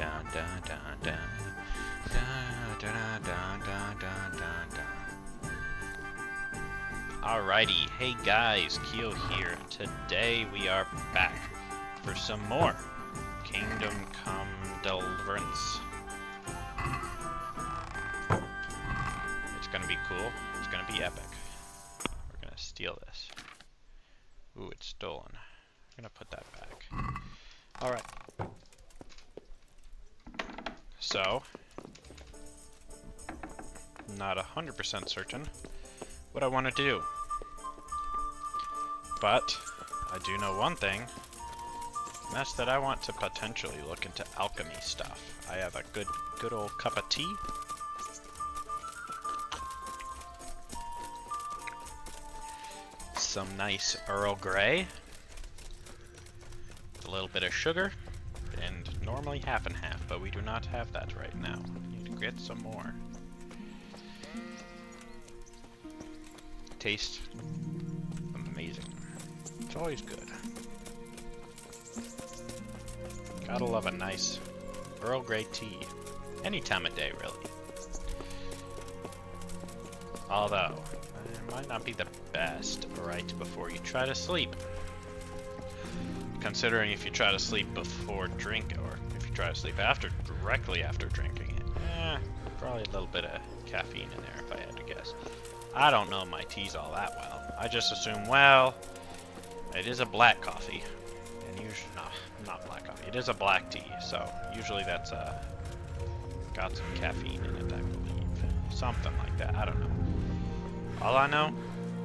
Dun, dun, dun, dun. Dun, dun, dun, dun, dun, dun, dun. Alrighty, hey guys, Keo here. Today we are back for some more Kingdom Come Deliverance. It's gonna be cool. It's gonna be epic. We're gonna steal this. Ooh, it's stolen. I'm gonna put that back. Alright. So, not 100% certain what I want to do. But, I do know one thing. And that's that I want to potentially look into alchemy stuff. I have a good old cup of tea. Some nice Earl Grey. A little bit of sugar. And normally half and half, but we do not have that right now. We need to get some more. Tastes amazing. It's always good. Gotta love a nice Earl Grey tea. Any time of day, really. Although, it might not be the best right before you try to sleep. Considering if you try to sleep before drink, or if you try to sleep directly after drinking it, probably a little bit of caffeine in there if I had to guess. I don't know my teas all that well. I just assume, well, it is a black coffee, and usually, no, not black coffee. It is a black tea, so usually that's got some caffeine in it, I believe, something like that. I don't know. All I know,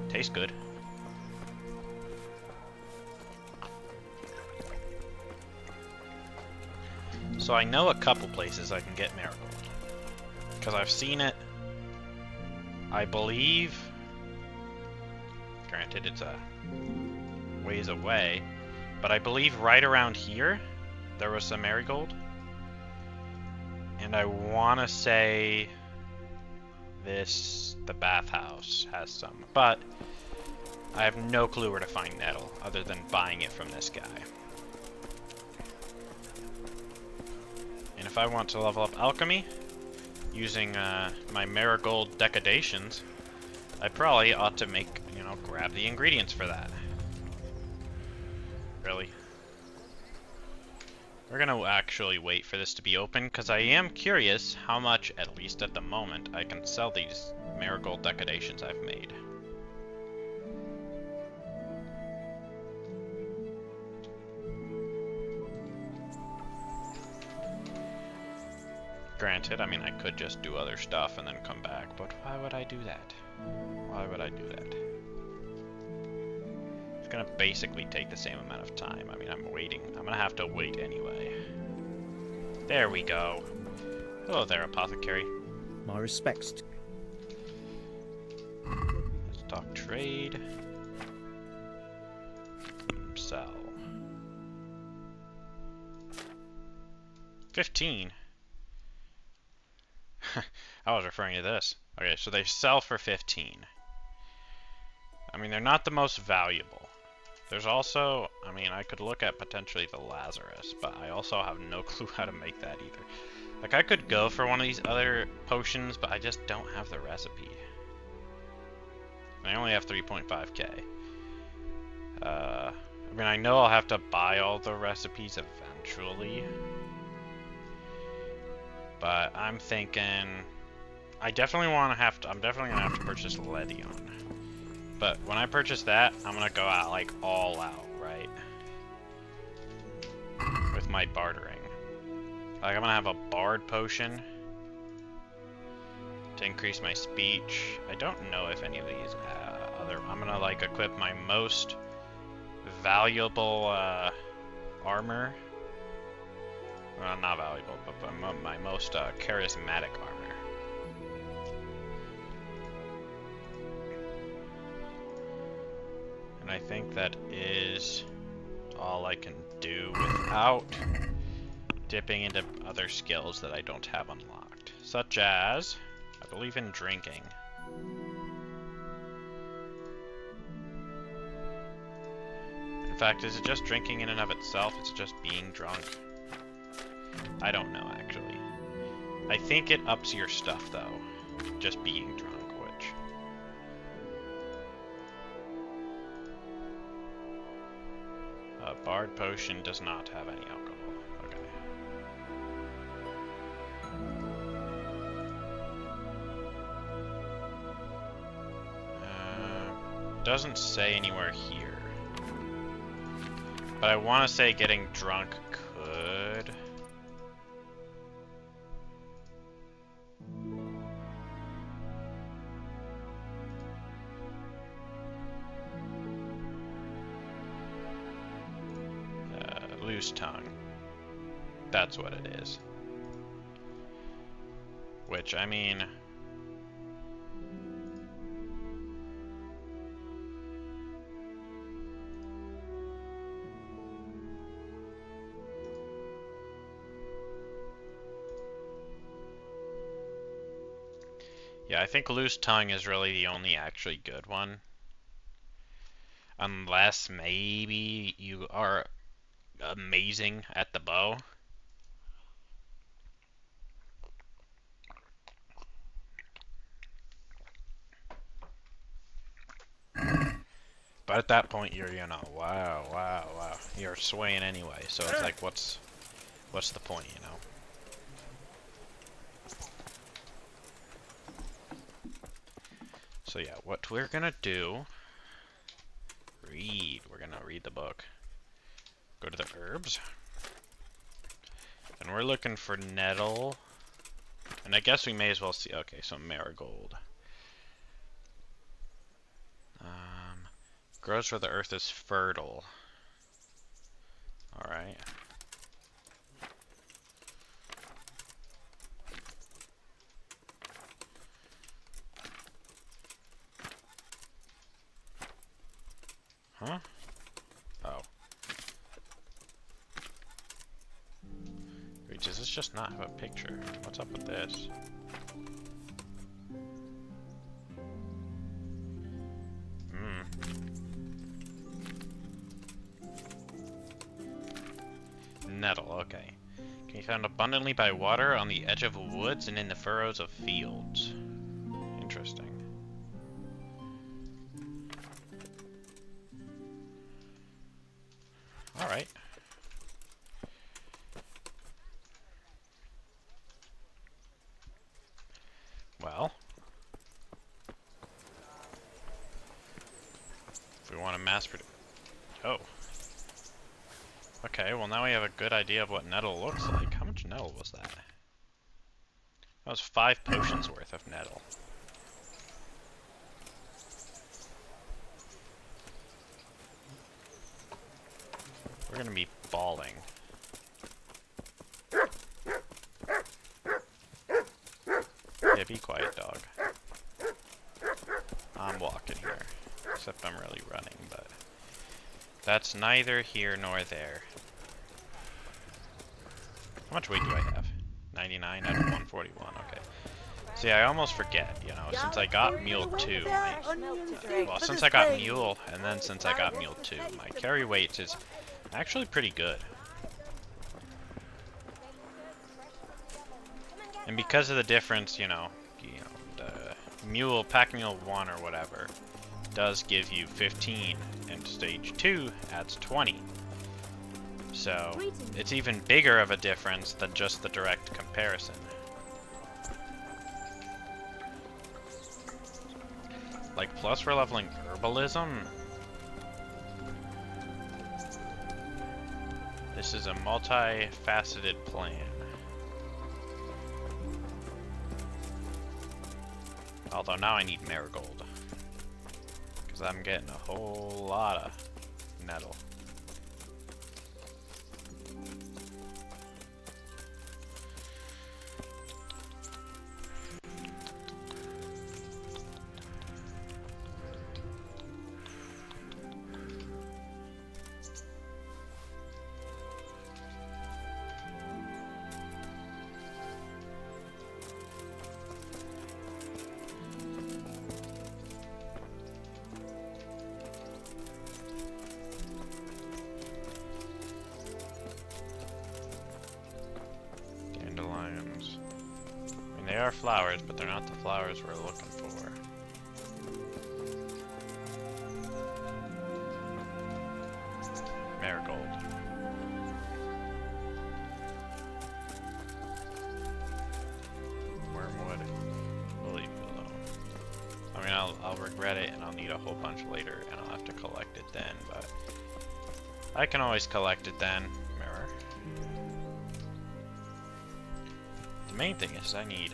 tastes good. So I know a couple places I can get marigold, because I've seen it, I believe, granted it's a ways away, but I believe right around here there was some marigold, and I want to say the bathhouse has some, but I have no clue where to find nettle other than buying it from this guy. And if I want to level up alchemy, using my marigold decodations, I probably ought to make, grab the ingredients for that. Really. We're gonna actually wait for this to be open, because I am curious how much, at least at the moment, I can sell these marigold decodations I've made. Granted, I mean, I could just do other stuff and then come back, but why would I do that? Why would I do that? It's gonna basically take the same amount of time. I mean, I'm waiting. I'm gonna have to wait anyway. There we go. Hello there, apothecary. My respects. Let's talk trade. Sell. 15. I was referring to this. Okay, so they sell for 15. I mean, they're not the most valuable. There's also, I mean, I could look at potentially the Lazarus, but I also have no clue how to make that either. Like, I could go for one of these other potions, but I just don't have the recipe. I only have 3.5k. I mean, I know I'll have to buy all the recipes eventually. But I'm thinking, I'm definitely gonna have to purchase Levion. But when I purchase that, I'm gonna go out like all out, right? With my bartering. Like, I'm gonna have a bard potion to increase my speech. I don't know if any of these I'm gonna like equip my most valuable armor. Well, not valuable, but my most charismatic armor. And I think that is all I can do without dipping into other skills that I don't have unlocked. Such as, I believe in drinking. In fact, is it just drinking in and of itself? It's just being drunk. I don't know, actually. I think it ups your stuff, though. Just being drunk, which... Bard Potion does not have any alcohol. Okay. Doesn't say anywhere here. But I want to say getting drunk could... loose tongue. That's what it is. Which, I mean... Yeah, I think loose tongue is really the only actually good one. Unless maybe you are amazing at the bow. But at that point you're, you know, wow. You're swaying anyway, so it's like what's the point, you know? So yeah, what we're gonna do, we're gonna read the book. Go to the herbs. And we're looking for nettle. And I guess we may as well see, okay, so marigold. Grows where the earth is fertile. Alright. Huh? Oh. Wait, does this just not have a picture? What's up with this? Nettle, okay. Can be found abundantly by water on the edge of woods and in the furrows of fields. Interesting. Alright. Well. If we want to mass produce... Oh. Okay, well now we have a good idea of what nettle looks like. How much nettle was that? That was 5 potions worth of nettle. We're gonna be bawling. Yeah, be quiet, dog. I'm walking here. Except I'm really running, but... That's neither here nor there. How much weight do I have? 99 out of 141, okay. See, I almost forget, you know, since I got Mule 2, well, since I got Mule, and then since I got Mule 2, my carry weight is actually pretty good. And because of the difference, you know, the Mule, Pack Mule 1 or whatever, does give you 15, and stage 2 adds 20. So, it's even bigger of a difference than just the direct comparison. Like, plus we're leveling herbalism. This is a multifaceted plan. Although now I need marigold. Because I'm getting a whole lot of nettle. are flowers, but they're not the flowers we're looking for. Marigold. Wormwood. We'll leave it alone. I mean, I'll regret it, and I'll need a whole bunch later, and I'll have to collect it then, but I can always collect it then. Mirror. The main thing is I need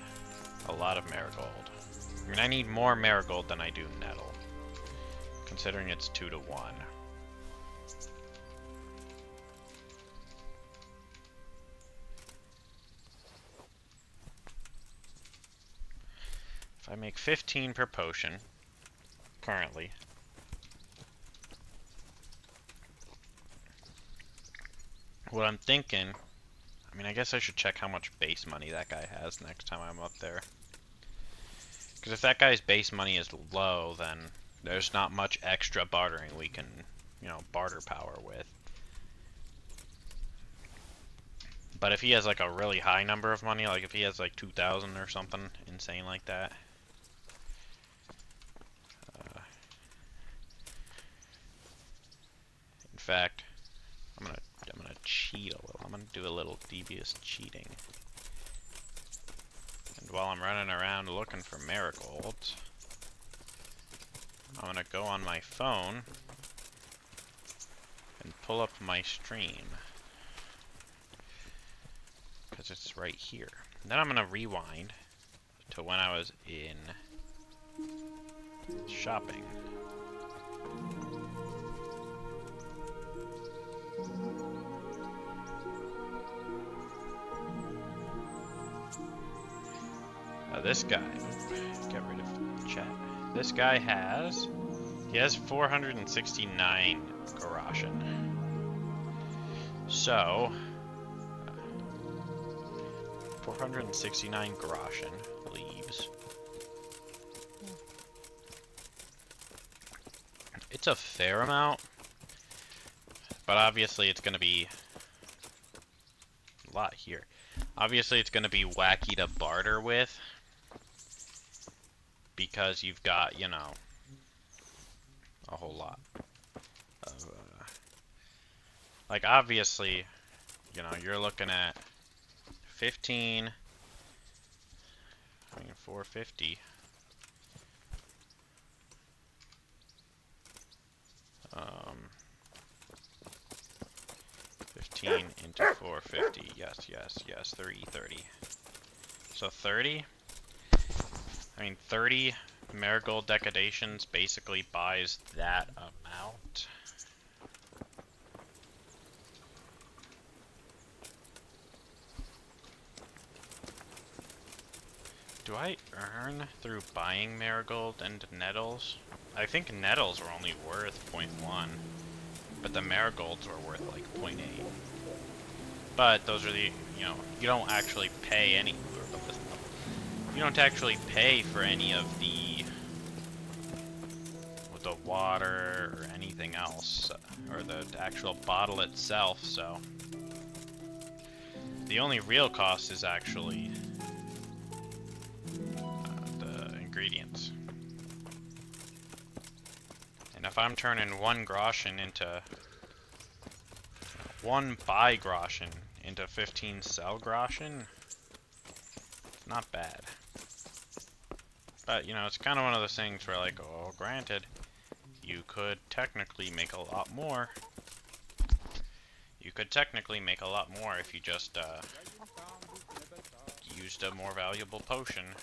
a lot of marigold. I mean, I need more marigold than I do nettle, considering it's 2 to 1. If I make 15 per potion, currently, what I'm thinking, I mean, I guess I should check how much base money that guy has next time I'm up there. Because if that guy's base money is low, then there's not much extra bartering we can, you know, barter power with. But if he has like a really high number of money, like if he has like 2,000 or something insane like that. In fact, I'm gonna cheat a little. I'm gonna do a little devious cheating. And while I'm running around looking for marigolds, I'm gonna go on my phone and pull up my stream, because it's right here. And then I'm gonna rewind to when I was in shopping. This guy, get rid of chat. This guy has 469 Garoshin. So, 469 Garoshin leaves. It's a fair amount, but obviously it's going to be a lot here. Obviously it's going to be wacky to barter with, because you've got, you know, a whole lot of, like, obviously, you know, you're looking at 15, I mean, 450, 15 into 450, yes, 30. So 30? I mean, 30 marigold decodations basically buys that amount. Do I earn through buying marigold and nettles? I think nettles are only worth 0.1, but the marigolds are worth like 0.8. But those are the, you know, you don't actually pay any. You don't actually pay for any of the water or anything else, or the actual bottle itself, so the only real cost is actually the ingredients. And if I'm turning 1 Groshin into 1 buy Groshin into 15 sell Groshin, it's not bad. But, you know, it's kind of one of those things where, like, oh, granted, you could technically make a lot more. You could technically make a lot more if you just, used a more valuable potion.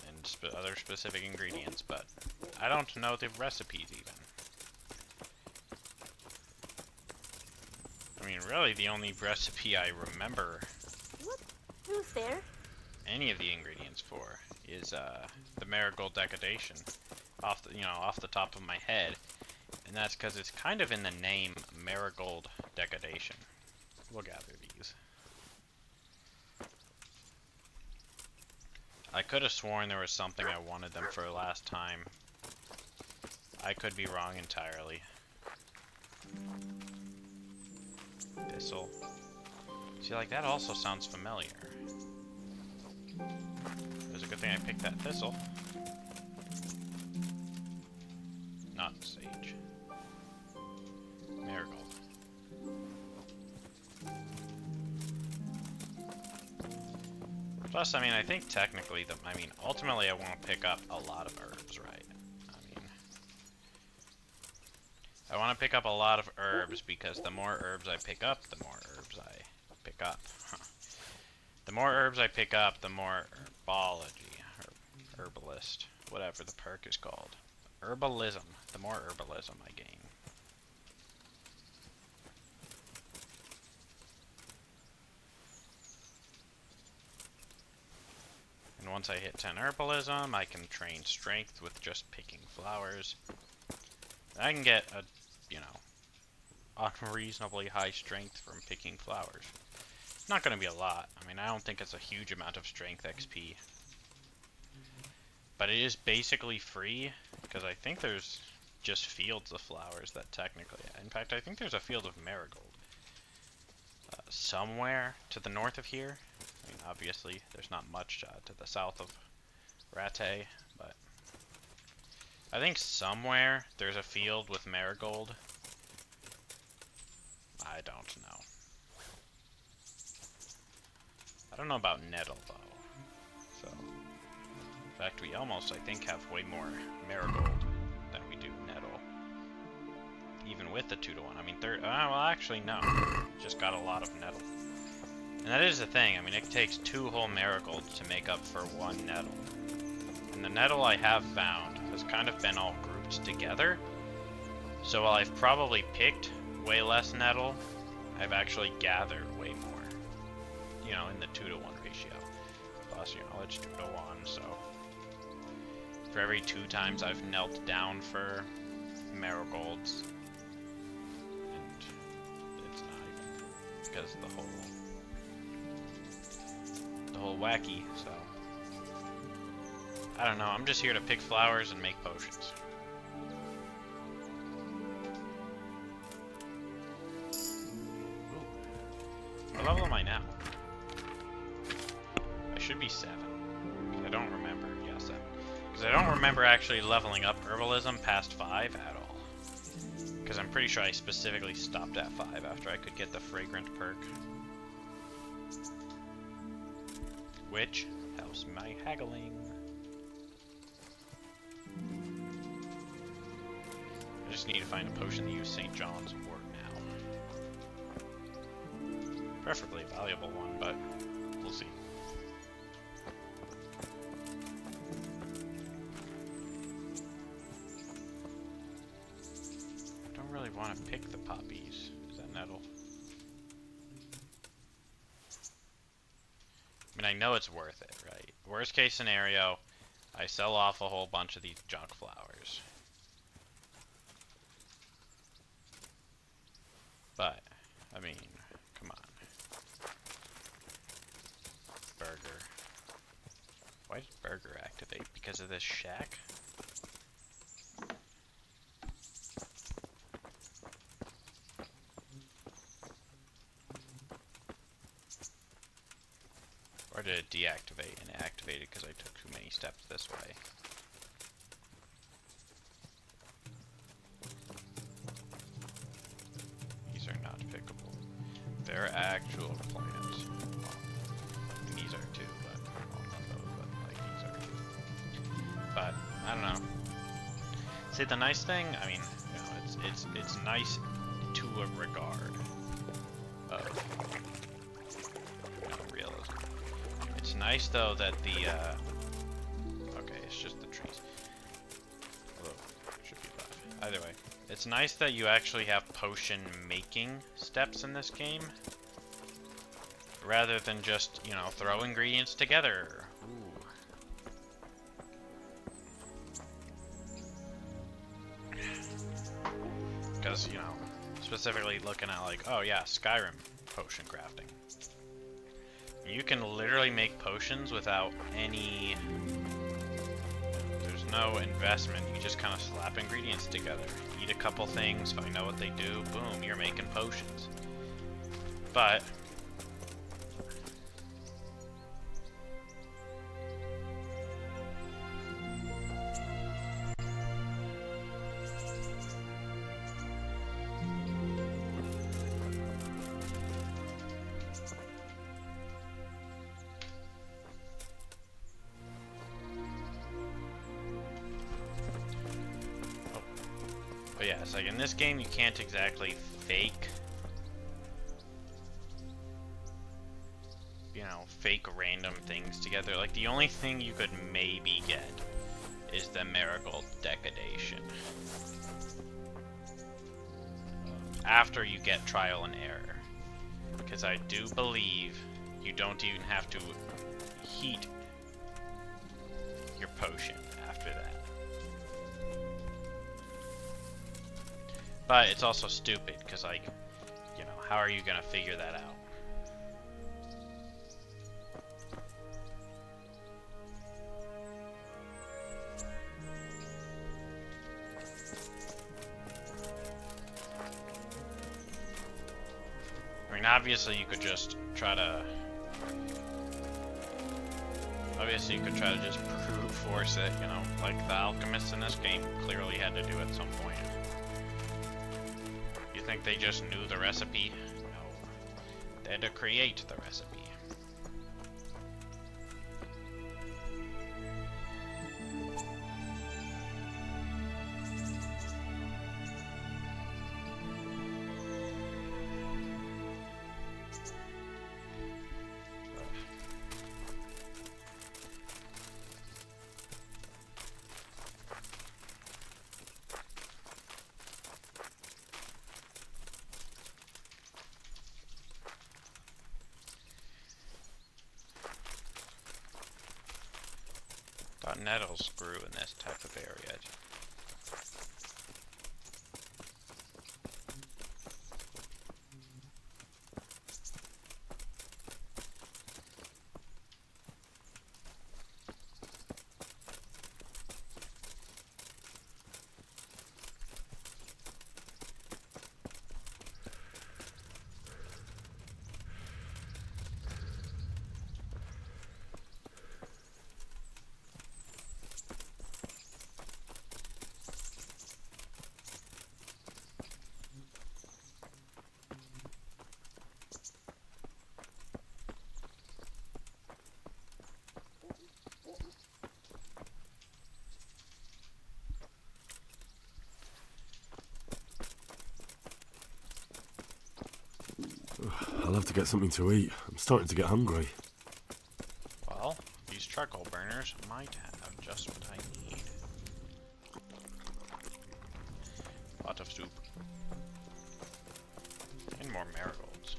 And other specific ingredients, but I don't know the recipes even. I mean, really, the only recipe I remember Who's there? any of the ingredients for is the marigold decadation off the top of my head, and that's because it's kind of in the name marigold decadation. We'll gather these. I could have sworn there was something I wanted them for last time. I could be wrong entirely. Thistle. See, like, that also sounds familiar. It's a good thing I picked that thistle. Not sage. Marigold. Plus, I mean, I think technically, ultimately I want to pick up a lot of herbs, right? I want to pick up a lot of herbs because the more herbs I pick up, the more herbs I pick up. The more herbs I pick up, the more herbology, herbalist, whatever the perk is called. Herbalism. The more herbalism I gain. And once I hit 10 herbalism, I can train strength with just picking flowers. I can get a, unreasonably high strength from picking flowers. It's not going to be a lot. I mean, I don't think it's a huge amount of strength XP. But it is basically free, because I think there's just fields of flowers that technically... In fact, I think there's a field of marigold. Somewhere to the north of here. I mean, obviously, there's not much to the south of Rattay, but... I think somewhere there's a field with marigold. I don't know. I don't know about nettle, though. So, in fact, we almost, I think, have way more marigold than we do nettle. Even with the 2-to-1. I mean, well, actually, no. Just got a lot of nettle. And that is the thing. I mean, it takes 2 whole marigolds to make up for 1 nettle. And the nettle I have found has kind of been all grouped together. So while I've probably picked way less nettle, I've actually gathered way more. In the 2-to-1 ratio. Plus, it's 2-to-1, so... For every 2 times I've knelt down for marigolds. And it's not even... because the whole wacky, so... I don't know, I'm just here to pick flowers and make potions. Ooh. What level am I now? I should be 7. I don't remember. Yeah, 7. Because I don't remember actually leveling up herbalism past 5 at all. Because I'm pretty sure I specifically stopped at 5 after I could get the fragrant perk. Which helps my haggling. I just need to find a potion to use St. John's wort now. Preferably a valuable one, but we'll see. I don't really want to pick the poppies. Is that nettle? I mean, I know it's worth it, right? Worst case scenario, I sell off a whole bunch of these junk flowers. But, I mean, come on. Burger. Why did Burger activate? Because of this shack? Or did it deactivate and it activated because I took too many steps this way? These are not pickable. They're actual plants. Well, these are too, but well, not those, but like these are too. But I don't know. See, the nice thing, I mean, it's nice to a regard of realism. It's nice though that the okay, it's just the trees. Although, should be left. Either way, it's nice that you actually have potion making steps in this game, rather than just, throw ingredients together. Ooh. Because, specifically looking at like, oh yeah, Skyrim potion crafting. You can literally make potions without any... There's no investment. You just kind of slap ingredients together. Eat a couple things, find out what they do, boom, you're making potions. But It's like in this game you can't exactly fake, you know, fake random things together. Like the only thing you could maybe get is the Marigold Decadation. After you get Trial and Error. Because I do believe you don't even have to heat your potion after that. But it's also stupid, because, like, you know, how are you gonna figure that out? I mean, obviously you could just try to... Obviously you could try to just brute force it, you know, like the alchemists in this game clearly had to do at some point. You think they just knew the recipe? No. They had to create the recipe. Thought nettles grew in this type of area. I'll have to get something to eat. I'm starting to get hungry. Well, these charcoal burners might have just what I need. Lot of soup. And more marigolds.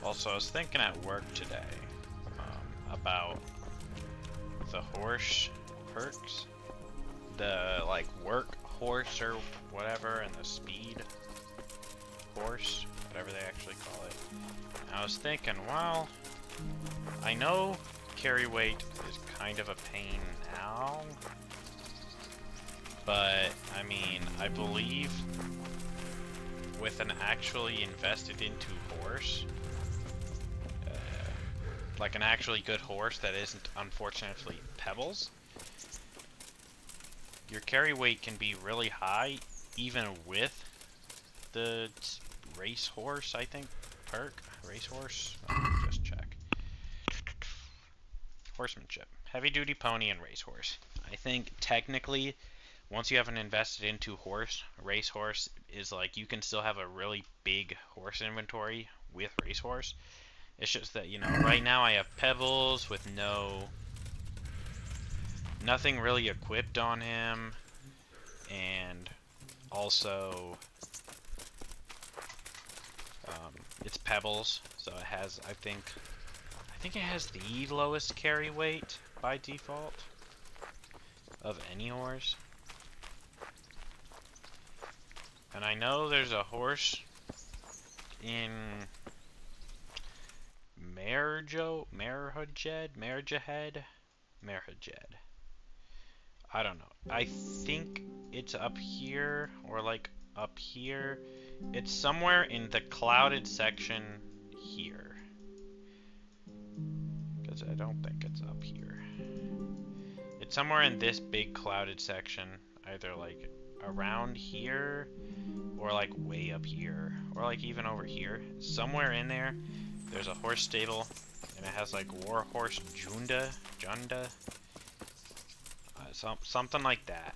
Also, I was thinking at work today about the horse perks, the like work horse or whatever, and the speed horse, whatever they actually call it. And I was thinking, well, I know carry weight is kind of a pain now, but I mean, I believe with an actually invested into horse, like an actually good horse that isn't unfortunately pebbles, your carry weight can be really high even with the racehorse, I think, perk. Racehorse? Let me just check. Horsemanship. Heavy duty pony and racehorse. I think technically once you have an invested into horse, racehorse is like you can still have a really big horse inventory with racehorse. It's just that, you know, right now I have pebbles with nothing really equipped on him, and also it's pebbles, so it has, I think think it has the lowest carry weight by default of any horse. And I know there's a horse in Merjed. I don't know. I think it's up here, or like up here. It's somewhere in the clouded section here. Because I don't think it's up here. It's somewhere in this big clouded section, either like around here, or like way up here, or like even over here. Somewhere in there, there's a horse stable, and it has like Warhorse Junda, something like that.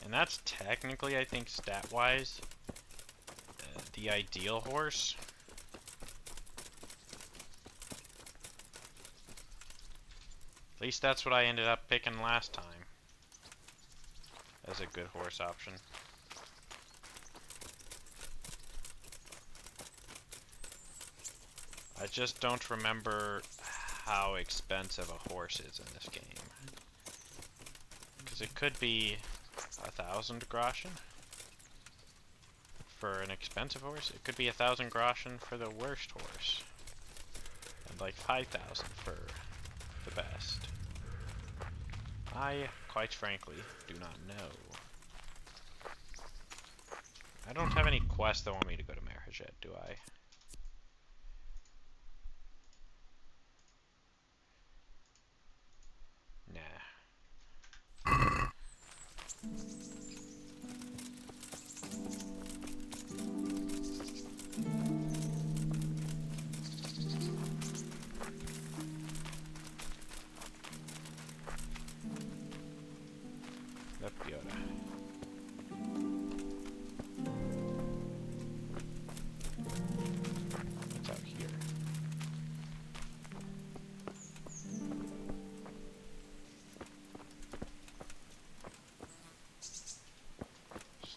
And that's technically, I think, stat-wise, the ideal horse. At least that's what I ended up picking last time as a good horse option. I just don't remember how expensive a horse is in this game. Because it could be 1,000 Groschen for an expensive horse. It could be 1,000 Groschen for the worst horse. And like 5,000 for the best. I, quite frankly, do not know. I don't have any quests that want me to go to Merjed, do I?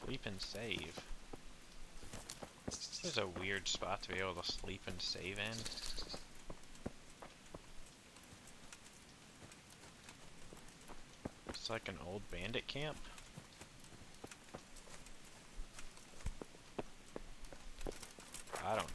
Sleep and save. This is a weird spot to be able to sleep and save in. It's like an old bandit camp. I don't know.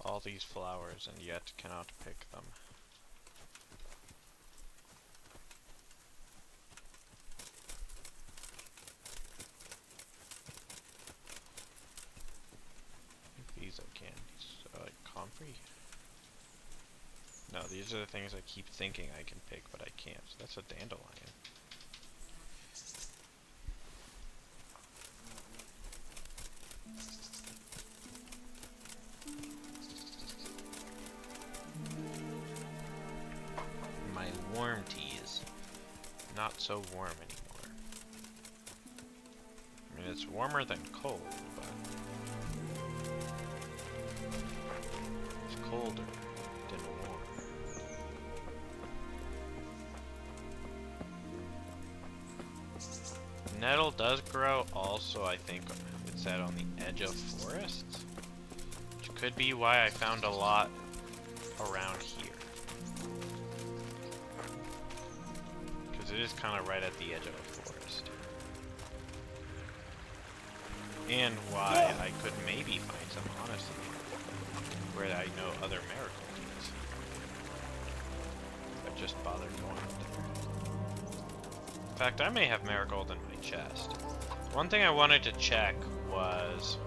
All these flowers and yet cannot pick them. I think these I can. Like comfrey? No, these are the things I keep thinking I can pick, but I can't. So that's a dandelion. Warm tea is not so warm anymore. I mean, it's warmer than cold, but it's colder than warm. Nettle does grow also, I think it said, on the edge of forests, which could be why I found a lot around here. It is kind of right at the edge of a forest. And why I could maybe find some, honestly, where I know other marigold is. I just bothered going up there. In fact, I may have marigold in my chest. One thing I wanted to check was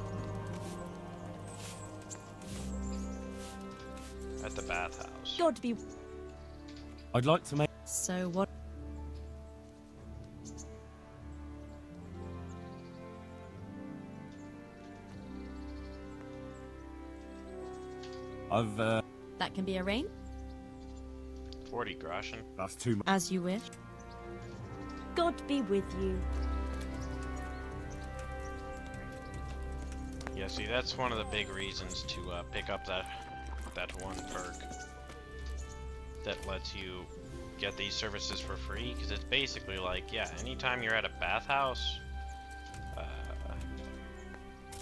at the bathhouse. God be. I'd like to make... So what? That can be arranged. 40 Groschen. That's too much. As you wish. God be with you. Yeah, see, that's one of the big reasons to pick up that that one perk that lets you get these services for free, because it's basically like, yeah, anytime you're at a bathhouse,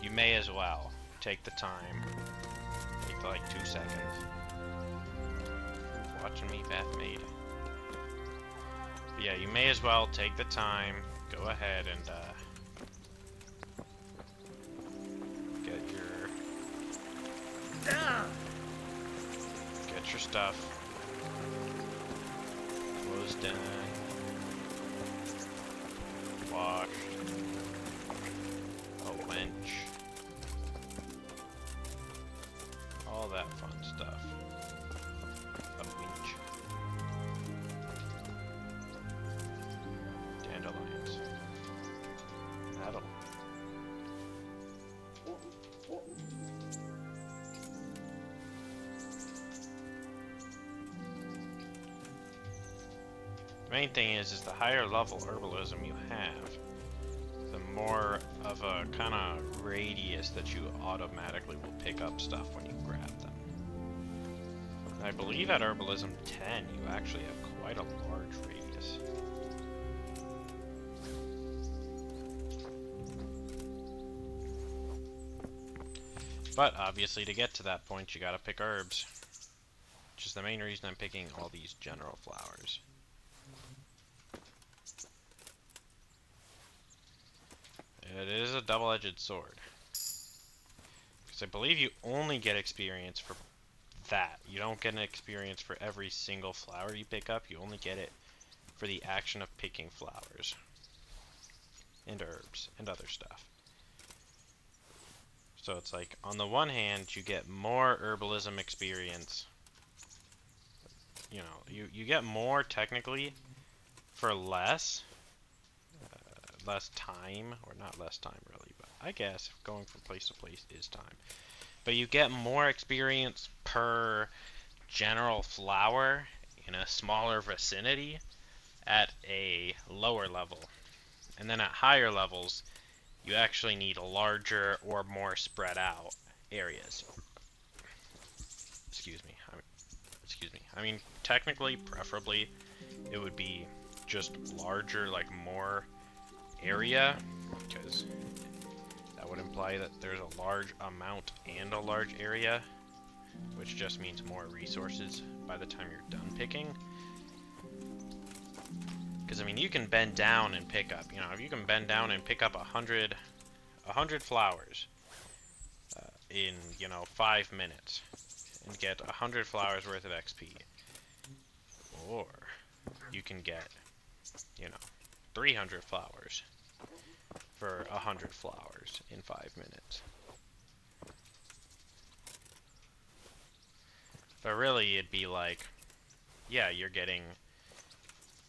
you may as well take the time, take like 2 seconds. Watching me, bath maid. But yeah, you may as well take the time, go ahead and get your stuff. Clothes done. Washed. A wench. All that fun stuff. A winch. Dandelions. Metal. The main thing is the higher level herbalism you have, the more of a kind of radius that you automatically will pick up stuff when you grab them. I believe at herbalism 10 you actually have quite a large radius. But obviously to get to that point you gotta pick herbs, which is the main reason I'm picking all these general flowers. It is a double-edged sword. Because I believe you only get experience for that. You don't get an experience for every single flower you pick up. You only get it for the action of picking flowers. And herbs. And other stuff. So it's like, on the one hand, you get more herbalism experience. You know, you get more, technically, for less. Less time, or not less time really, but I guess going from place to place is time. But you get more experience per general flower in a smaller vicinity at a lower level. And then at higher levels, you actually need larger or more spread out areas. Excuse me. I mean, technically, preferably, it would be just larger, like more area, because that would imply that there's a large amount and a large area, which just means more resources by the time you're done picking. Because I mean, you can bend down and pick up, you know, if you can bend down and pick up 100 flowers in, you know, 5 minutes and get 100 flowers worth of XP, or you can get, you know, 300 flowers for 100 flowers in 5 minutes. But really, it'd be like, yeah, you're getting,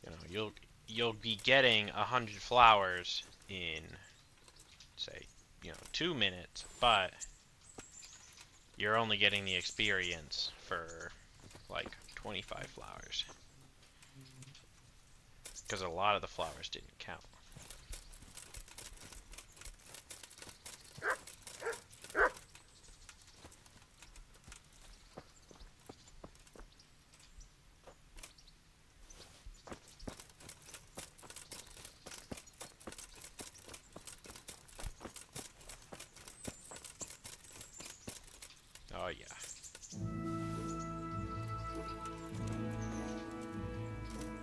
you know, you'll be getting 100 flowers in, say, you know, 2 minutes, but you're only getting the experience for like 25 flowers. Because a lot of the flowers didn't count. Oh yeah.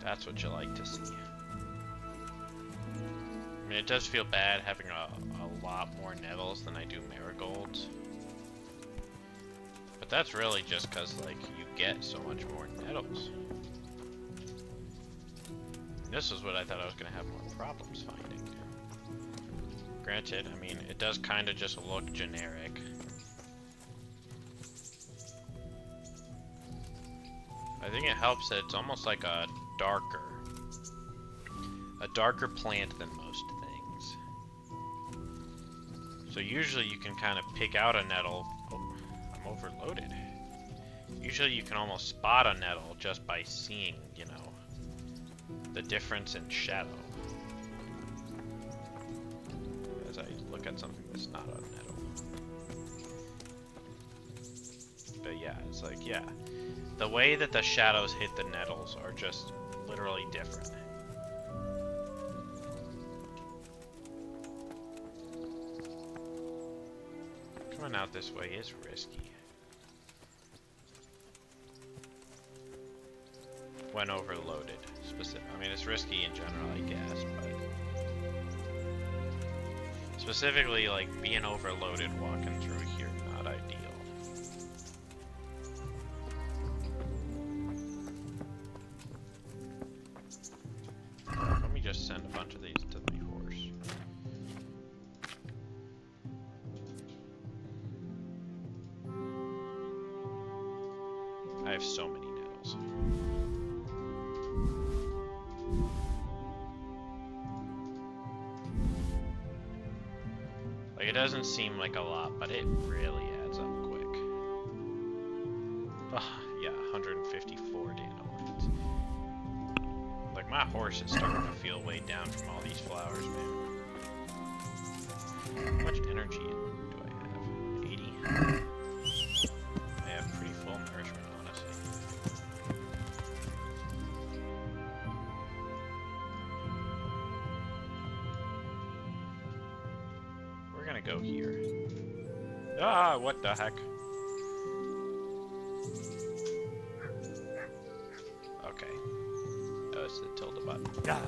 That's what you like to see. I mean, it does feel bad having a lot more nettles than I do marigolds. But that's really just because, like, you get so much more nettles. This is what I thought I was going to have more problems finding. Granted, I mean, it does kind of just look generic. I think it helps that it's almost like a darker plant than most things. So usually you can kind of pick out a nettle. Oh, I'm overloaded. Usually you can almost spot a nettle just by seeing, you know, the difference in shadow. As I look at something that's not a nettle. But yeah, it's like, yeah. The way that the shadows hit the nettles are just literally different. Coming out this way is risky. When overloaded, I mean, it's risky in general, I guess, but specifically, like, being overloaded walking through here, not ideal. Let me just send a bunch of these to my horse. I have so many nettles. Like, it doesn't seem like a lot, but it really adds up quick. Yeah, 154 dandelions. Like, my horse is starting to feel weighed down from all these flowers, man. How much energy do I have? 80? I have pretty full nourishment, honestly. We're gonna go here. Ah, what the heck? Okay. Oh, it's the tilde button. Yeah.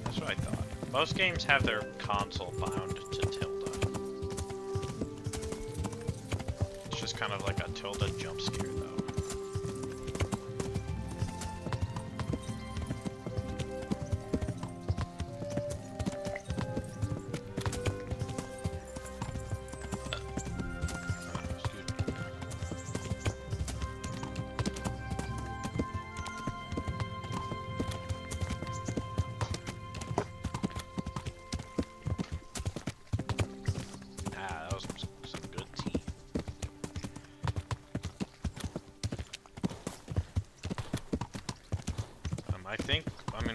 That's what I thought. Most games have their console bound to tilde. It's just kind of like a tilde jump scare, though.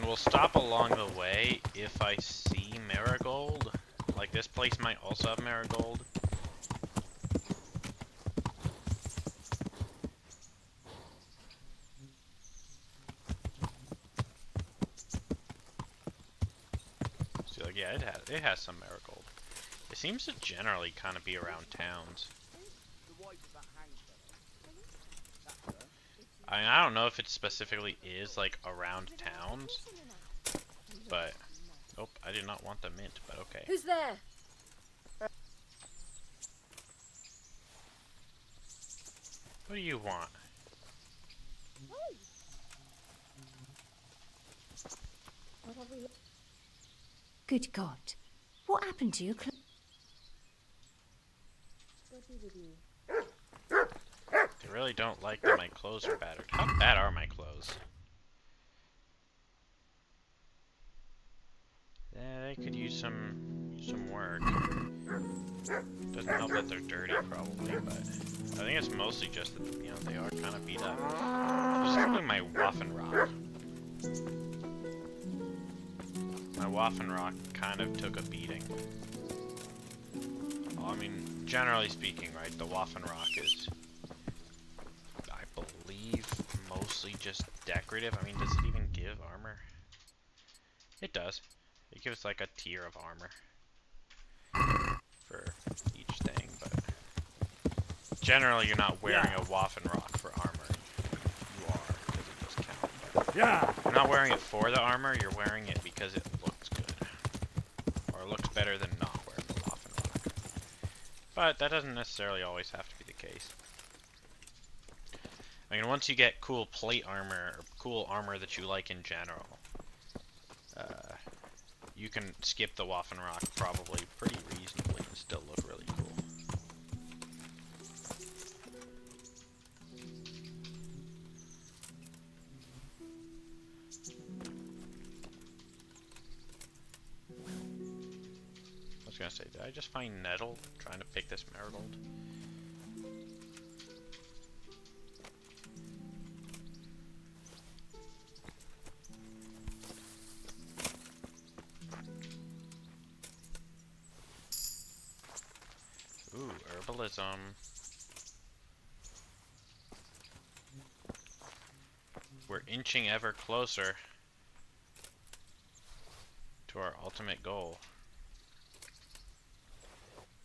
We'll stop along the way if I see marigold. Like, this place might also have marigold. So, like, yeah, it has some marigold. It seems to generally kind of be around towns. I mean, I don't know if it specifically is, like, around towns, but... Nope, I did not want the mint, but okay. Who's there? What do you want? Good God. What happened to your clothes? They really don't like that my clothes are battered. How bad are my clothes? Yeah, they could use some work. Doesn't help that they're dirty, probably, but I think it's mostly just that, you know, they are kind of beat up. Specifically my Waffenrock. My Waffenrock kind of took a beating. Well, I mean, generally speaking, right, the Waffenrock is, I believe, mostly just decorative. I mean, does it even give armor? It does. It gives like a tier of armor for each thing, but generally you're not wearing a Waffenrock for armor. You are, because it does count. But you're not wearing it for the armor, you're wearing it because it looks good. Or it looks better than not wearing the Waffenrock. But that doesn't necessarily always have to be the case. I mean, once you get cool plate armor, or cool armor that you like in general, you can skip the Waffenrock probably pretty reasonably and still look really cool. I was gonna say, did I just find nettle trying to pick this marigold? Ooh, herbalism. inching ever closer to our ultimate goal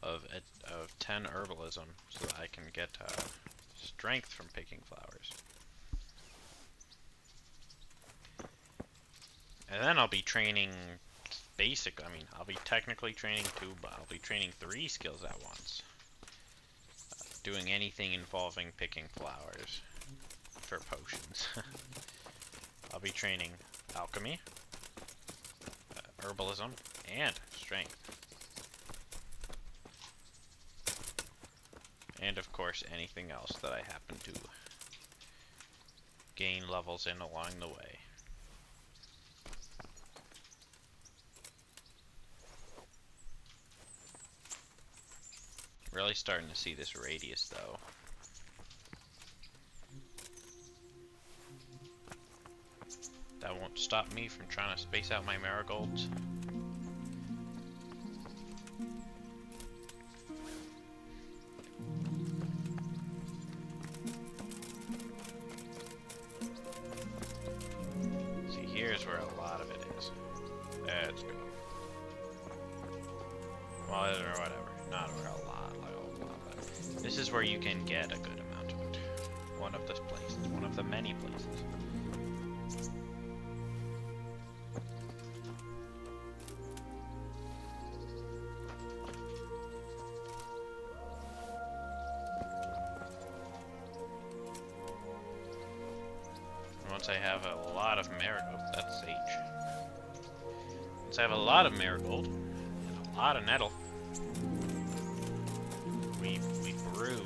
of 10 herbalism, so that I can get strength from picking flowers. And then I'll be training I mean, I'll be technically training 2, but I'll be training 3 skills at once. Doing anything involving picking flowers for potions. I'll be training alchemy, herbalism, and strength. And of course, anything else that I happen to gain levels in along the way. Really starting to see this radius though. That won't stop me from trying to space out my marigolds. See, here's where a lot of it is. Let's go. Well, or whatever. Not where a lot, like a lot. But this is where you can get a good amount of it. One of the places. One of the many places. Once I have a lot of marigold, that's sage. Once I have a lot of marigold and a lot of nettle, we brew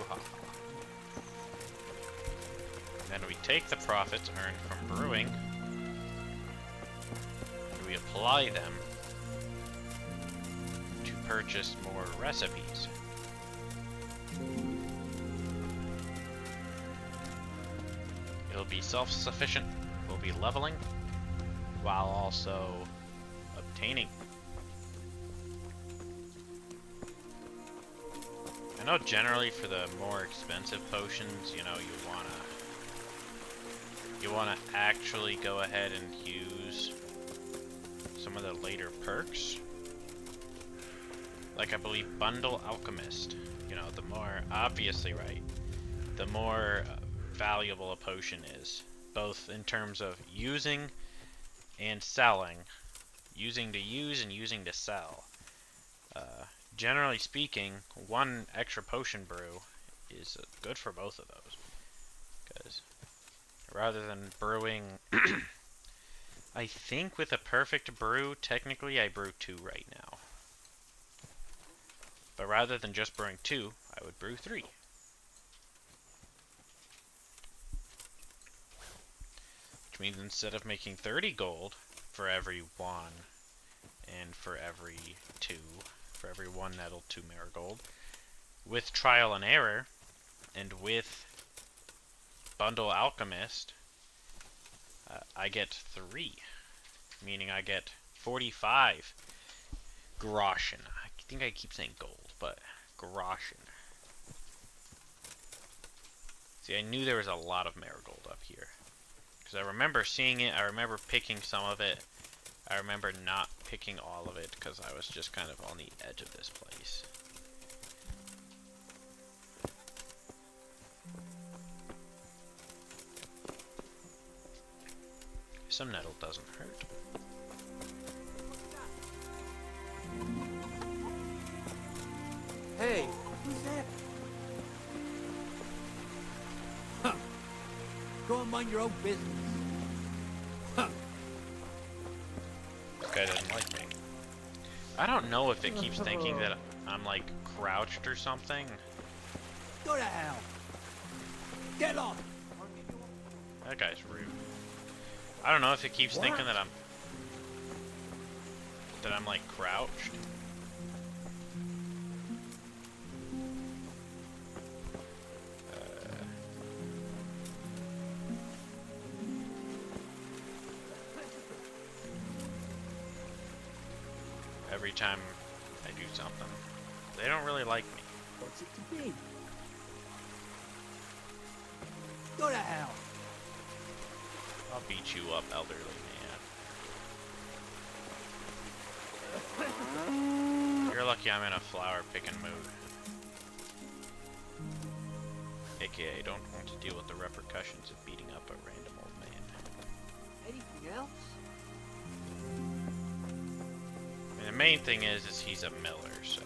hop. And then we take the profits earned from brewing and we apply them to purchase more recipes. It'll be self-sufficient, we'll be leveling, while also obtaining. I know generally for the more expensive potions, you know, you wanna actually go ahead and use some of the later perks. Like I believe Bundle Alchemist, you know, the more, obviously right, the more valuable a potion is, both in terms of using and selling, using to use and using to sell. Generally speaking, one extra potion brew is good for both of those, because rather than brewing I think with a perfect brew, technically I brew 2 right now, but rather than just brewing 2, I would brew 3. Which means instead of making 30 gold for every 1 and for every 2, for every 1 nettle, 2 marigold, with trial and error and with Bundle Alchemist, I get 3, meaning I get 45 groschen. I think I keep saying gold, but groschen. See, I knew there was a lot of marigold up here. Because I remember seeing it, I remember picking some of it, I remember not picking all of it because I was just kind of on the edge of this place. Some nettle doesn't hurt. Hey, who's that? Huh. Go and mind your own business. Huh. This guy doesn't like me. I don't know if it keeps thinking that I'm like crouched or something. Go to hell. Get off. That guy's rude. I don't know if it keeps thinking that I'm like crouched. Every time I do something, they don't really like me. What's it to be? Go to hell. beat you up, elderly man. You're lucky I'm in a flower picking mood. AKA, don't want to deal with the repercussions of beating up a random old man. Anything else? I mean, the main thing is he's a miller, so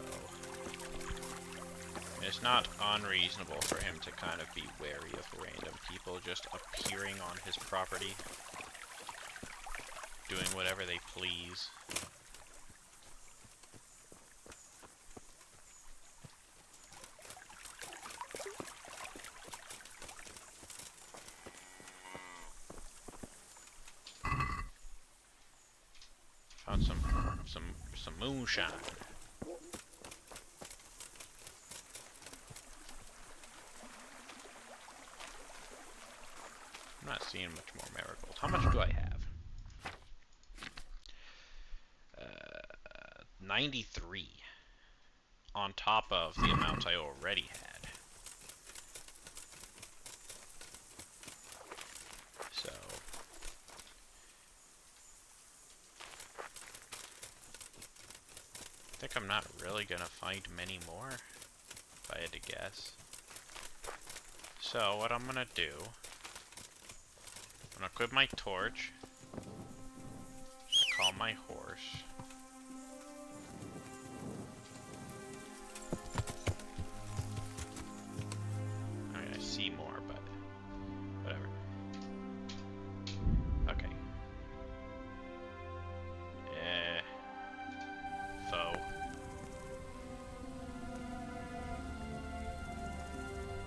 it's not unreasonable for him to kind of be wary of random people just appearing on his property, doing whatever they please. Found some moonshine. I'm not seeing much more marigold. How much do I have? 93 on top of the amount I already had. So I think I'm not really gonna find many more, if I had to guess. So what I'm gonna do, I'm gonna equip my torch, call my horse. I mean, I see more, but whatever. Okay. Foe.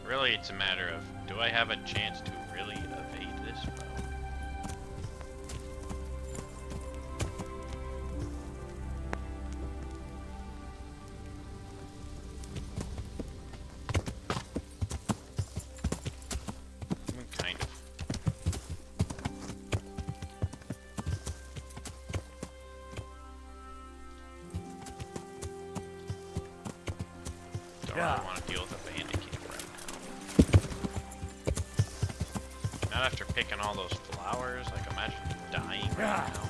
Really, it's a matter of, do I have a chance to really evade this foe? Kind of. Don't really want to deal with a bandit camp right now. Not after picking all those flowers. Like, imagine dying right now.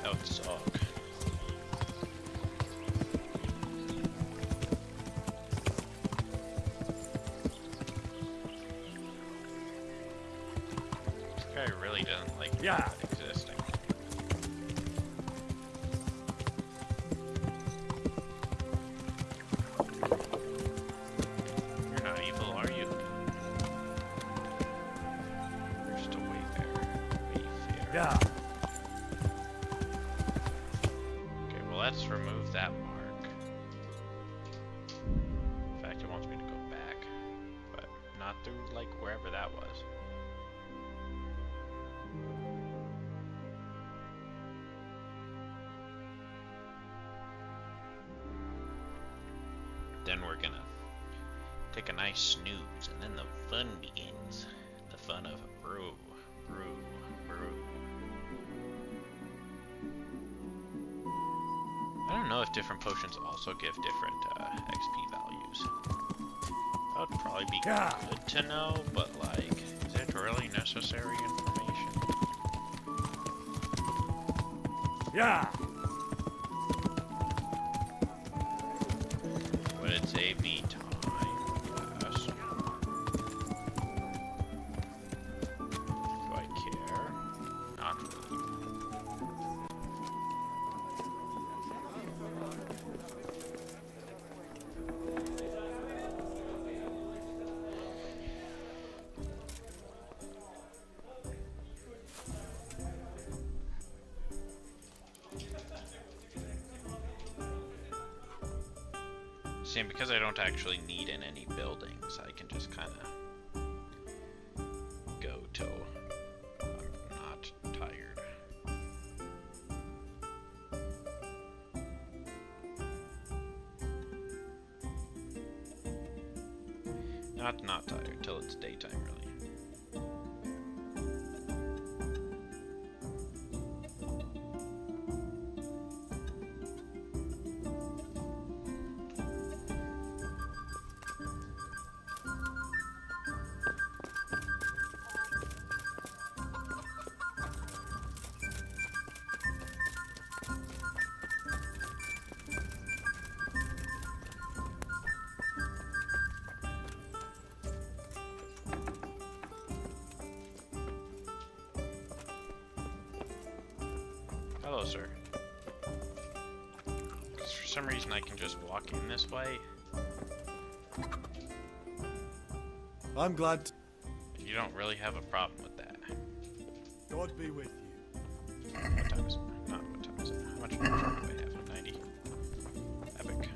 That would suck. This guy really doesn't like existing. You're not evil, are you? You're just a wayfarer. Wayfarer. Okay, well, let's remove that mark. In fact, it wants me to go back, but not through, like, wherever that was. Then we're gonna take a nice snooze, and then the fun begins. The fun of brew, brew, brew. I don't know if different potions also give different XP values. That would probably be good to know, but like, is it really necessary information? Would it save me time? Yes. Do I care? Not really. See, and because I don't actually need in any buildings, I can just kind of go till I'm not tired. Not tired, till it's daytime, really. closer. Because for some reason I can just walk in this way. I'm glad. You don't really have a problem with that. God be with you. What time is it? Not what time is it? How much more time do I have? 90. Epic.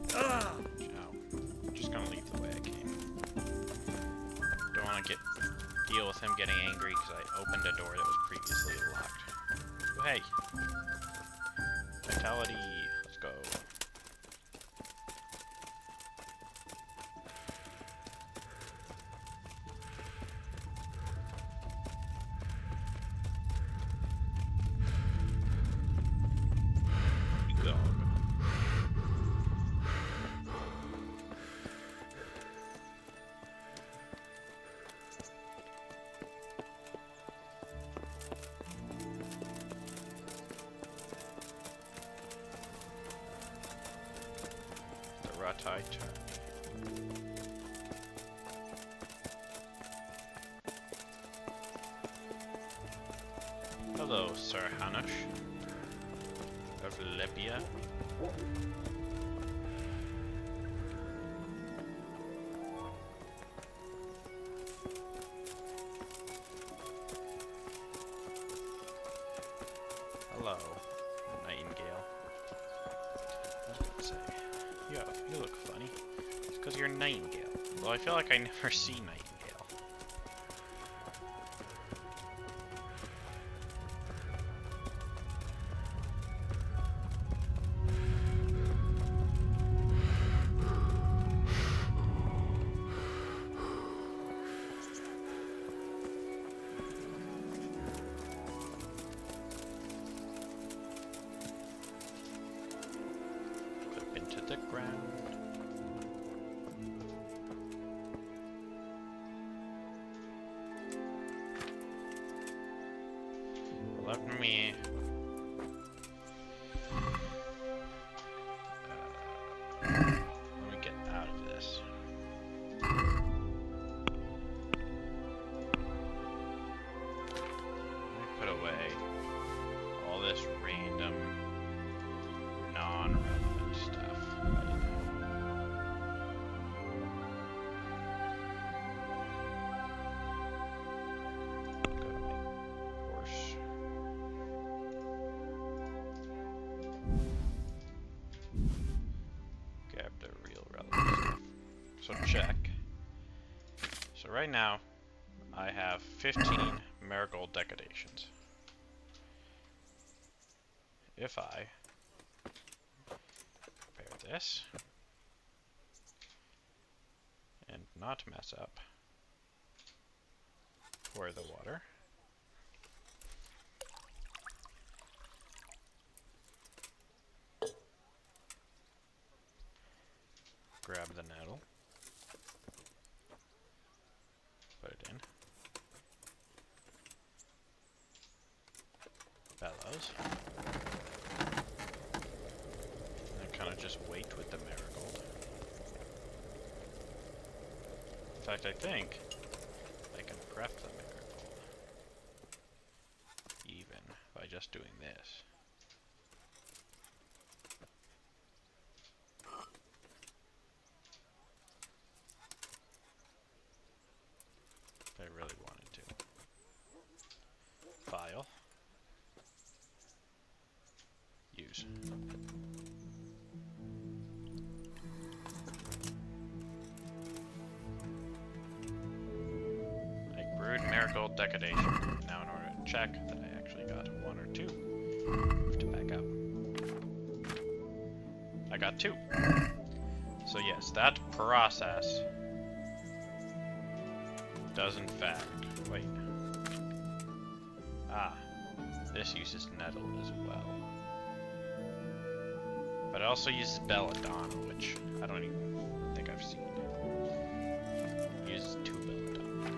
Ciao. I'm just gonna leave the way I came. Don't want to deal with him getting angry because I opened a door that was previously locked. Oh, hey. Vitality. Let's go. Hello, Sir Hanush of Libya. Hello, Nightingale. I was gonna say, you look funny. It's because you're Nightingale. Well, I feel like I never see Nightingale. Clip into the ground. Let me get out of this. Let me put away all this random non-relevant stuff. Go to my horse. Grab the real relevant stuff. So check. So right now, I have 15 marigold decorations. If I prepare this and not mess up, pour the water. Grab the nettle. Put it in. Bellows. And kind of just wait with the marigold. In fact, I think I can prep the marigold even by just doing this. If I really wanted to. File. Use. I brewed marigold decadation. Now in order to check that I actually got 1 or 2, I have to back up. I got 2. So yes, that process does in fact, wait. Ah, this uses nettle as well. But it also uses belladonna, which I don't even think I've seen. It uses 2 belladonna.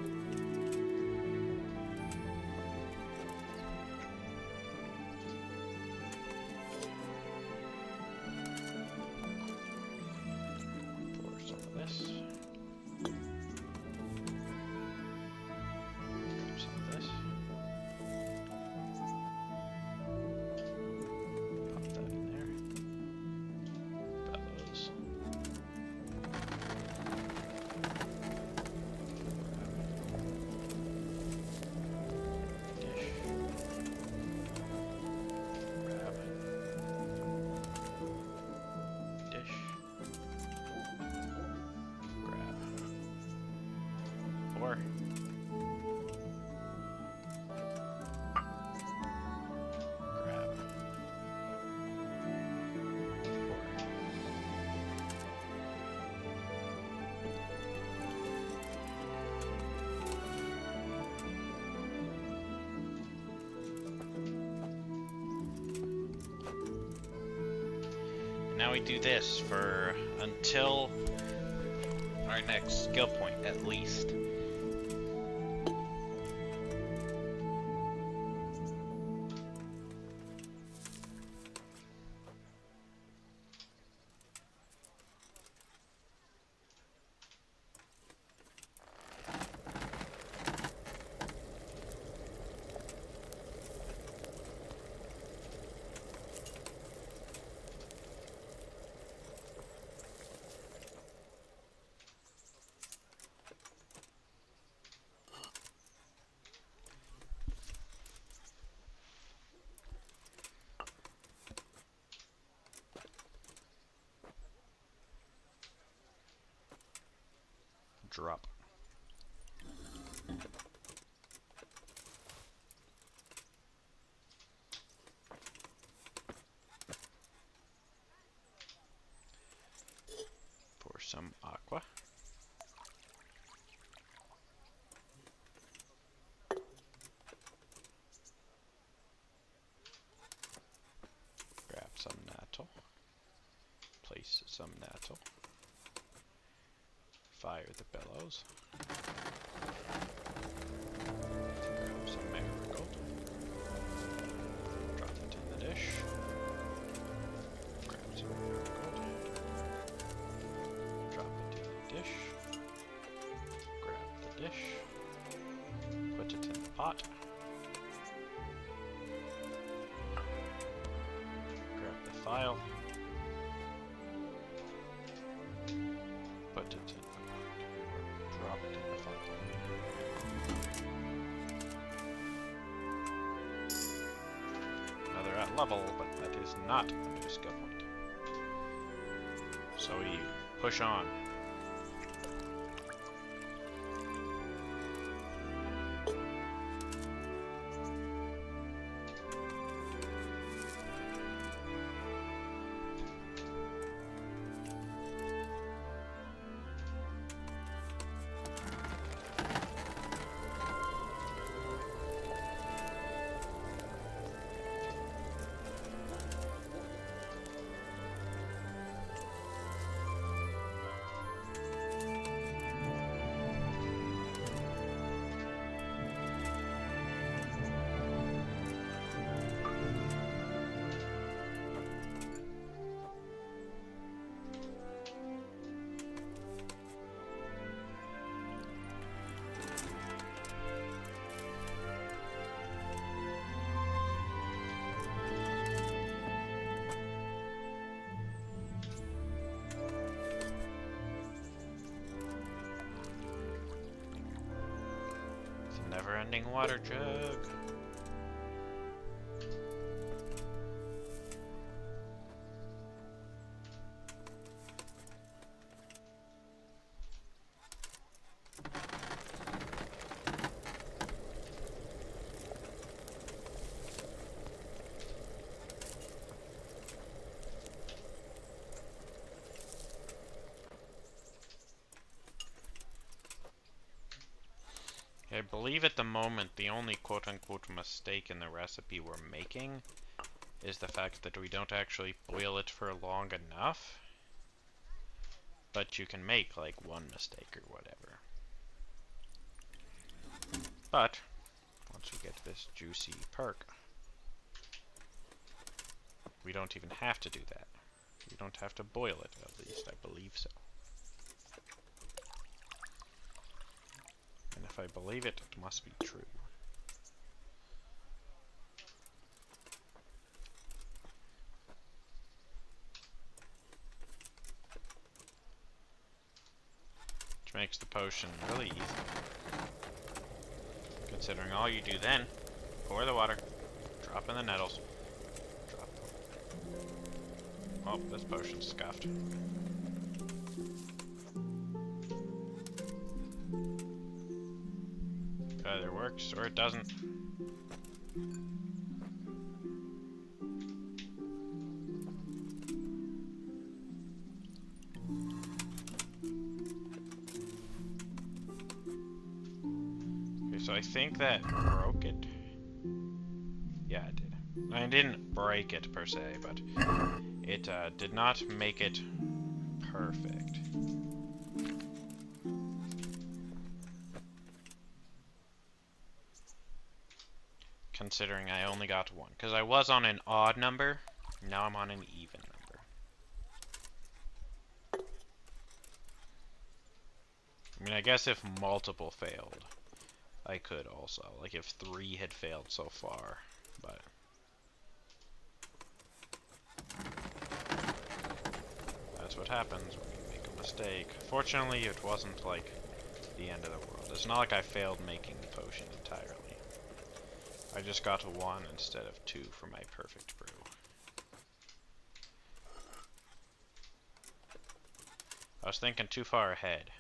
Pour some of this. Some of this. 4. Grab 4. Now we do this for until our next skill point, at least. Drop. Pour some aqua. Grab some natto. Place some natto. Fire the bellows. Grab some marigold. Drop it in the dish. Grab some marigold. Drop it in the dish. Grab the dish. Put it in the pot. Grab the file. Put it in the pot. Drop it in the file. Now they're at level, but that is not under skill point. So we push on. Never-ending water jug. I believe at the moment the only quote-unquote mistake in the recipe we're making is the fact that we don't actually boil it for long enough. But you can make like one mistake or whatever. But once we get this juicy perk, we don't even have to do that. We don't have to boil it, at least I believe so. And if I believe it, it must be true. Which makes the potion really easy. Considering all you do then, pour the water, drop in the nettles, drop them. Oh, this potion's scuffed. either works or it doesn't. Okay, so I think that broke it. Yeah, it did. I didn't break it per se, but it did not make it perfect. Considering I only got one. Because I was on an odd number, now I'm on an even number. I mean, I guess if multiple failed, I could also. Like if 3 had failed so far, but... that's what happens when you make a mistake. Fortunately, it wasn't like the end of the world. It's not like I failed making the potion entirely. I just got 1 instead of 2 for my perfect brew. I was thinking too far ahead.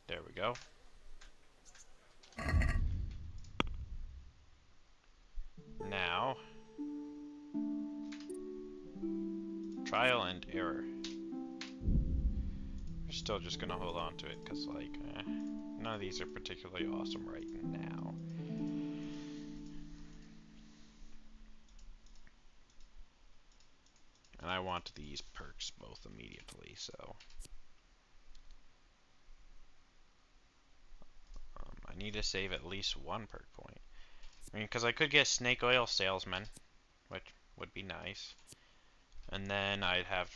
There we go. Now, trial and error. We're still just gonna hold on to it because, like, none of these are particularly awesome right now. And I want these perks both immediately, so I need to save at least 1 perk point. I mean, because I could get Snake Oil Salesman, which would be nice. And then I'd have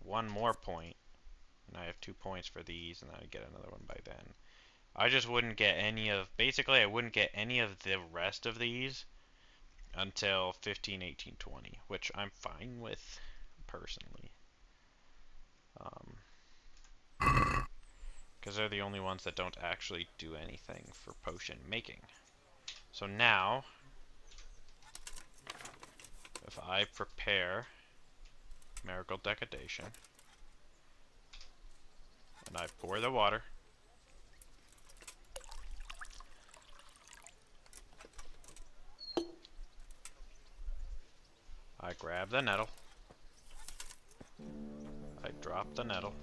1 more point. And I have 2 points for these, and I'd get another one by then. I just wouldn't get any of... basically, I wouldn't get any of the rest of these until 15, 18, 20, which I'm fine with, personally. Because they're the only ones that don't actually do anything for potion making. So now, if I prepare Marigold Decadation, and I pour the water, I grab the nettle, I drop the nettle,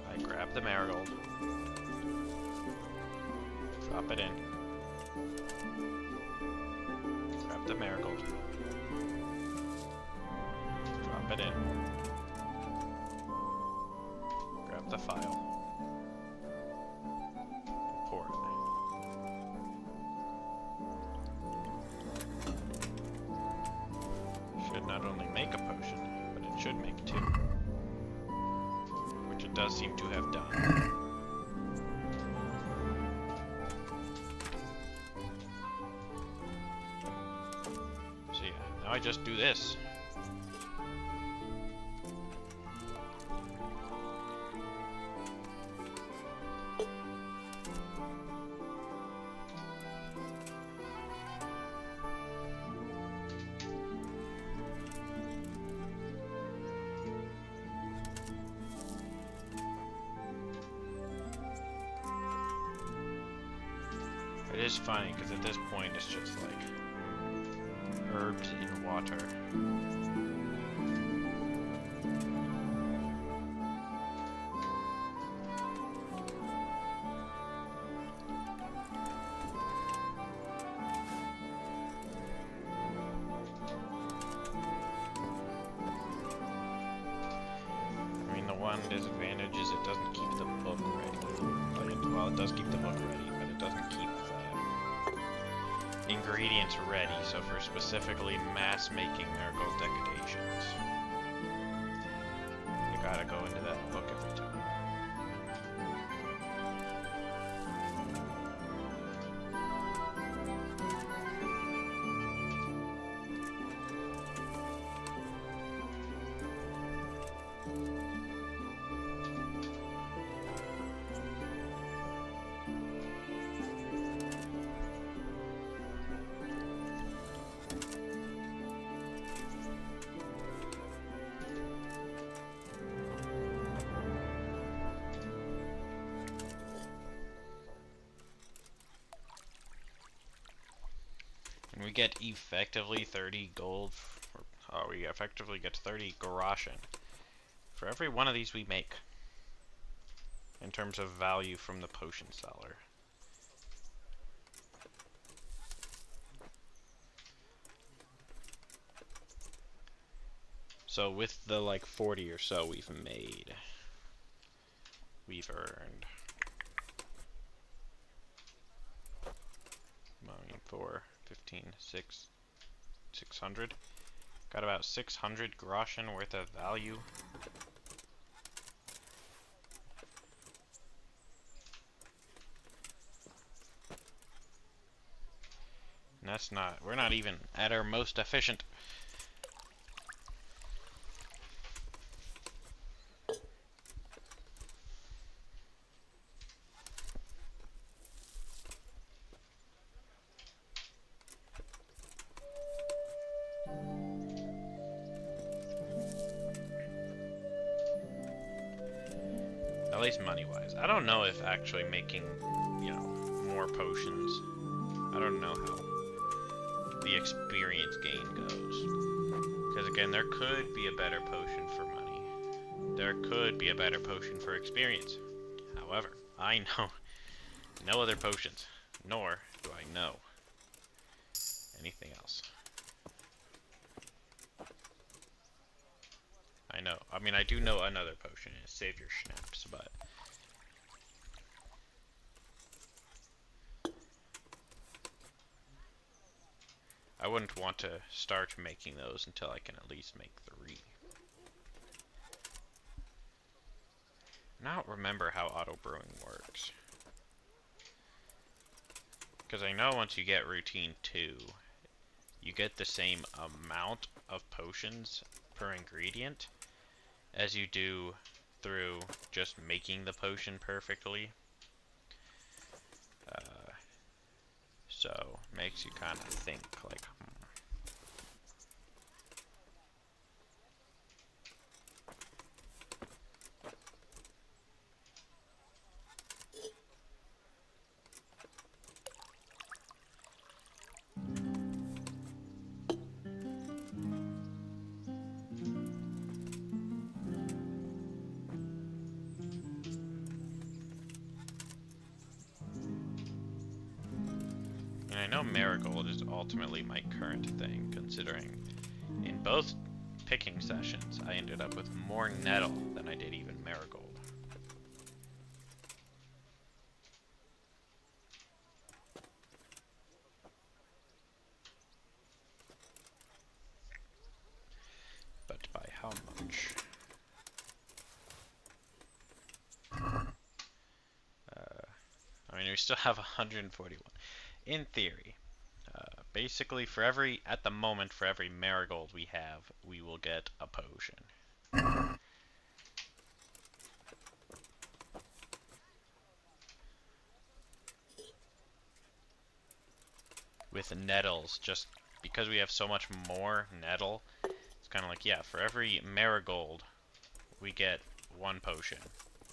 I grab the marigold, drop it in, grab the marigold, drop it in, grab the file, pour it. Should not only make a potion, but it should make 2. Which it does seem to have done. So yeah, now I just do this. It is funny, because at this point it's just like herbs in water. I mean, the one disadvantage is it doesn't keep the book ready. Like, well, it does keep the book ready, but it doesn't keep the ingredients ready, so for specifically mass making Marigold Decadations, you gotta go into that book every time. get effectively 30 gold, we effectively get 30 groschen for every one of these we make, in terms of value from the potion seller. So with the like 40 or so we've made, we've earned 4, 15, 6, 600. Got about 600 groschen worth of value. And that's not, we're not even at our most efficient. At least money-wise. I don't know if actually making, you know, more potions, I don't know how the experience gain goes. Because again, there could be a better potion for money. There could be a better potion for experience. However, I know no other potions, nor do I know anything else. I know. I mean, I do know another potion. It's Save Your Schnapps, but I wouldn't want to start making those until I can at least make 3. And I don't remember how auto brewing works. Because I know once you get routine 2, you get the same amount of potions per ingredient as you do through just making the potion perfectly. So, makes you kind of think like, And I know marigold is ultimately my current thing, considering in both picking sessions I ended up with more nettle than I did even marigold. But by how much? I mean, we still have 141. In theory, basically for every, at the moment, for every marigold we have, we will get a potion. With nettles, just because we have so much more nettle, it's kind of like, yeah, for every marigold, we get 1 potion.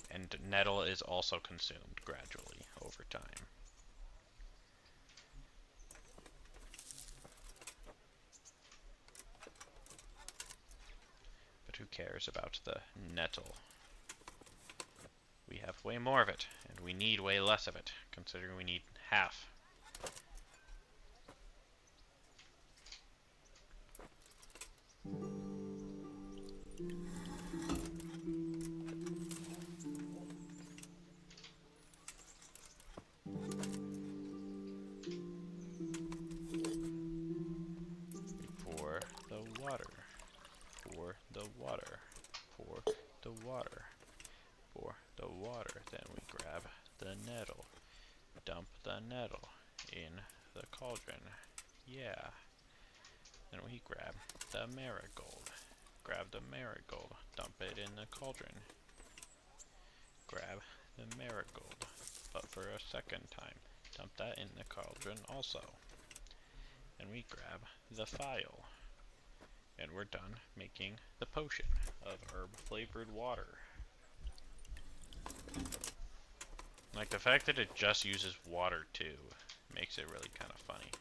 And nettle is also consumed gradually over time. But who cares about the nettle? We have way more of it, and we need way less of it, considering we need half. Pour the water. Pour the water. Pour the water. Pour the water. Then we grab the nettle. Dump the nettle in the cauldron. Yeah. Then we grab the marigold. Grab the marigold. Dump it in the cauldron. Grab the marigold. But for a second time. Dump that in the cauldron also. And we grab the file. And we're done making the potion of herb-flavored water. Like, the fact that it just uses water, too, makes it really kind of funny.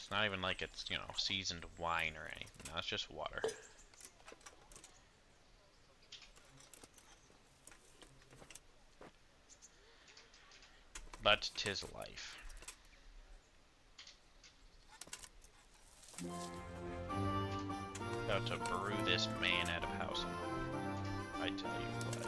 It's not even like it's, you know, seasoned wine or anything. No, it's just water. But 'tis life. About to brew this man out of house. I tell you what.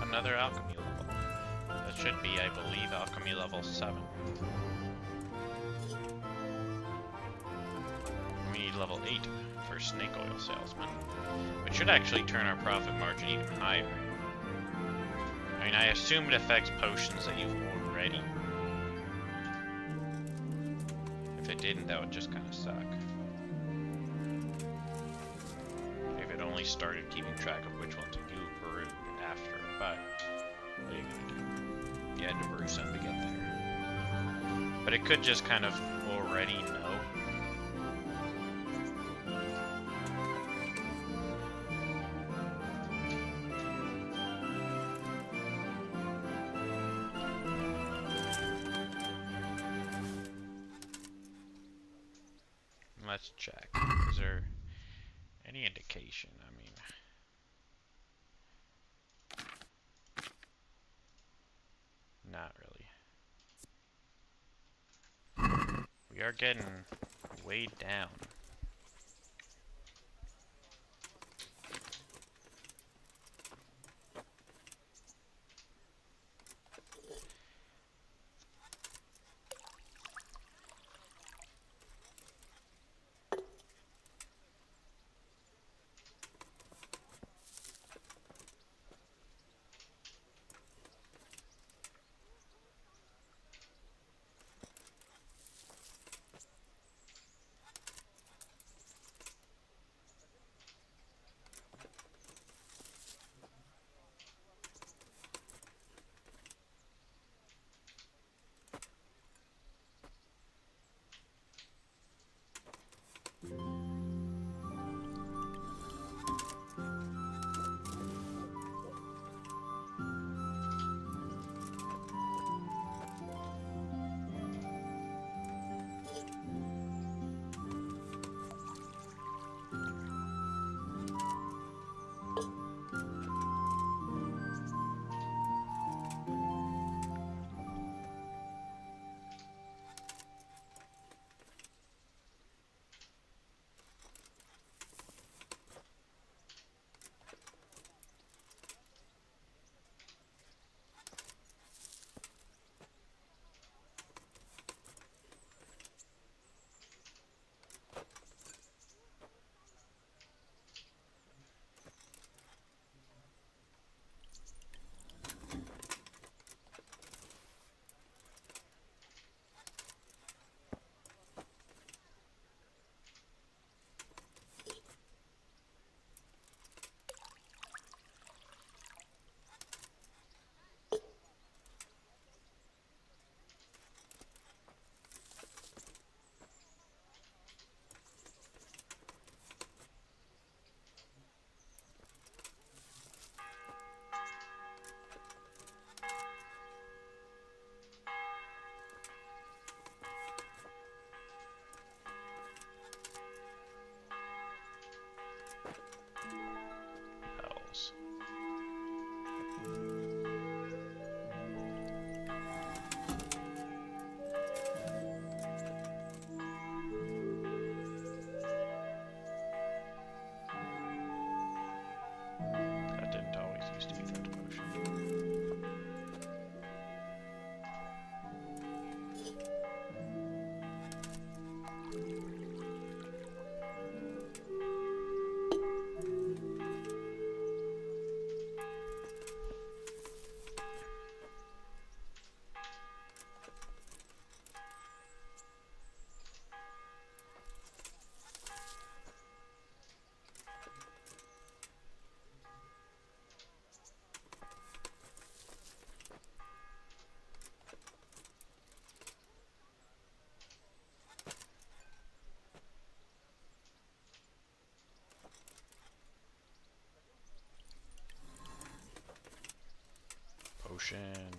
Another alchemy level. That should be, I believe, alchemy level 7. We need level 8 for snake oil salesman, which should actually turn our profit margin even higher. I mean, I assume it affects potions that you've already. If it didn't, that would just kind of suck. If it only started keeping track of which ones you brewed after, but what are you gonna do? You had to brew some to get there. But it could just kind of already know. Let's check. Is there any indication? I mean, not really. We are getting weighed down. potion.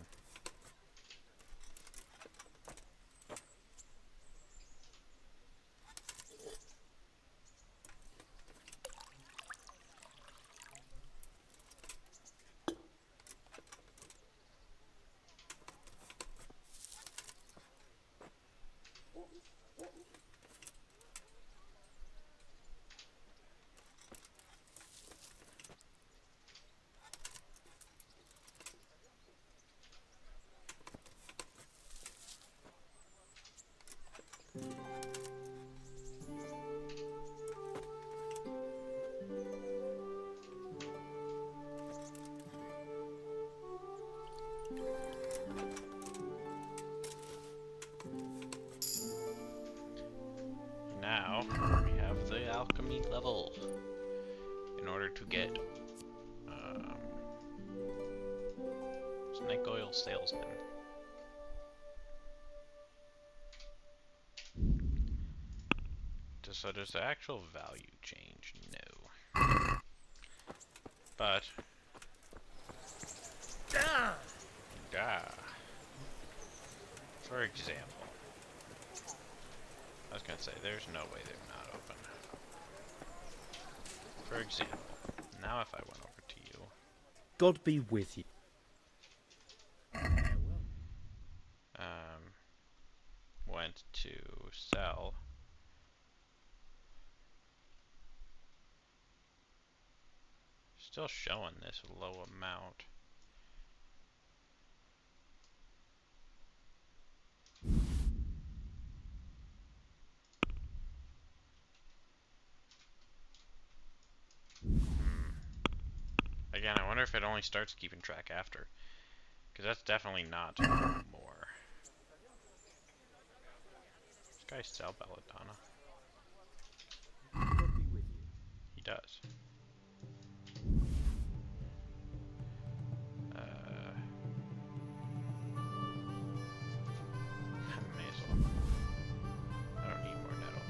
Now we have the alchemy level in order to get snake oil salesman. So does the actual value change? No. But for example, I was gonna say there's no way they're not open. For example, now if I went over to you, God be with you. went to sell. Still showing this low amount. Again, I wonder if it only starts keeping track after. Because that's definitely not more. This guy sell belladonna. God be with you. He does. May as well. I don't need more nettle.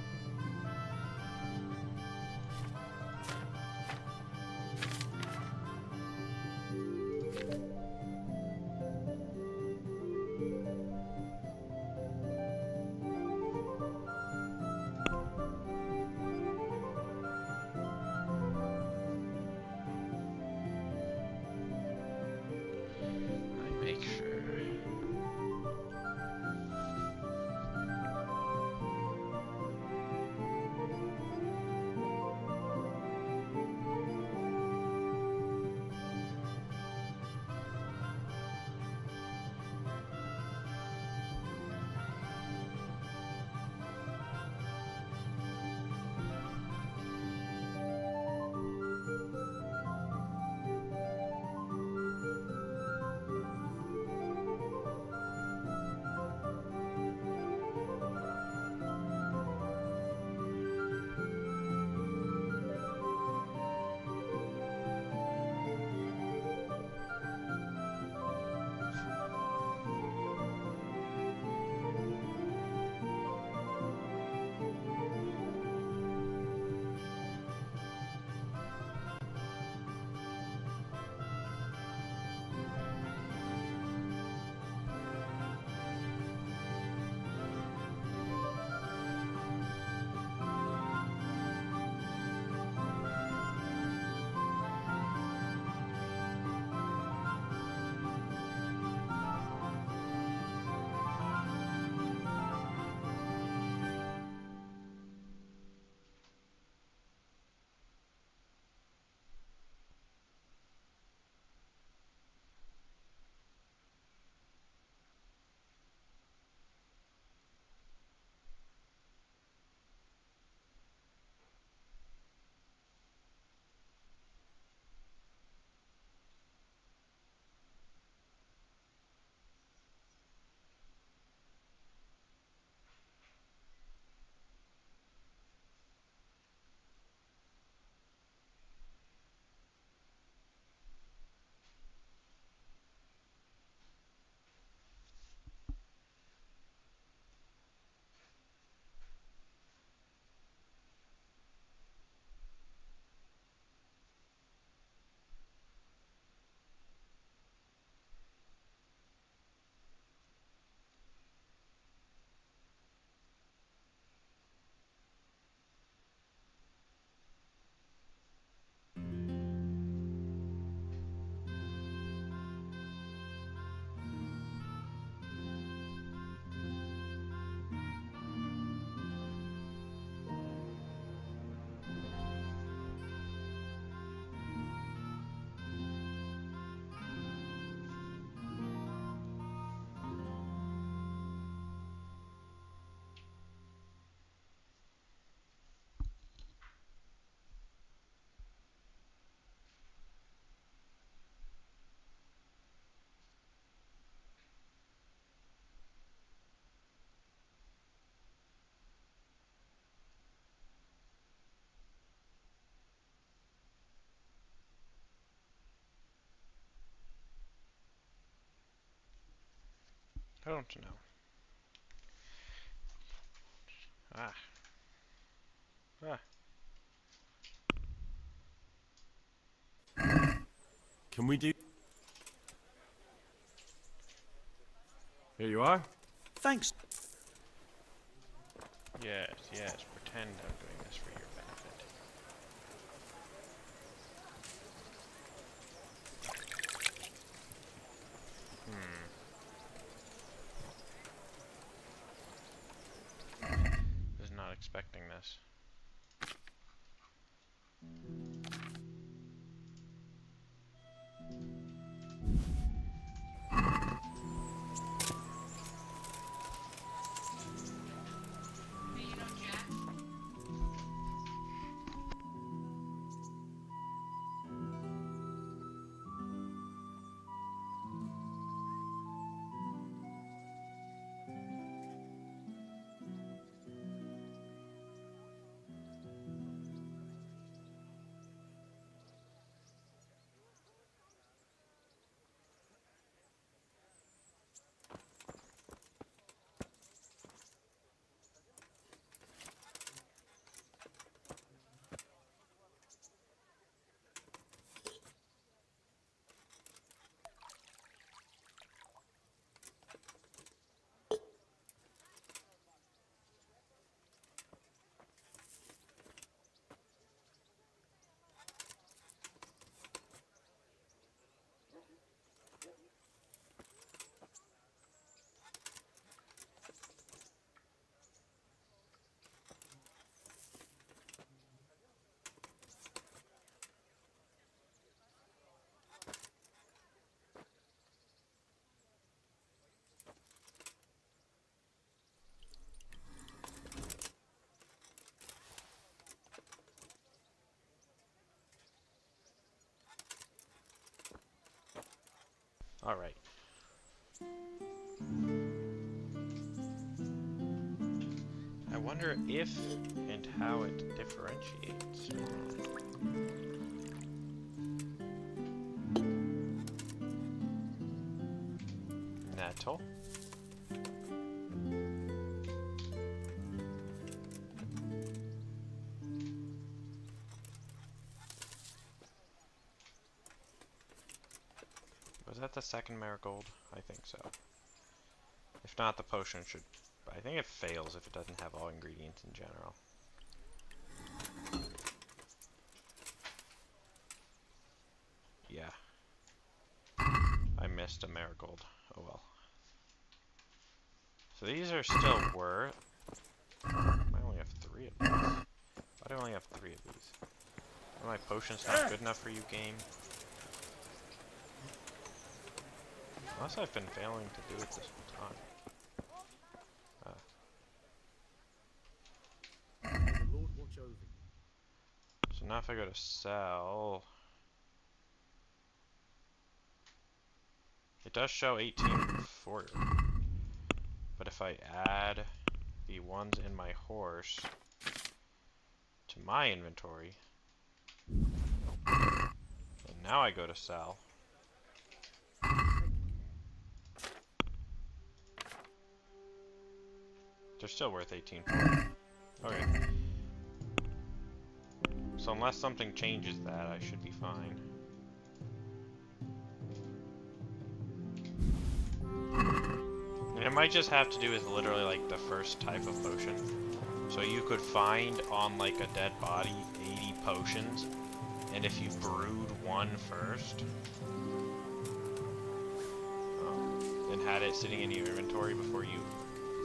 I don't know. Ah. Ah. Can we do... Here you are. Thanks. Yes, yes, pretend I'm doing this for your benefit. Was not expecting this. Alright. I wonder if and how it differentiates. Nettle. Was that the second marigold? I think so. If not, the potion should... I think it fails if it doesn't have all ingredients in general. Yeah. I missed a marigold. Oh well. So these are still worth... I only have 3 of these. Why do I only have 3 of these? Are my potions not good enough for you, game? Unless I've been failing to do it this whole time. The Lord watch over you. So now if I go to sell... It does show 1840. But if I add the ones in my horse to my inventory, and now I go to sell, they're still worth 1840. Okay. So unless something changes that, I should be fine. And it might just have to do with literally like the first type of potion. So you could find on like a dead body 80 potions, and if you brewed one first, and had it sitting in your inventory before you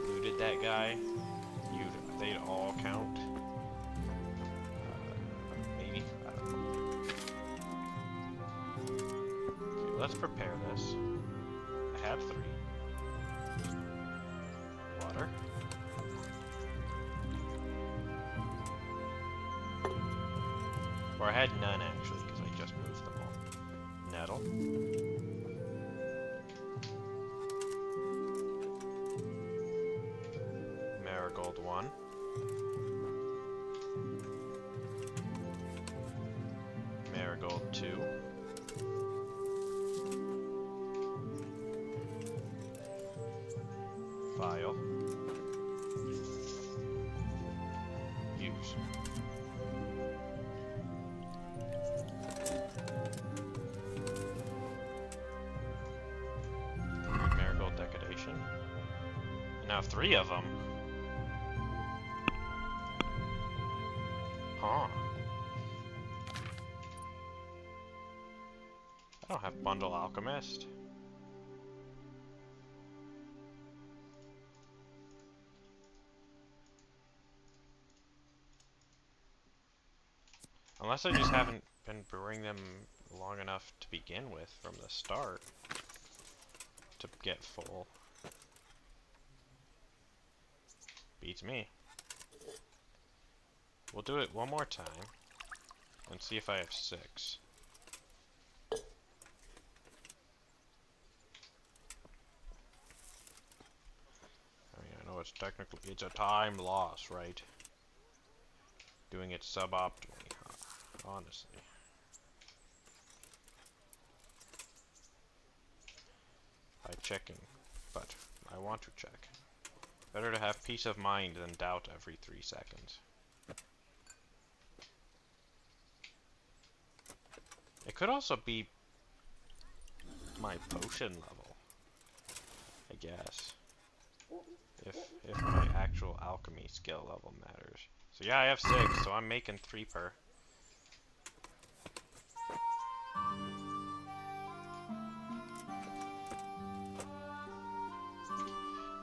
looted that guy, they'd all count. Maybe, I don't know. Okay, let's prepare this. I have 3. Water. Or I had none actually, because I just moved them all. Nettle. Marigold 1. Marigold 2. file. Use. Marigold Decadation. And now 3 of them. Huh. I don't have Bundle Alchemist. Unless I just haven't been brewing them long enough to begin with from the start to get full. Beats me. We'll do it one more time and see if I have 6. I mean, I know it's technically, it's a time loss, right? Doing it suboptimally, honestly. By checking, but I want to check. Better to have peace of mind than doubt every 3 seconds. It could also be my potion level, I guess. If my actual alchemy skill level matters. So yeah, I have 6, so I'm making 3 per.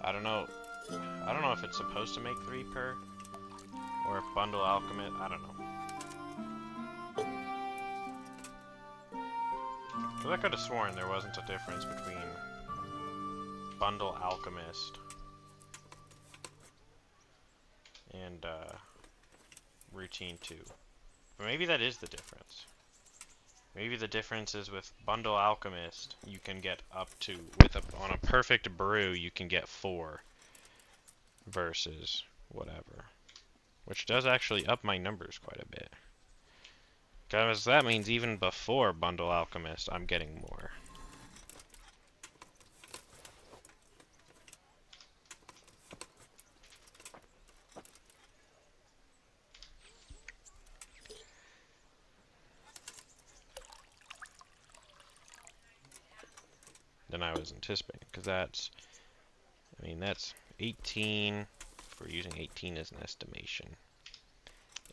I don't know if it's supposed to make 3 per, or if Bundle Alchemist, I don't know. Because I could have sworn there wasn't a difference between Bundle Alchemist and Routine 2. But maybe that is the difference. Maybe the difference is with Bundle Alchemist, you can get up to, on a perfect brew, you can get 4 versus whatever. Which does actually up my numbers quite a bit. Because that means even before Bundle Alchemist, I'm getting more. Than I was anticipating, because that's 18, if we're using 18 as an estimation.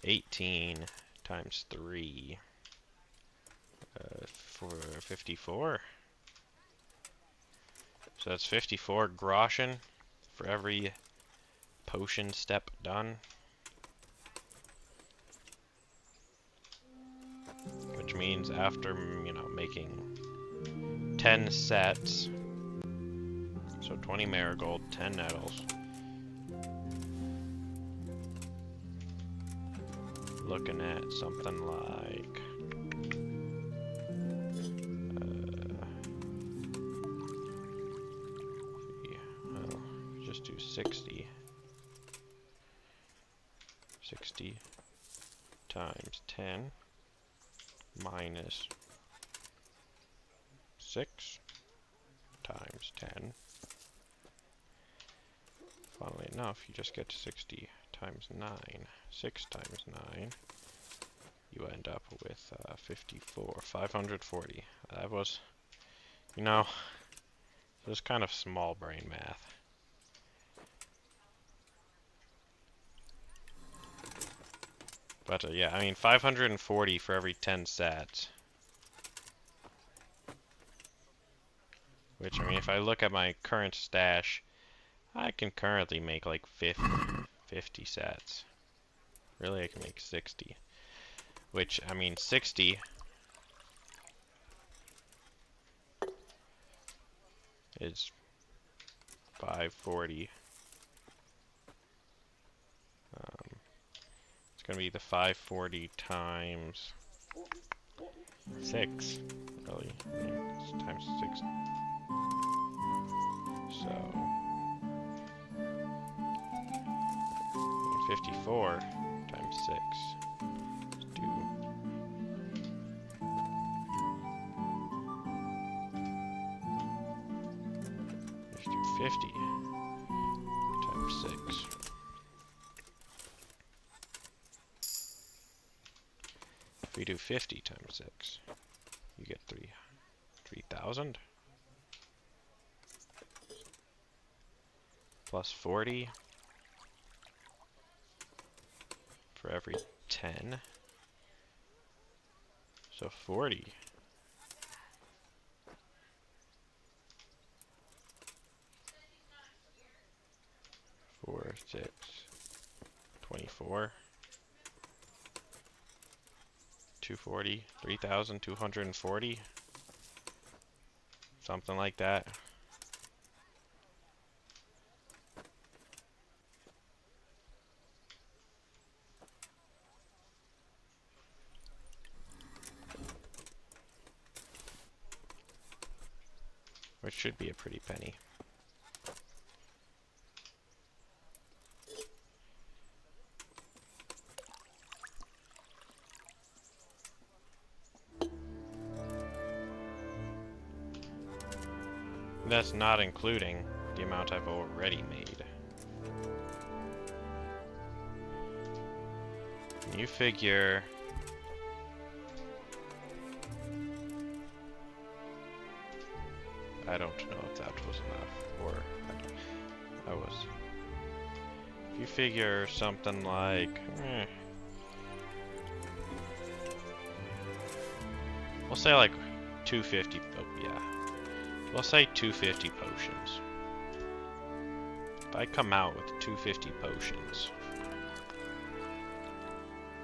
18 times 3 for 54. So that's 54 groschen for every potion step done. Which means after, making 10 sets, so 20 marigold, 10 nettles, looking at something like just do 60 times 10 minus 6 times 10. Funnily enough, you just get to 60 times 9. 6 times 9. You end up with 54. 540. That was, it was kind of small brain math. But yeah, 540 for every 10 sets. Which, if I look at my current stash, I can currently make like 50 sets. Really, I can make 60. Which, 60 is 540. It's going to be the 540 times 6, really. It's times 6. So 54 times 6. Let's do let's do 50. times 6. If we do 50 times 6, you get 3,000. Plus 40 for every 10. So 40. 4, 6, 24. 240, 3,240. Something like that. Which should be a pretty penny. That's not including the amount I've already made. You figure... I don't know if that was enough, or I was. If you figure something like, we'll say like 250. Oh yeah, we'll say 250 potions. If I come out with 250 potions,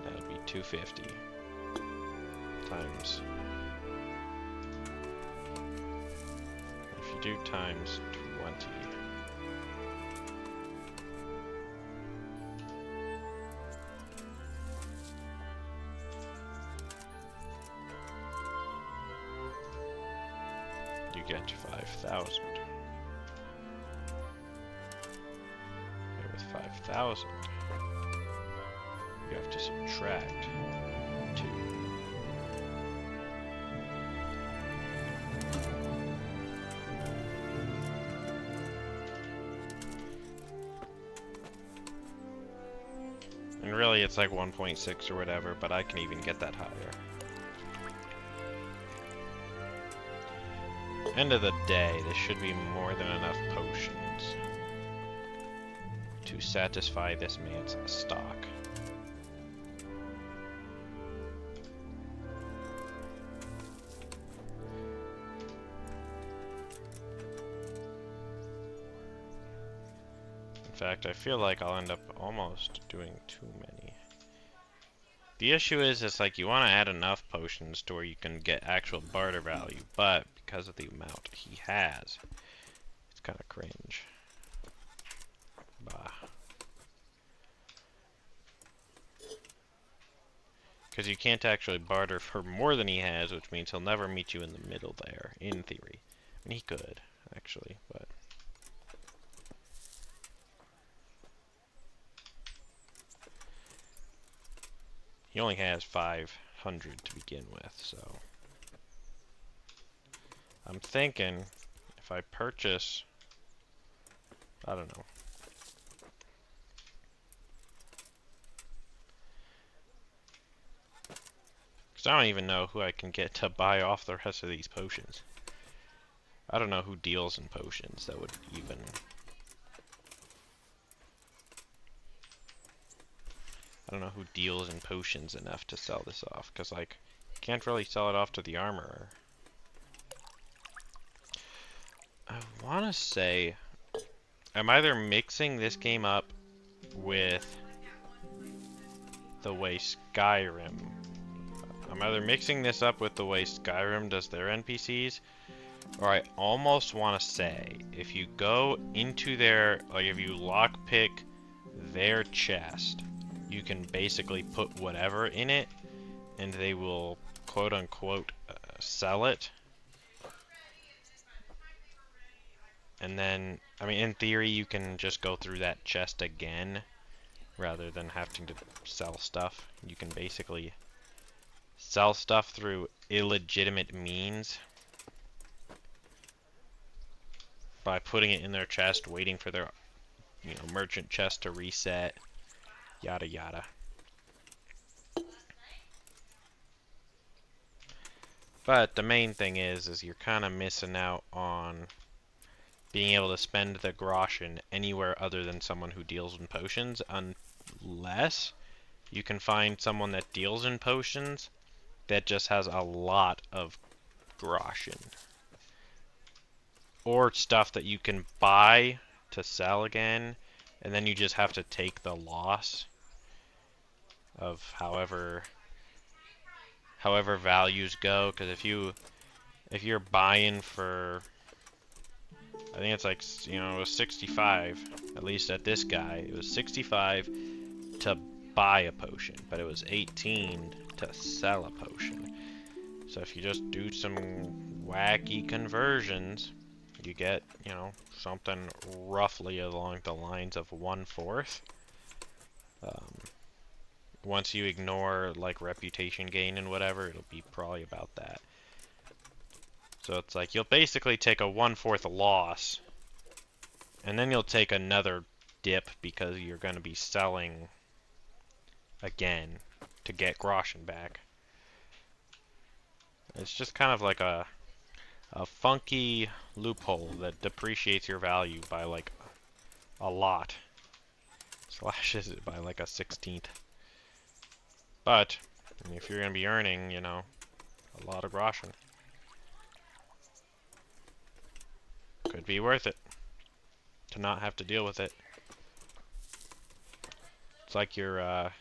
that'll be 250 times. Do times 20. You get 5,000. With 5,000, you have to subtract 2. And really it's like 1.6 or whatever, but I can even get that higher. End of the day, this should be more than enough potions to satisfy this man's stock. In fact, I feel like I'll end up almost doing too many. The issue is, it's like you want to add enough potions to where you can get actual barter value, but because of the amount he has, it's kind of cringe. Bah. Because you can't actually barter for more than he has, which means he'll never meet you in the middle there, in theory. I mean, he could, actually, but... He only has 500 to begin with, so... I'm thinking, if I purchase... I don't know. Because I don't even know who I can get to buy off the rest of these potions. I don't know who deals in potions that would even... I don't know who deals in potions enough to sell this off, because, like, you can't really sell it off to the armorer. I want to say I'm either mixing this game up with the way Skyrim... I'm either mixing this up with the way Skyrim does their NPCs, or I almost want to say, if you go into their... like, if you lockpick their chest... you can basically put whatever in it, and they will quote-unquote sell it. And then, I mean, in theory, you can just go through that chest again, rather than having to sell stuff. You can basically sell stuff through illegitimate means by putting it in their chest, waiting for their you know, merchant chest to reset, yada yada. But the main thing is you're kind of missing out on being able to spend the groschen anywhere other than someone who deals in potions, unless you can find someone that deals in potions that just has a lot of groschen. Or stuff that you can buy to sell again, and then you just have to take the loss of however values go. Because if you're buying for, I think it's like, you know, it was 65, at least at this guy, it was 65 to buy a potion, but it was 18 to sell a potion. So if you just do some wacky conversions, you get, you know, something roughly along the lines of 1/4. Once you ignore like reputation gain and whatever, it'll be probably about that. So it's like you'll basically take a 1/4 loss, and then you'll take another dip because you're going to be selling again to get groschen back. It's just kind of like a funky loophole that depreciates your value by like a lot. Slashes it by like a 16th. But if you're going to be earning, you know, a lot of groschen, could be worth it to not have to deal with it. It's like you're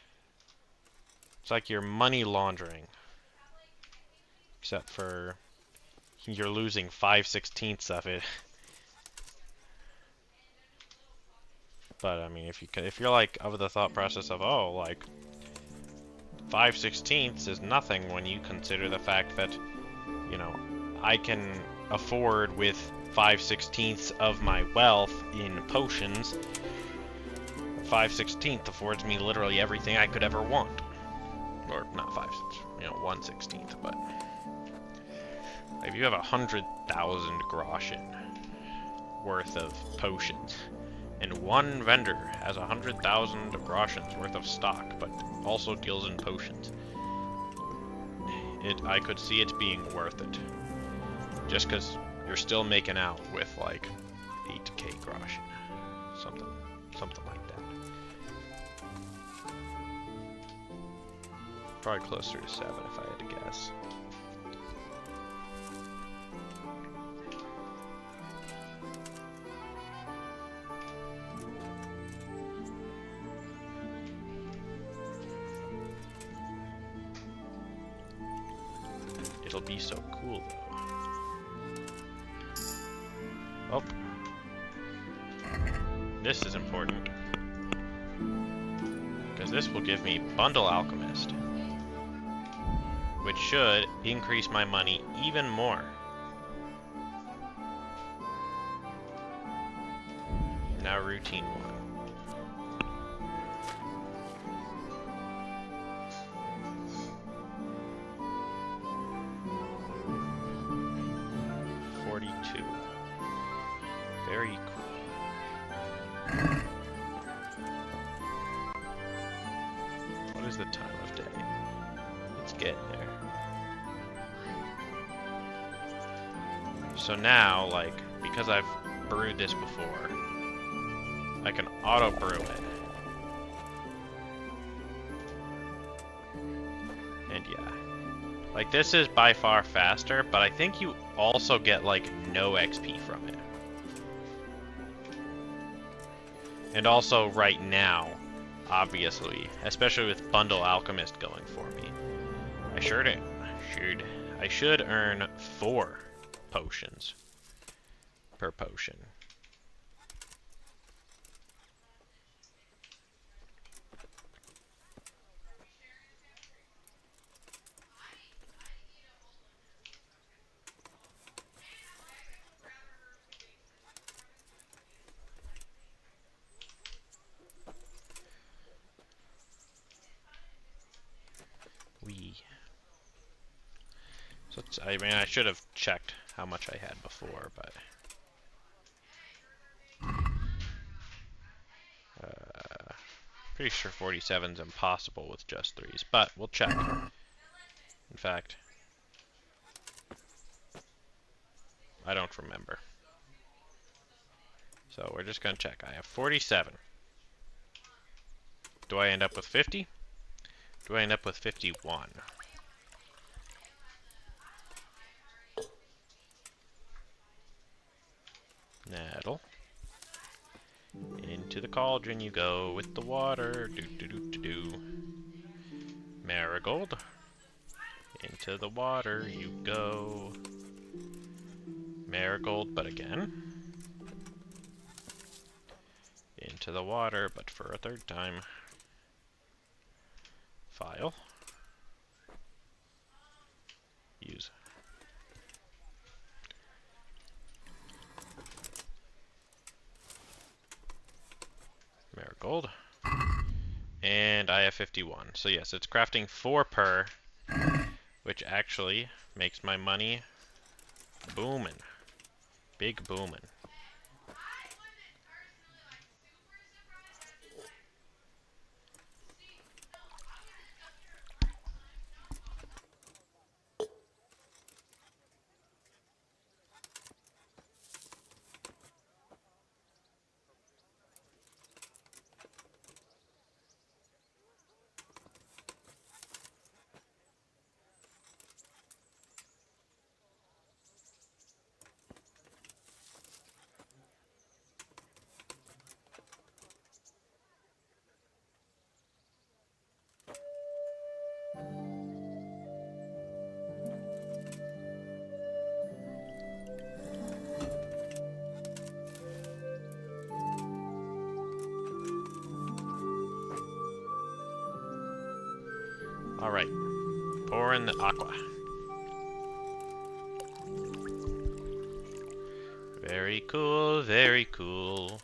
money laundering, except for you're losing 5/16 of it. But I mean, if you're like of the thought process of, oh, like 5/16 is nothing when you consider the fact that, you know, I can afford with 5/16 of my wealth in potions. 5/16 affords me literally everything I could ever want. Or not 5/16, you know, 1/16, but if you have 100,000 groschen worth of potions, and one vendor has 100,000 groschens worth of stock, but also deals in potions, I could see it being worth it. Just because you're still making out with like 8k groschen, something like that. Probably closer to 7 if I had to guess. It'll be so cool though. Oh. This is important, because this will give me Bundle Alchemist, which should increase my money even more. Now routine 1. Very cool. What is the time of day? Let's get there. So now, like, because I've brewed this before, I can auto brew it. And yeah. Like, this is by far faster, but I think you also get, like, no XP from it. And also right now, obviously, especially with Bundle Alchemist going for me, I should earn 4 potions per potion. So I mean, I should have checked how much I had before, but Pretty sure 47's impossible with just 3s, but we'll check. In fact, I don't remember. So we're just gonna check. I have 47. Do I end up with 50? Do I end up with 51? Nettle. Into the cauldron you go with the water. Do do do do do. Marigold. Into the water you go. Marigold, but again. Into the water, but for a third time. File. Use. Marigold. And I have 51. So yes, it's crafting 4 per, which actually makes my money boomin'. Big boomin'. Alright. Pour in the aqua. Very cool, very cool.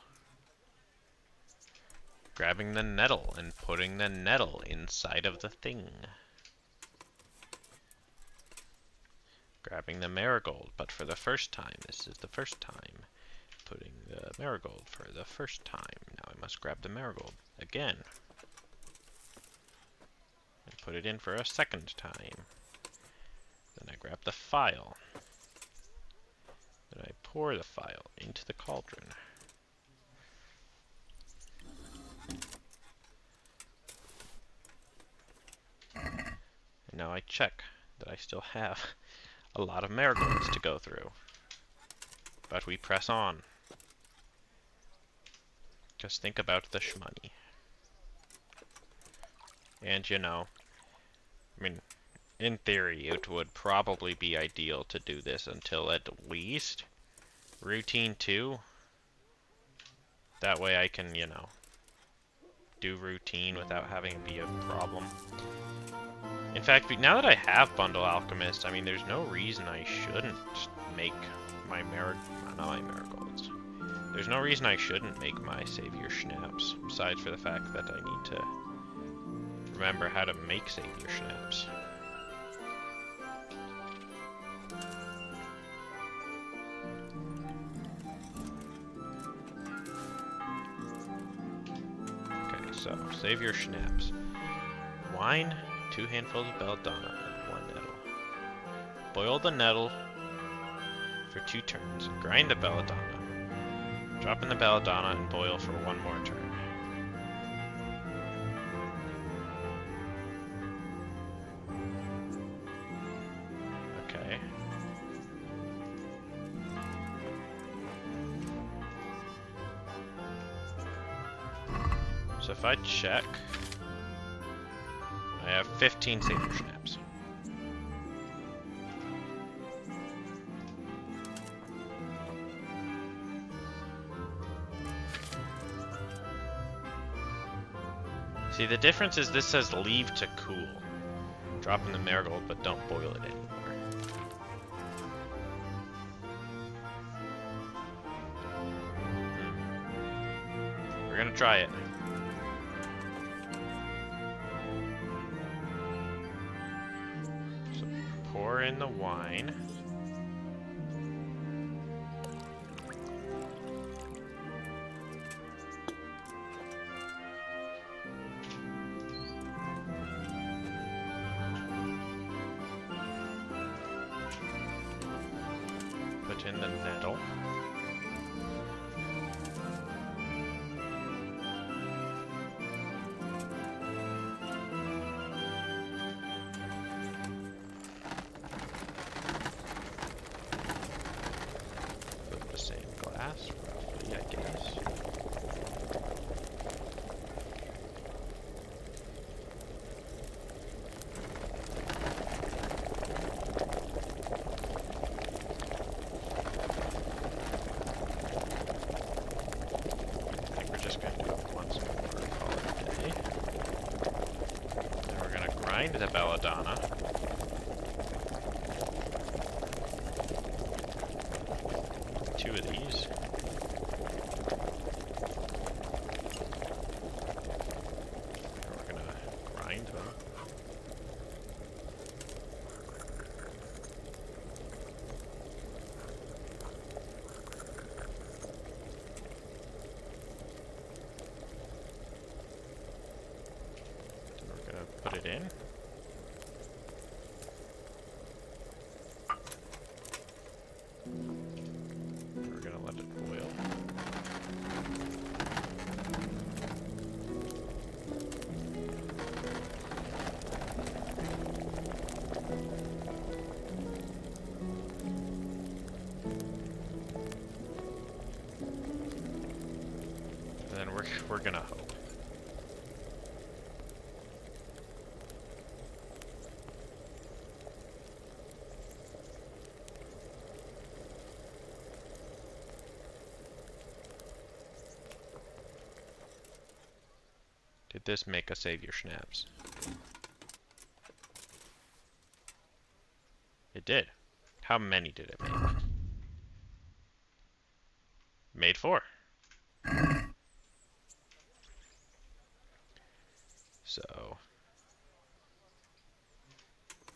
Grabbing the nettle and putting the nettle inside of the thing. Grabbing the marigold, but for the first time. This is the first time. Putting the marigold for the first time. Now I must grab the marigold again. And put it in for a second time. Then I grab the file. Then I pour the file into the cauldron. And now I check that I still have a lot of marigolds to go through. But we press on. Just think about the shmoney. And you know, I mean, in theory, it would probably be ideal to do this until at least routine 2. That way I can, you know, do routine without having to be a problem. In fact, now that I have Bundle Alchemist, I mean, there's no reason I shouldn't make my marigolds. There's no reason I shouldn't make my Savior Schnapps, besides for the fact that I need to remember how to make Savior Schnapps. Okay, so, Savior Schnapps. Wine, 2 handfuls of belladonna, and 1 nettle. Boil the nettle for 2 turns. Grind the belladonna. Drop in the belladonna and boil for 1 more turn. Okay. So if I check, I have 15 Savior Schnapps. See, the difference is this says leave to cool. Drop in the marigold, but don't boil it anymore. We're gonna try it. So pour in the wine. Put in the nettle. Put the same glass, roughly, I guess. The belladonna. Two of these. And we're gonna grind them. Then we're gonna put it in. We're gonna let it boil. And then we're gonna hope. Did this make a savior schnapps? It did. How many did it make? Made 4. So,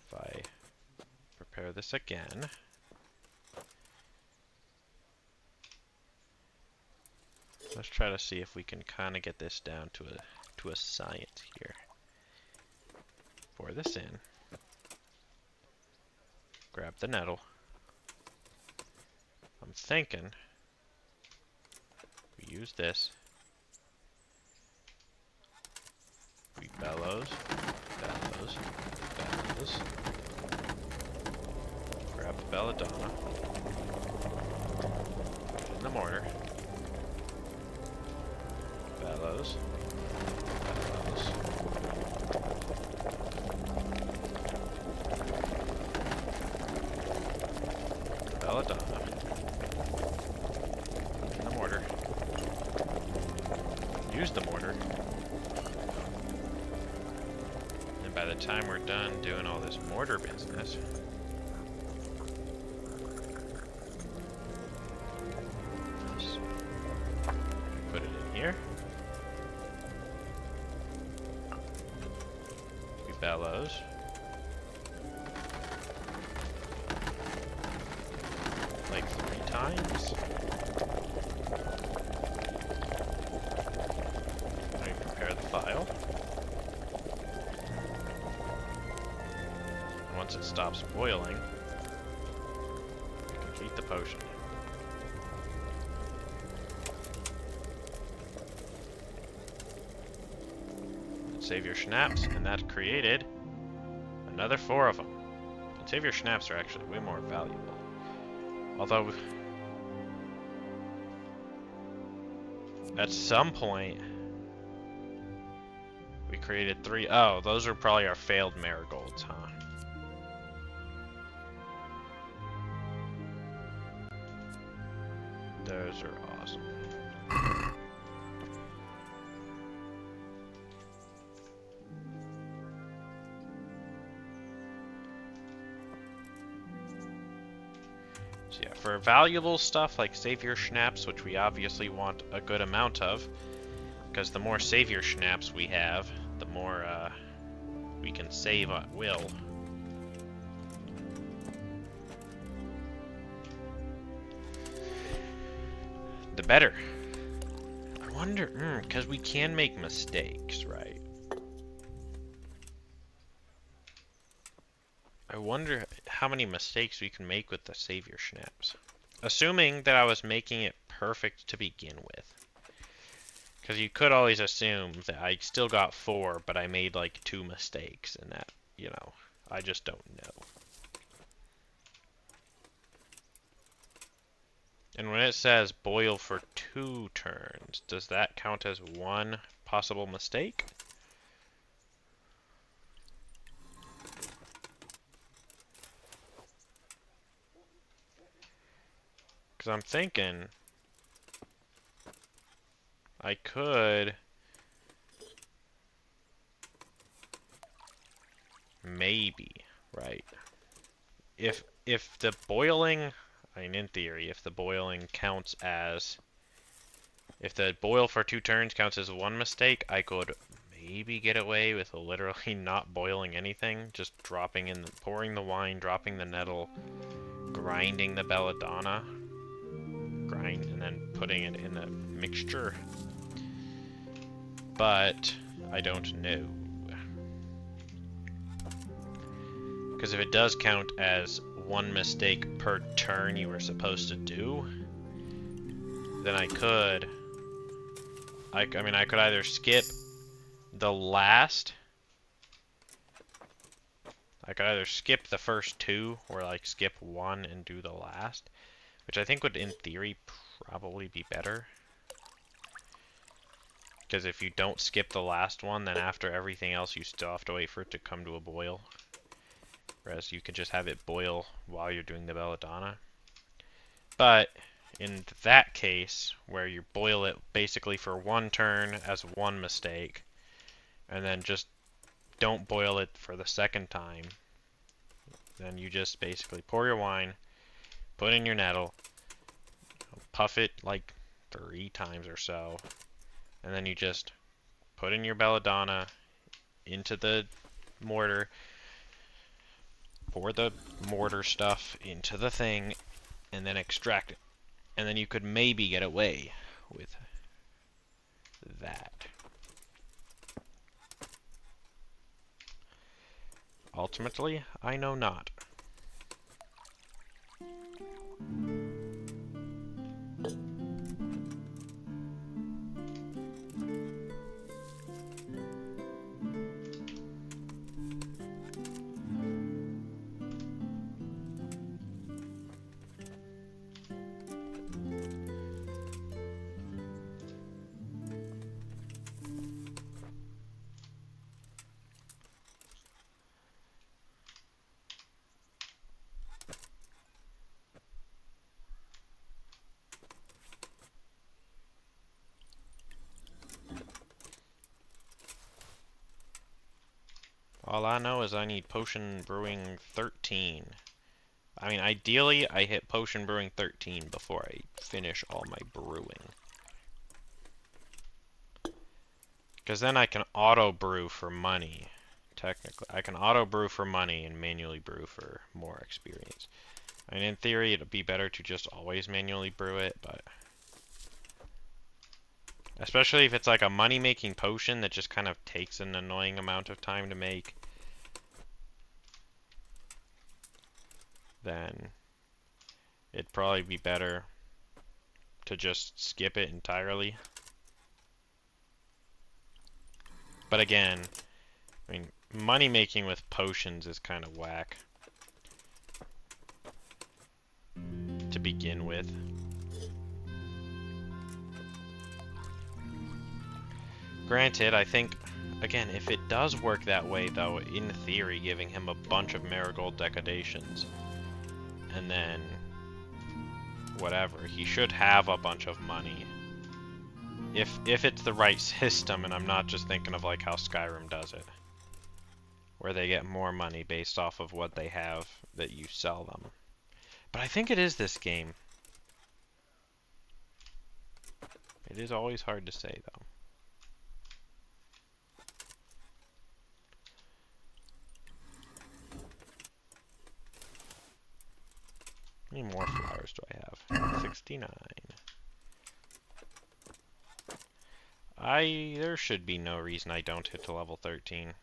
if I prepare this again, let's try to see if we can kind of get this down to a science here. Pour this in. Grab the nettle. I'm thinking we use this. We bellows, bellows, bellows. Grab the belladonna. Put it in the mortar. Bellows. Bellows. Belladonna. In the mortar. Use the mortar. And by the time we're done doing all this mortar business, put it in here. Bellows. Like 3 times. Let me prepare the file. And once it stops boiling, we complete the potion. Savior schnapps, and that created another 4 of them. And savior schnapps are actually way more valuable. Although, at some point, we created 3. Oh, those are probably our failed marigolds, huh? Those are awesome. So yeah, for valuable stuff like savior schnapps, which we obviously want a good amount of, because the more savior schnapps we have, the more we can save at will. The better. I wonder, because we can make mistakes, right? I wonder how many mistakes we can make with the savior schnapps. assuming that I was making it perfect to begin with. Because you could always assume that I still got 4, but I made like 2 mistakes, and that, you know, I just don't know. And when it says boil for 2 turns, does that count as 1 possible mistake? Because I'm thinking I could maybe, right? If the boiling, I mean in theory, if the boiling counts as, if the boil for 2 turns counts as 1 mistake, I could maybe get away with literally not boiling anything, just dropping in, pouring the wine, dropping the nettle, grinding the belladonna, and then putting it in the mixture. But I don't know. Because if it does count as 1 mistake per turn you were supposed to do, then I could, I mean, I could either skip the last, I could either skip the first 2, or like skip 1 and do the last, which I think would, in theory, probably be better. Because if you don't skip the last one, then after everything else, you still have to wait for it to come to a boil. Whereas you can just have it boil while you're doing the belladonna. But in that case, where you boil it basically for 1 turn as 1 mistake, and then just don't boil it for the second time, then you just basically pour your wine, put in your nettle, puff it like 3 times or so, and then you just put in your belladonna into the mortar, pour the mortar stuff into the thing, and then extract it. And then you could maybe get away with that. Ultimately, I know not. All I know is I need Potion Brewing 13. I mean, ideally, I hit Potion Brewing 13 before I finish all my brewing. Because then I can auto-brew for money, technically. I can auto-brew for money and manually brew for more experience. I mean, in theory, it'd be better to just always manually brew it, but... especially if it's like a money-making potion that just kind of takes an annoying amount of time to make, then it'd probably be better to just skip it entirely. But again, I mean, money-making with potions is kind of whack to begin with. Granted, I think, again, if it does work that way, though, in theory, giving him a bunch of marigold decodations, and then whatever, he should have a bunch of money. If it's the right system, and I'm not just thinking of like how Skyrim does it, where they get more money based off of what they have that you sell them. But I think it is this game. It is always hard to say, though. How many more flowers do I have? 69. There should be no reason I don't hit to level 13.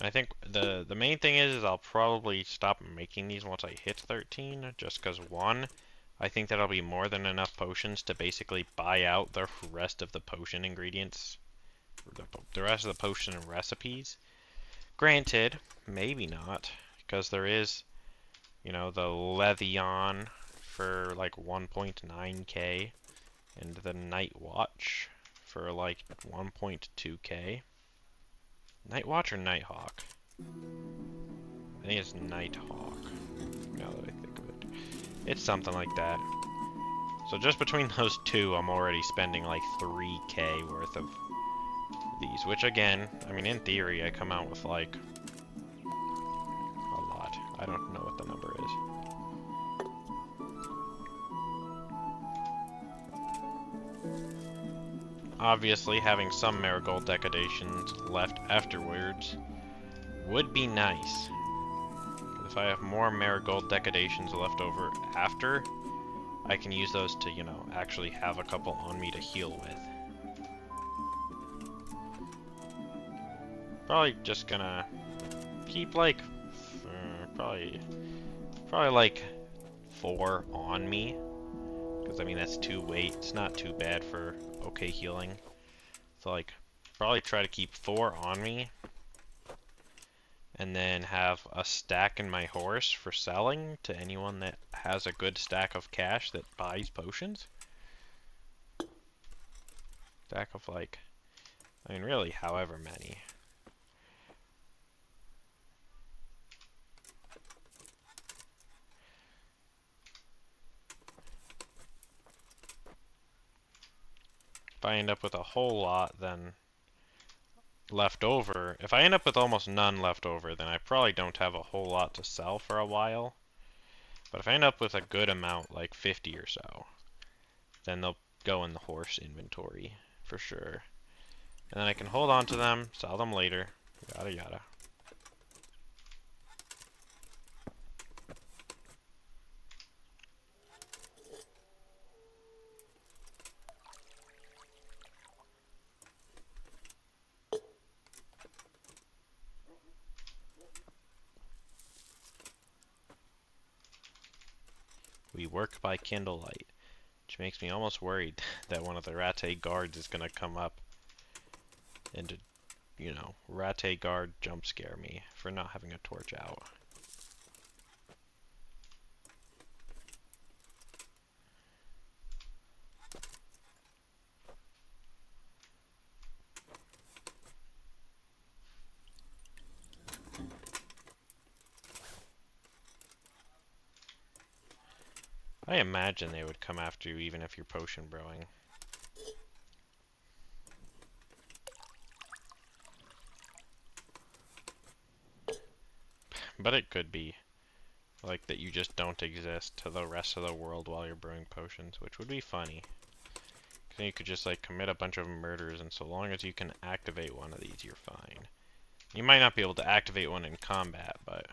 I think the main thing is I'll probably stop making these once I hit 13, just because one, I think that'll be more than enough potions to basically buy out the rest of the potion ingredients, the rest of the potion recipes. Granted, maybe not, because there is, you know, the Levion for like 1.9k, and the Night Watch for like 1.2k. Night Watch or Nighthawk? I think it's Nighthawk, now that I think of it. It's something like that. So just between those two, I'm already spending like 3k worth of these, which again, I mean, in theory, I come out with like a lot. I don't know what the number is. Obviously, having some marigold decorations left afterwards would be nice. If I have more marigold decorations left over after, I can use those to, you know, actually have a couple on me to heal with. Probably just gonna keep like, probably like 4 on me. Because I mean, that's 2 weight. It's not too bad for okay healing. So like, probably try to keep 4 on me. And then have a stack in my horse for selling to anyone that has a good stack of cash that buys potions. Stack of like, I mean really however many. If I end up with a whole lot, then left over. If I end up with almost none left over, then I probably don't have a whole lot to sell for a while. But if I end up with a good amount, like 50 or so, then they'll go in the horse inventory for sure. And then I can hold on to them, sell them later, yada yada. We work by candlelight, which makes me almost worried that one of the Rattay guards is gonna come up and, you know, Rattay guard jump scare me for not having a torch out. I imagine they would come after you even if you're potion brewing. But it could be like that you just don't exist to the rest of the world while you're brewing potions, which would be funny. Then you could just like commit a bunch of murders, and so long as you can activate one of these, you're fine. You might not be able to activate one in combat, but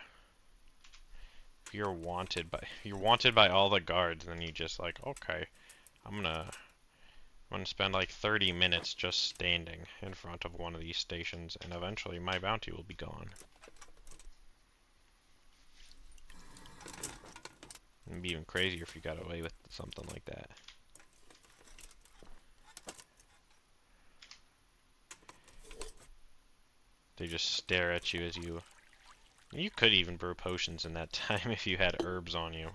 if you're wanted by all the guards, then you just like, okay, I'm gonna spend like 30 minutes just standing in front of one of these stations, and eventually my bounty will be gone. It'd be even crazier if you got away with something like that. They just stare at you as you... You could even brew potions in that time if you had herbs on you.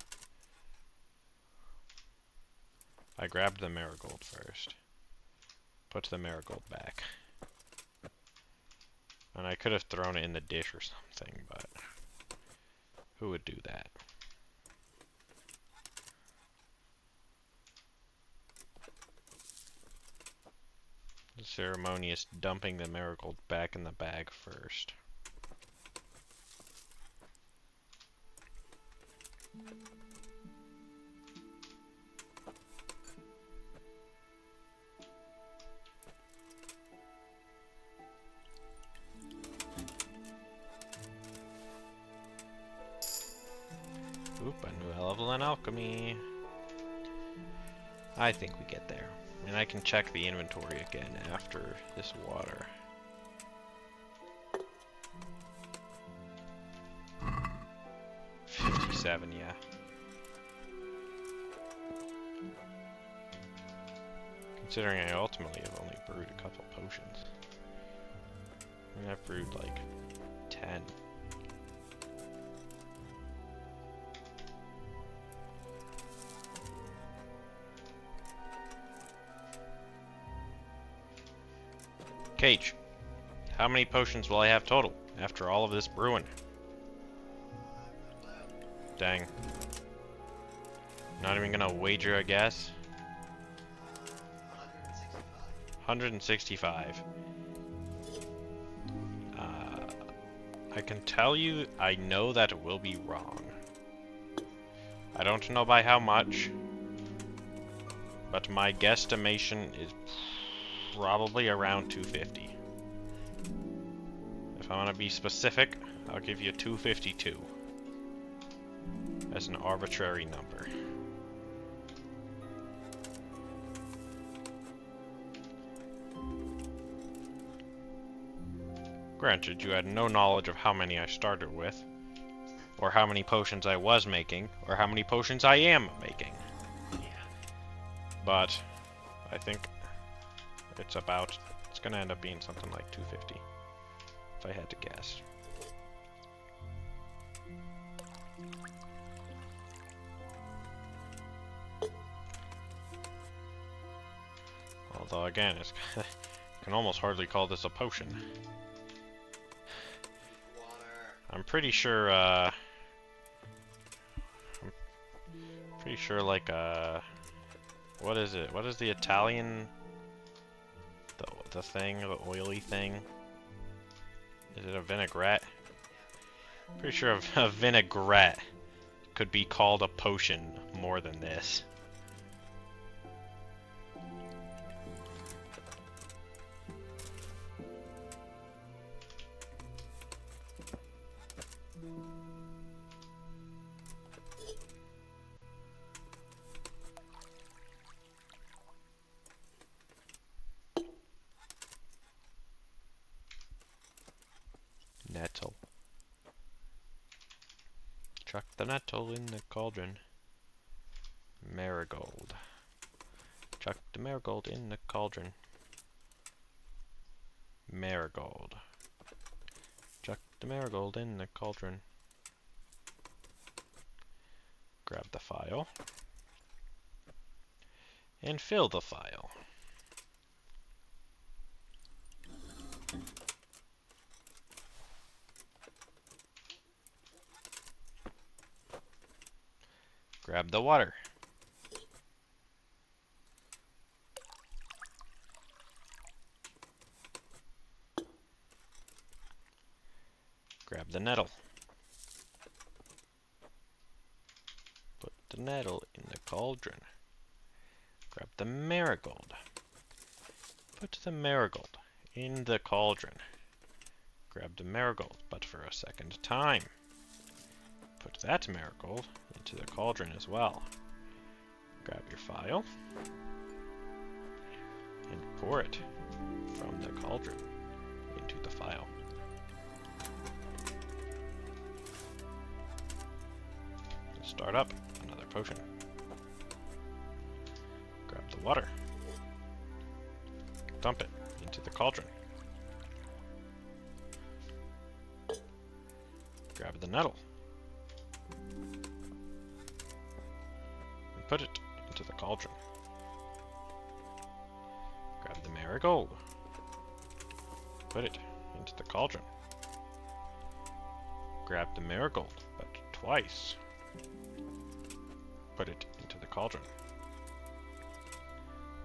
I grabbed the marigold first. Put the marigold back. And I could have thrown it in the dish or something, but... Who would do that? The ceremonious dumping the marigold back in the bag first. Oop, a new level in alchemy. I think we get there. And I can check the inventory again after this water. 57, yeah. Considering I ultimately have only brewed a couple potions. I mean, I've brewed like 10. Cage, how many potions will I have total after all of this brewing? Dang. Not even gonna wager a guess? 165. I can tell you, I know that it will be wrong. I don't know by how much, but my guesstimation is probably around 250. If I want to be specific, I'll give you 252 as an arbitrary number. Granted, you had no knowledge of how many I started with, or how many potions I was making, or how many potions I am making. But I think it's gonna end up being something like 250, if I had to guess. Although again, it's I can almost hardly call this a potion. I'm pretty sure, like, what is it? What is the Italian, the thing, the oily thing? Is it a vinaigrette? Pretty sure a vinaigrette could be called a potion more than this. Nettle. Chuck the nettle in the cauldron. Marigold. Chuck the marigold in the cauldron. Marigold. Chuck the marigold in the cauldron. Grab the file. And fill the file. Grab the water. Grab the nettle. Put the nettle in the cauldron. Grab the marigold. Put the marigold in the cauldron. Grab the marigold, but for a second time. Put that marigold into the cauldron as well. Grab your file and pour it from the cauldron into the file. Start up another potion. Grab the water. Dump it into the cauldron. Grab the nettle. And put it into the cauldron. Grab the marigold. Put it into the cauldron. Grab the marigold, but twice. Put it into the cauldron.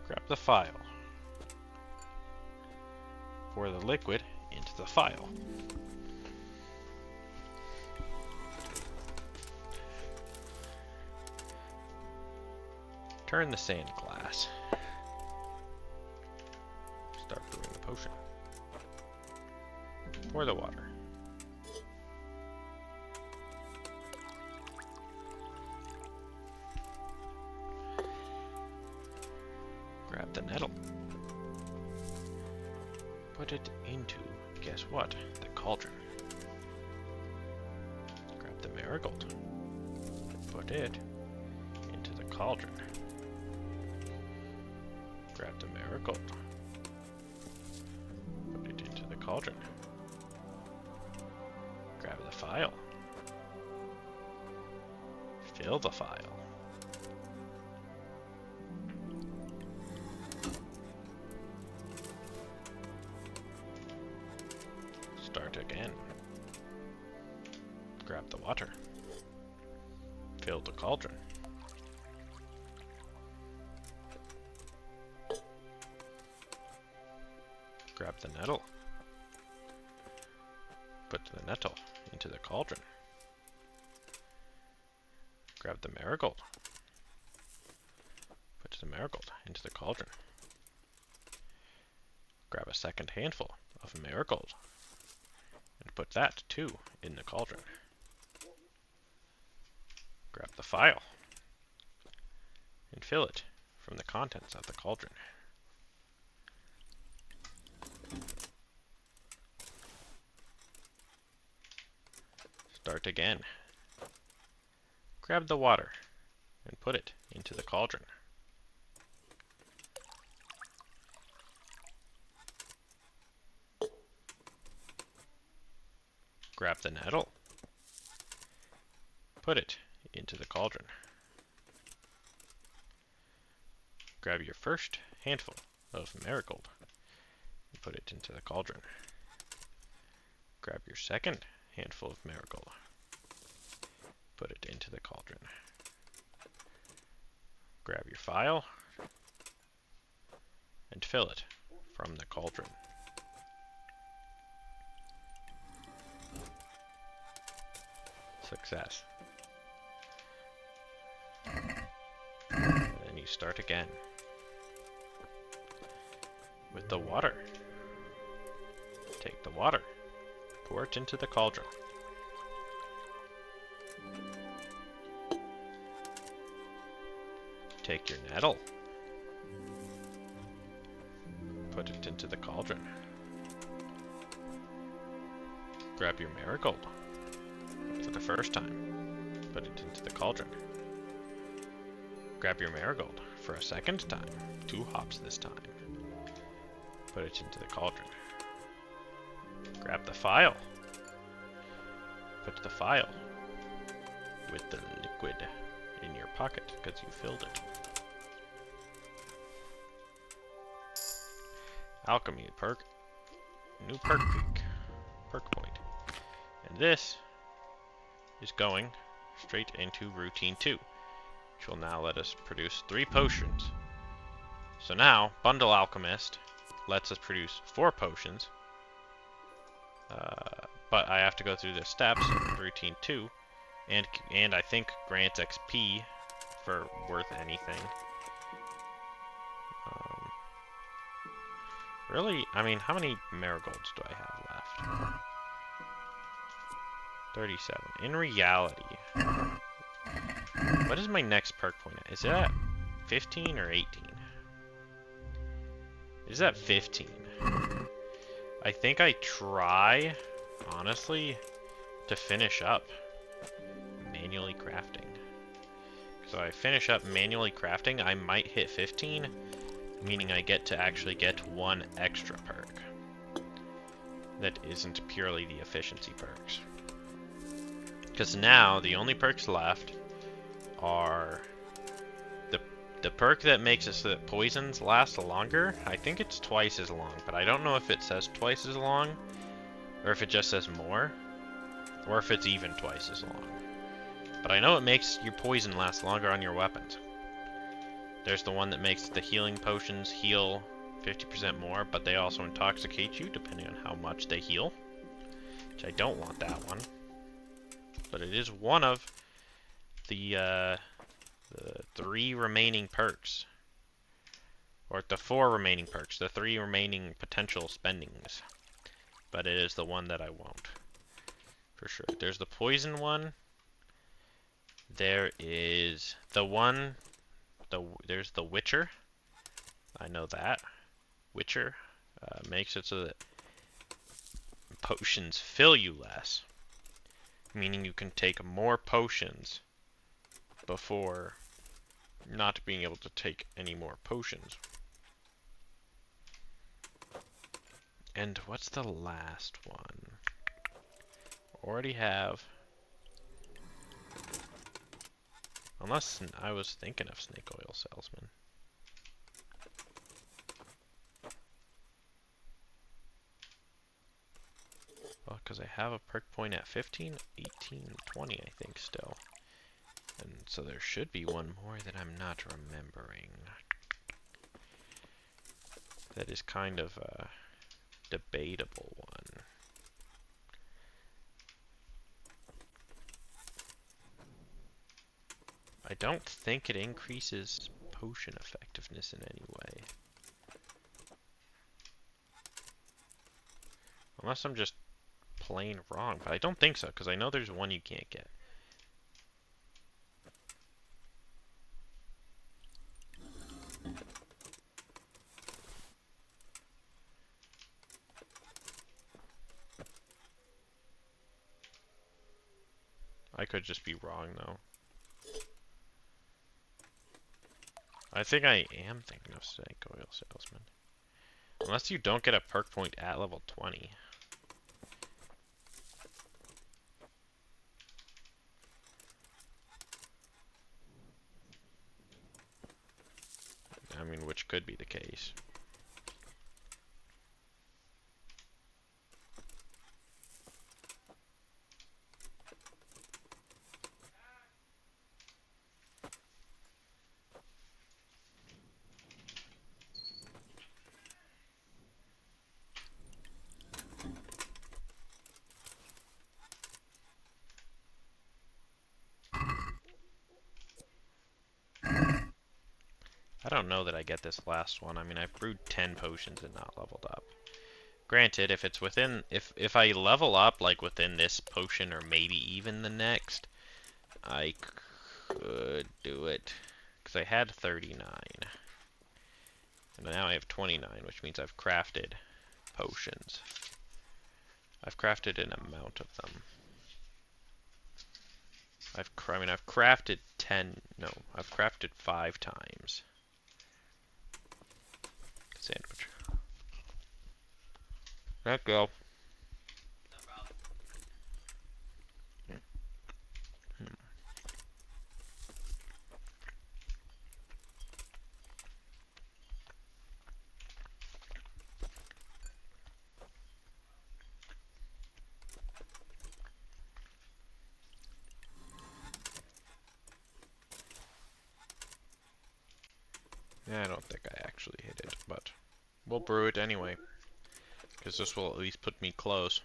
Grab the file. Pour the liquid into the file. Turn the sand glass. Start brewing the potion. Pour the water. Grab the nettle. Put it into, guess what? The cauldron. Grab the marigold. put it into the cauldron. Grab the marigold. Put it into the cauldron. Grab the file. Fill the file. Start again. Grab the water. Fill the cauldron. Grab the nettle. Put the nettle into the cauldron. Grab the marigold. Put the marigold into the cauldron. Grab a second handful of marigold. And put that too in the cauldron. Grab the file. And fill it from the contents of the cauldron. Start again. Grab the water and put it into the cauldron. Grab the nettle. Put it into the cauldron. Grab your first handful of marigold and put it into the cauldron. Grab your second handful of marigold. Put it into the cauldron. Grab your file and fill it from the cauldron. Success. And then you start again with the water. Take the water, pour it into the cauldron. Take your nettle, put it into the cauldron. Grab your marigold for the first time, put it into the cauldron. Grab your marigold for a second time, 2 hops this time, put it into the cauldron. Grab the file, put the file with the liquid in your pocket because you filled it. Alchemy perk, new perk peak, perk point. And this is going straight into routine 2, which will now let us produce 3 potions. So now, Bundle Alchemist lets us produce 4 potions, but I have to go through the steps of routine 2, and I think grants XP for worth anything. Really? I mean, how many marigolds do I have left? 37. In reality, what is my next perk point at? Is it at 15 or 18? It is at 15. I think I try, honestly, to finish up manually crafting. So I finish up manually crafting, I might hit 15, meaning I get to actually get 1 extra perk that isn't purely the efficiency perks. Because now the only perks left are the perk that makes it so that poisons last longer. I think it's twice as long, but I don't know if it says twice as long, or if it just says more, or if it's even twice as long. But I know it makes your poison last longer on your weapons. There's the one that makes the healing potions heal 50% more, but they also intoxicate you depending on how much they heal, which I don't want that one. But it is one of the 3 remaining perks, or the 4 remaining perks, the 3 remaining potential spendings. But it is the one that I won't, for sure. There's the poison one. There is the one. There's the Witcher. I know that. Witcher makes it so that potions fill you less, meaning you can take more potions before not being able to take any more potions. And what's the last one? Already have. Unless I was thinking of snake oil salesman. Well, because I have a perk point at 15, 18, 20, I think still. And so there should be one more that I'm not remembering. That is kind of a debatable one. I don't think it increases potion effectiveness in any way. Unless I'm just plain wrong, but I don't think so, because I know there's one you can't get. I could just be wrong, though. I think I am thinking of snake oil salesman. Unless you don't get a perk point at level 20. I mean, which could be the case. I don't know that I get this last one. I mean, I've brewed 10 potions and not leveled up. Granted, if it's within, if I level up like within this potion or maybe even the next, I could do it. Because I had 39. And now I have 29, which means I've crafted potions. I've crafted an amount of them. I've crafted 10, no, I've crafted 5 times. Sandwich. Let go. Yeah, I don't think I actually hit it, but we'll brew it anyway. Because this will at least put me close.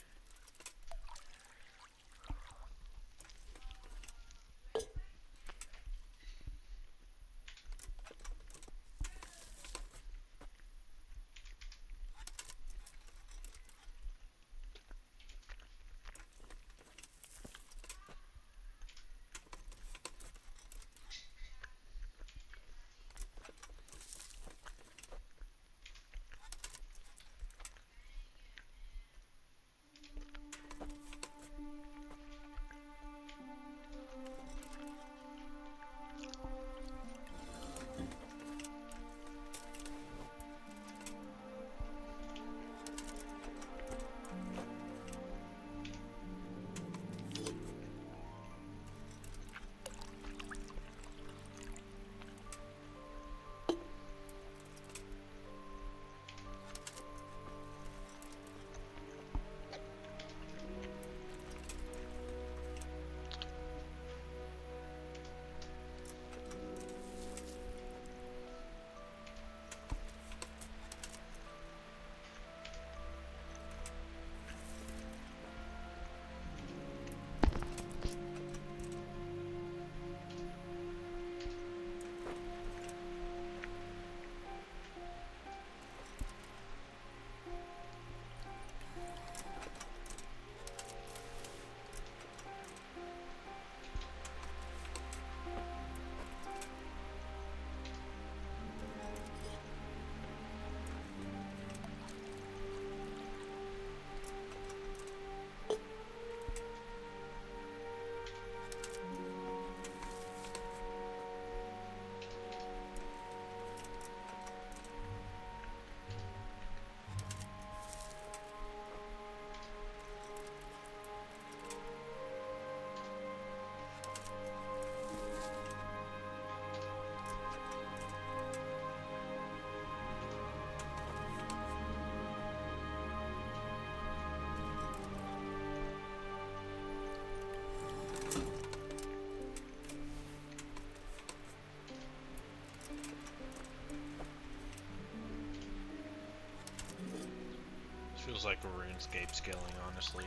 feels like RuneScape scaling, honestly.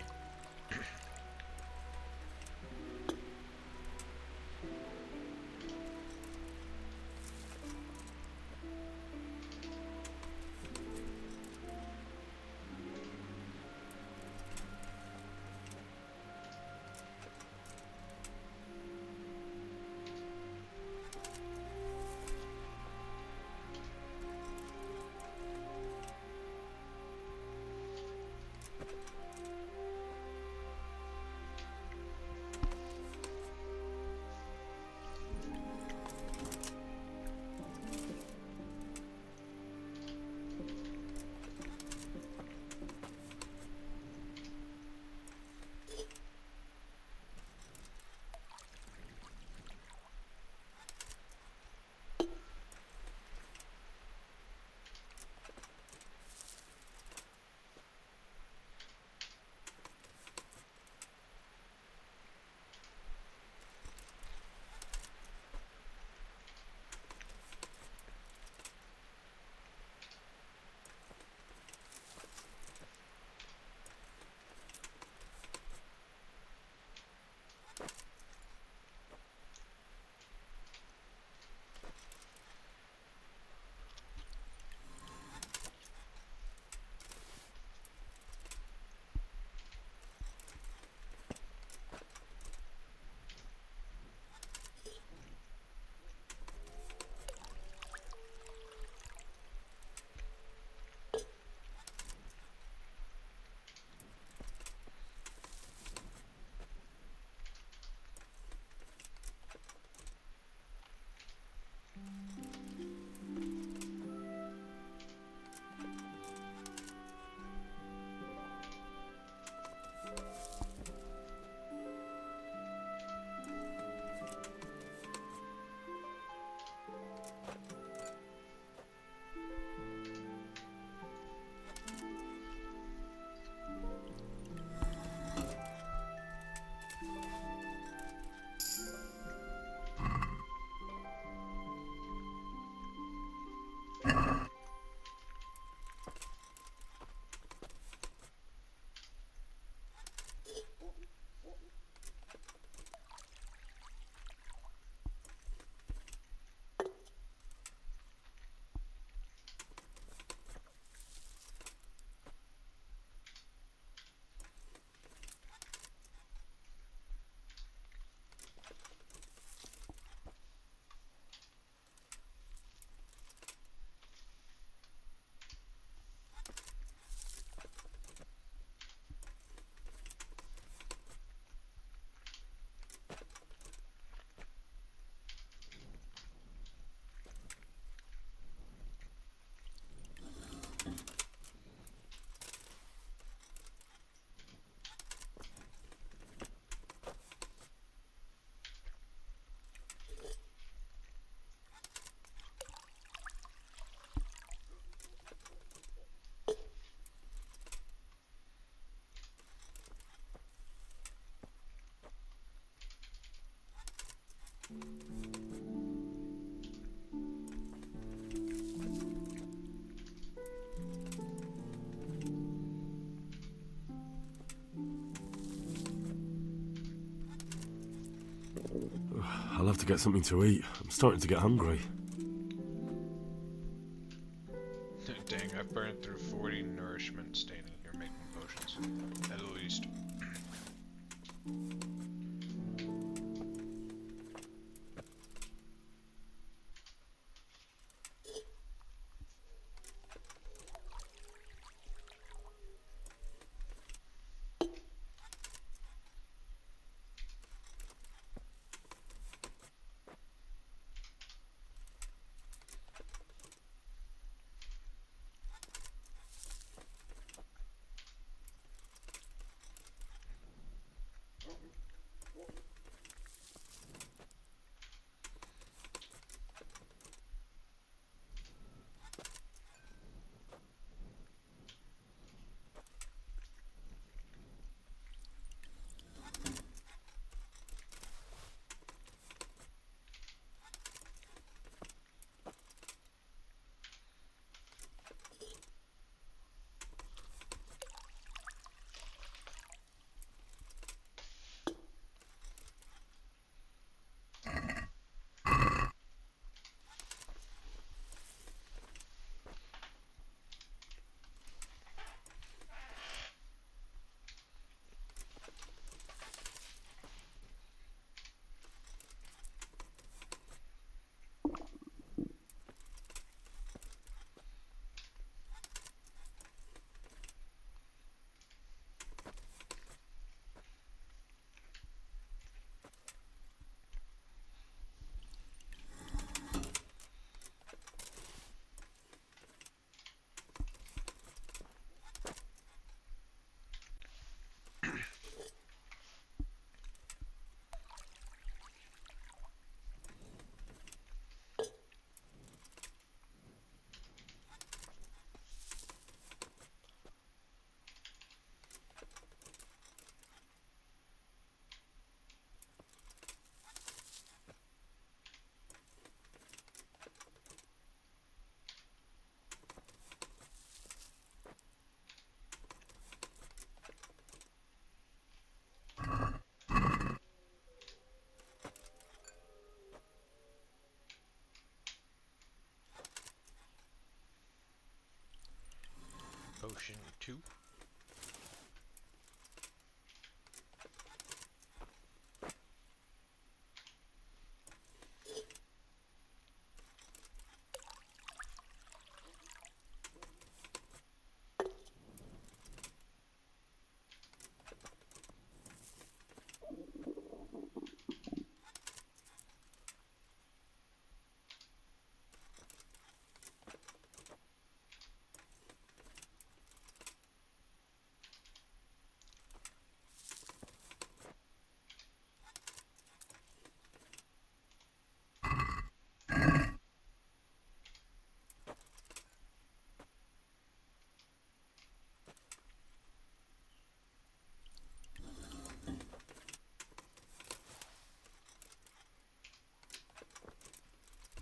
I'll have to get something to eat. I'm starting to get hungry. Dang, I burned through 40 nourishment standing here making potions. At least. 2.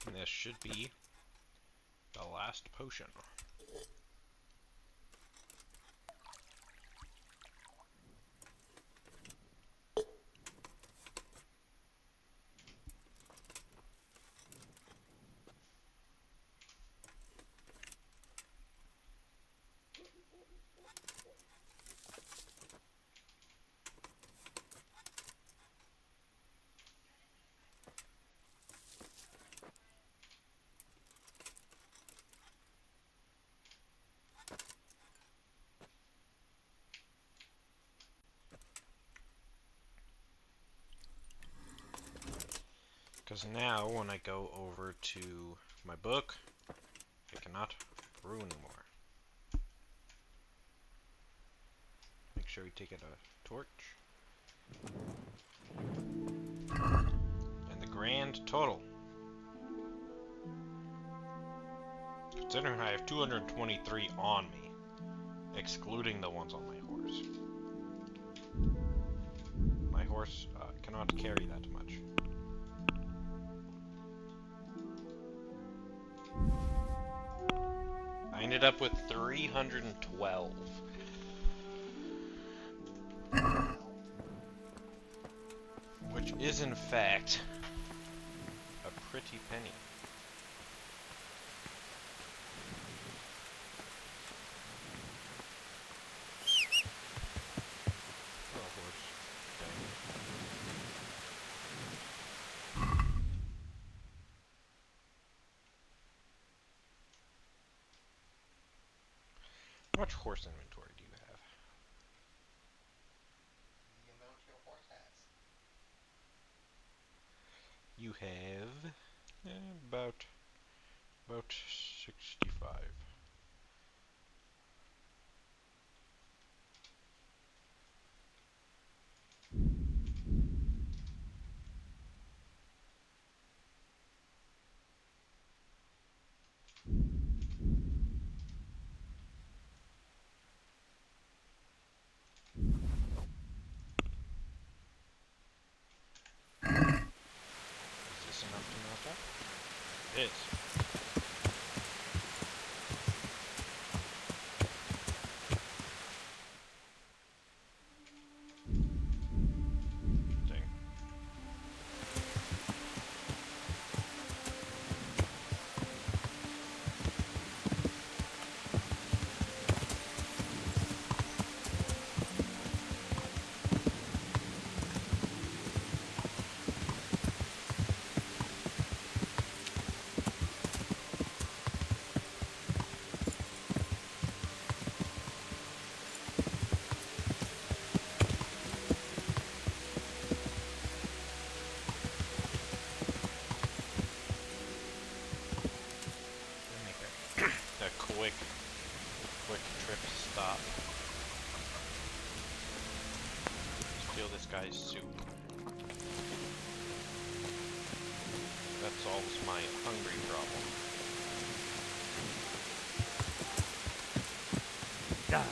And this should be the last potion. Because now, when I go over to my book, I cannot brew anymore. Make sure we take out a torch. And the grand total. Considering I have 223 on me, excluding the ones on my horse. My horse cannot carry that much. I ended up with 312. Which is in fact a pretty penny. Oh, horse. How much horse inventory do you have? The amount your horse has. You have about 65. Is this enough to melt up? It is. Dang. A quick trip stop. Steal this guy's soup. That solves my hungry problem. Yeah.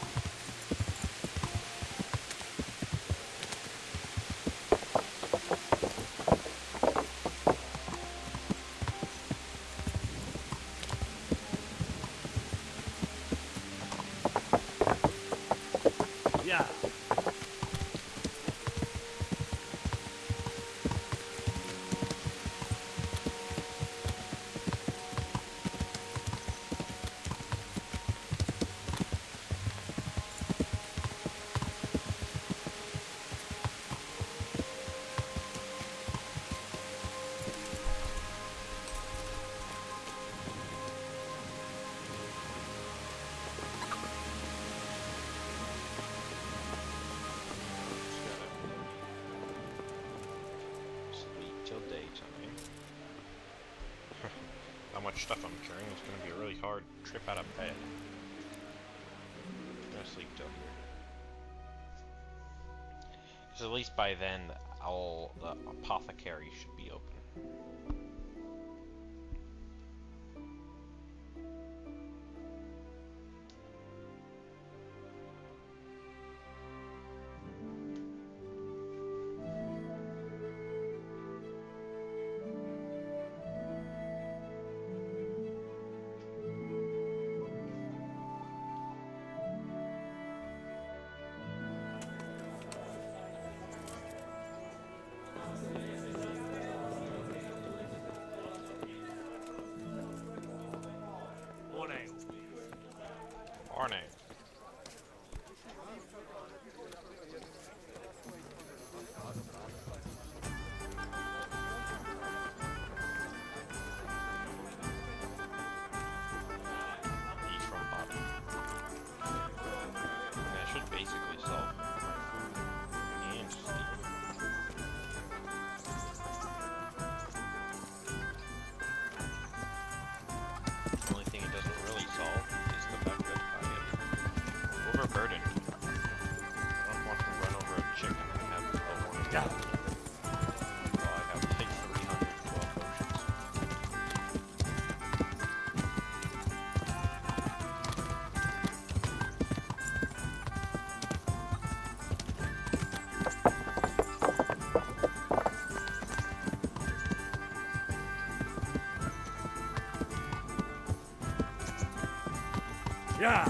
Yeah. much stuff I'm carrying, it's going to be a really hard trip out of bed. I'm going to sleep till here. Because at least by then, the apothecary should be open. Morning. Beachfront Bobby. That should basically solve my food and sleep. The only thing it doesn't really solve is the fact that I am overburdened. I don't want to run over a chicken and have a warning. Yeah. Well, I have like 312 potions. Yeah!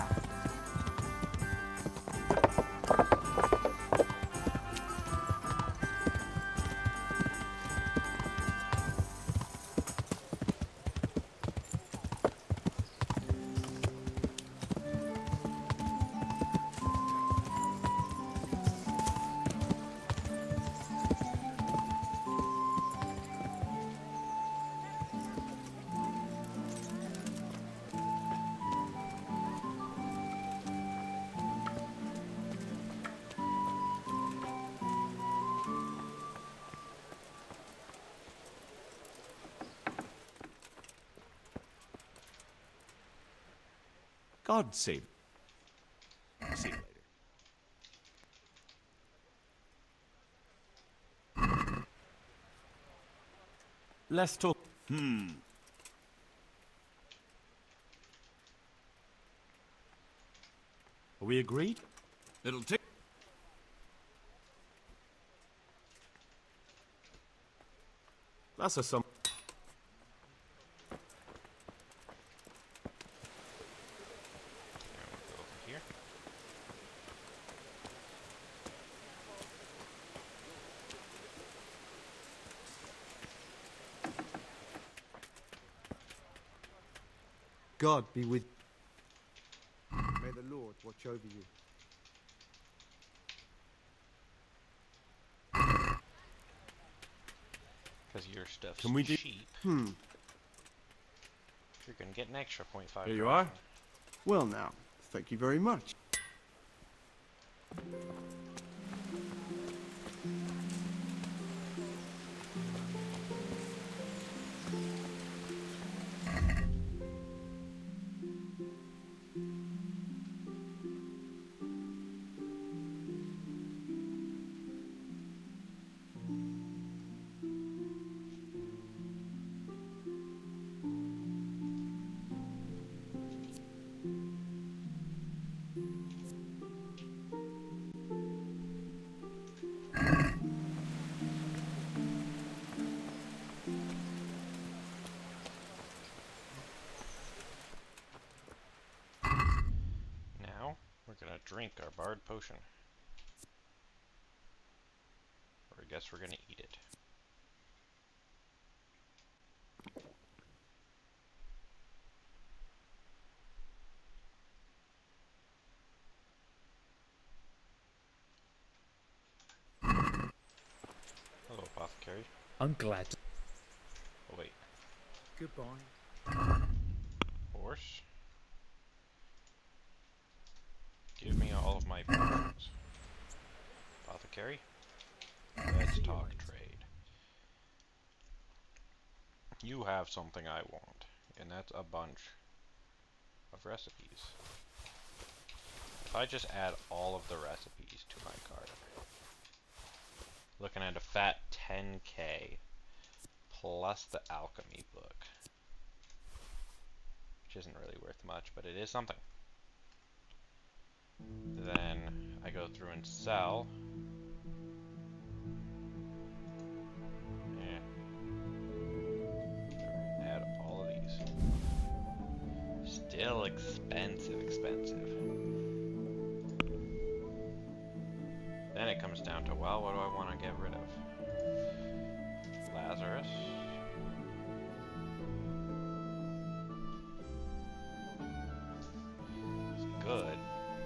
God save. See you later. Let's talk. Are we agreed? It'll take. That's a some. Now we'll go over here. God be with. May the Lord watch over you. Because your stuff's Can we do- cheap. Hmm. You're gonna get an extra 0.5. Here you are. Well now, thank you very much. Now, we're gonna drink our bard potion. Or I guess we're gonna eat it. Hello, apothecary. I'm glad. Oh wait, Goodbye. horse. Give me all of my potions. Apothecary. Let's talk trade. You have something I want. And that's a bunch of recipes. If I just add all of the recipes to my cart, looking at a fat 10k plus the alchemy book, which isn't really worth much, but it is something. Then I go through and sell. Add all of these. Still expensive. Then it comes down to, well, what do I want to get rid of? Lazarus. It's good,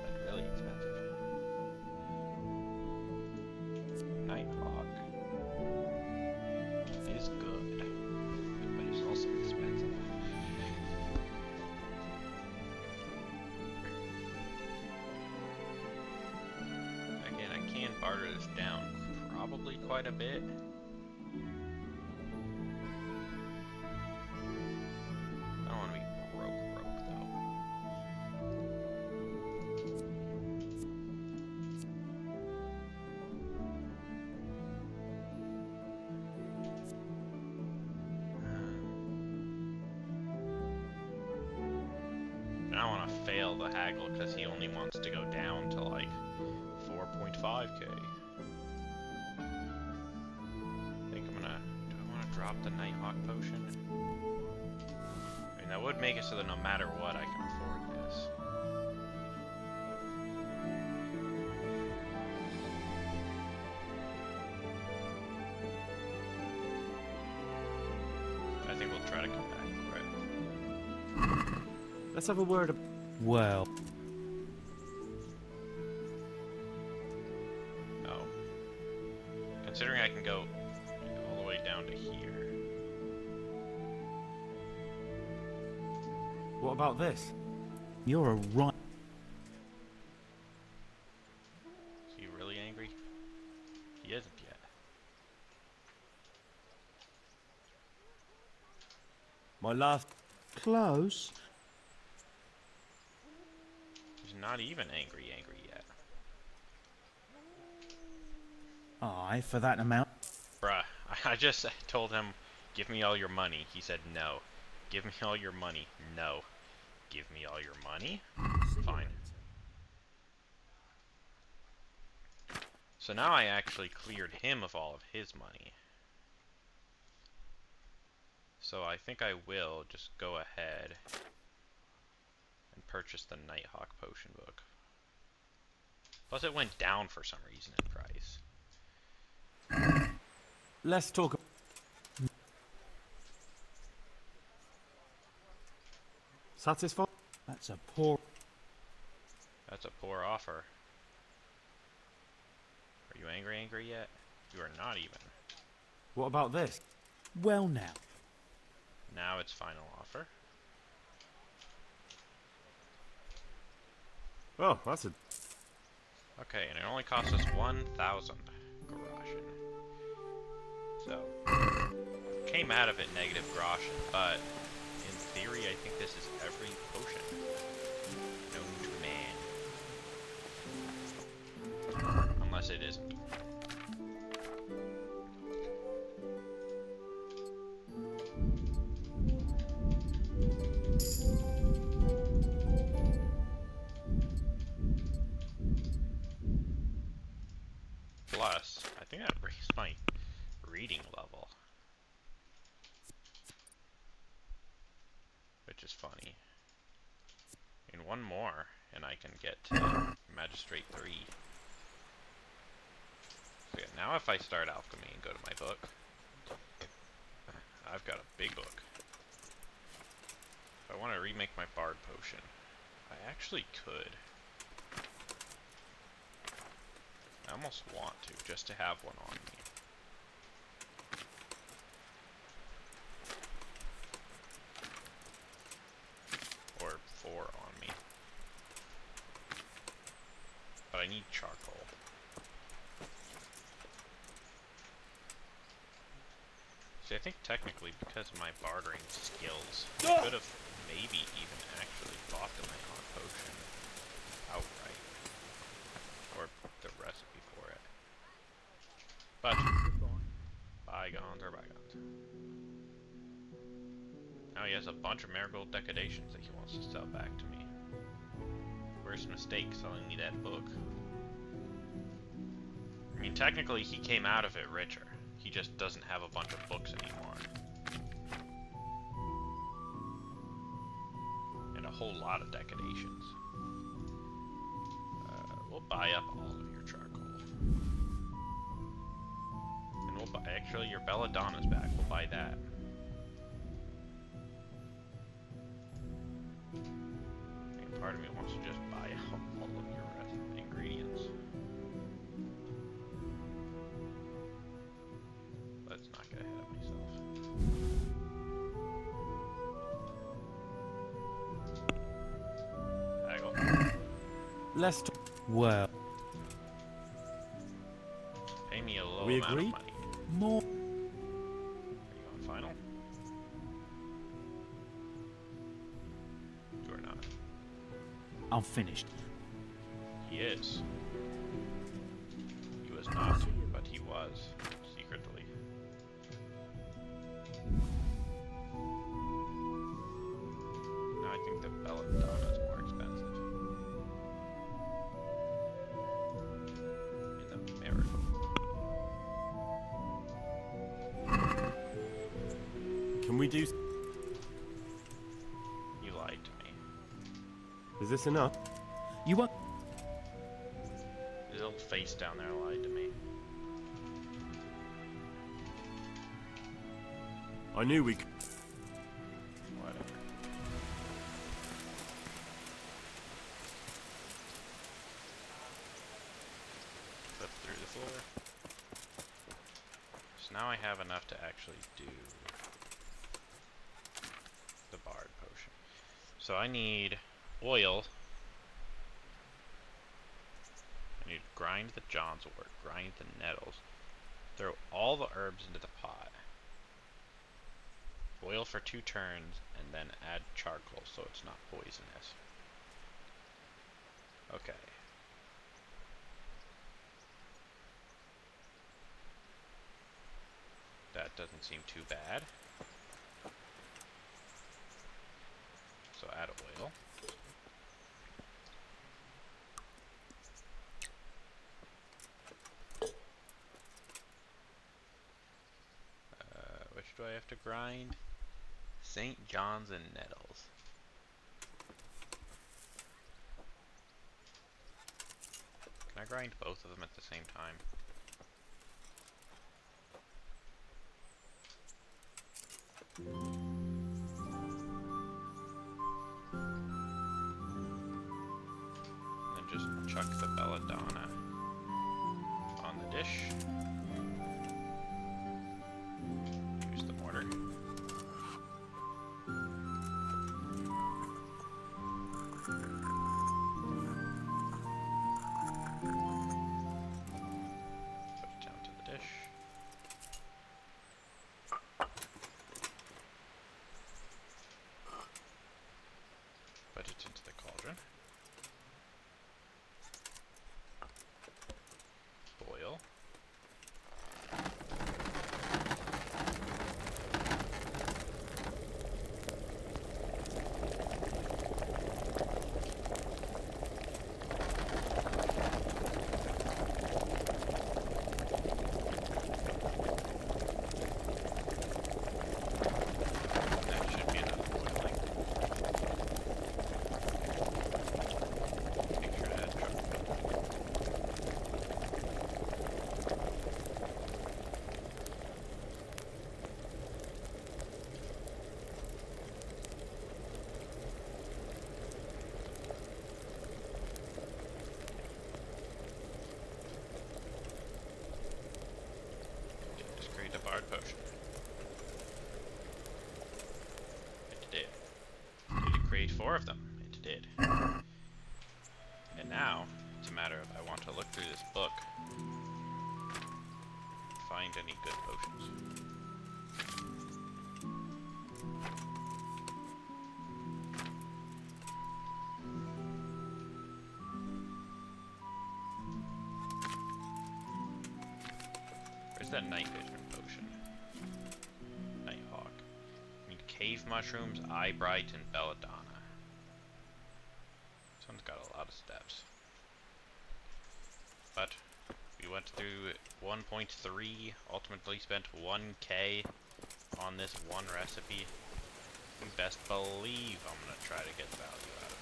but really expensive. Nighthawk is good, but it's also expensive. Again, I can barter this down probably quite a bit. I don't want to be broke though. I don't want to fail the haggle because he only wants to go down to like 4.5k. Think I'm gonna. Do I want to drop the Nighthawk potion? I mean, that would make it so that no matter what, I can afford this. I think we'll try to come back for it. Let's have a word. Well, No. Considering I can go all the way down to here. What about this? you're a right. Is he really angry? He isn't yet. My last. Close. He's not even angry yet. Aye, for that amount. Bruh, I just told him, give me all your money. He said no. Give me all your money. No. Give me all your money? Fine. So now I actually cleared him of all of his money. So I think I will just go ahead and purchase the Nighthawk potion book. Plus it went down for some reason in price. Let's talk. Satisfied? That's a poor. That's a poor offer. Are you angry yet? You are not even. What about this? Well now. Now it's final offer. Oh, that's a. Okay, and it only costs us 1,000 groschen. So, came out of it negative groschen, but in theory I think this is every potion known to man. Unless it isn't. Plus, I think that raised my reading level. Which is funny. And one more, and I can get to Magistrate 3. So yeah, now if I start Alchemy and go to my book, I've got a big book. If I want to remake my Bard Potion, I actually could. I almost want to, just to have one on me. Or 4 on me. But I need charcoal. See, I think technically, because of my bartering skills, I could have maybe even actually bought the Icon Potion outright. Or the recipe for it. But, bygones are bygones. Now he has a bunch of Marigold Decodations that he wants to sell back to me. Worst mistake, selling me that book. I mean, technically he came out of it richer. He just doesn't have a bunch of books anymore. And a whole lot of Decodations. We'll buy up all of your charcoal. And we'll buy, actually, your Belladonna's back. We'll buy that. And part of me wants to just buy out all of your ingredients. Let's not get ahead of myself. Haggle. Let's talk. Well, Pay me a low we amount agree? of money. More. Are you on final? You are not. I'm finished. He is. He was not, but he was, secretly. Now I think the Belladonna is more expensive. In the Marigold. Can we do... You lied to me. Is this enough? You want? His little face down there lied to me. I knew we could... Whatever. Flip through the floor. So now I have enough to actually do the Bard Potion. So I need oil. I need to grind the John's wort, grind the nettles, throw all the herbs into the pot. Boil for 2 turns, and then add charcoal so it's not poisonous. Okay. That doesn't seem too bad. So add oil. Which do I have to grind? St. John's and Nettles. Can I grind both of them at the same time? And just chuck the Belladonna on the dish. Use the mortar. Put it down to the dish. Put it into the cauldron. Boil. That should be enough boiling. Make sure to add charcoal. Just create a Bard Potion. It did. Did it create 4 of them? It did. And now, it's a matter of I want to look through this book, find any good potions. that night vision potion? Nighthawk. I need cave mushrooms, eye bright, and belladonna. This one's got a lot of steps. But we went through 1.3, ultimately spent 1K on this one recipe. You best believe I'm gonna try to get value out of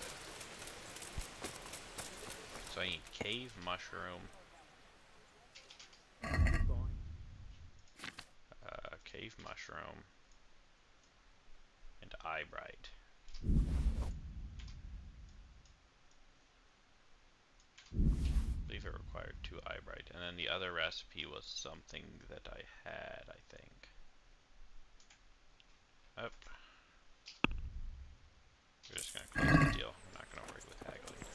it. So I need cave mushroom. Cave mushroom. And eye bright. I believe it required 2 eye bright. And then the other recipe was something that I had, I think. Oh. We're just gonna close the deal. I'm not gonna worry with haggling.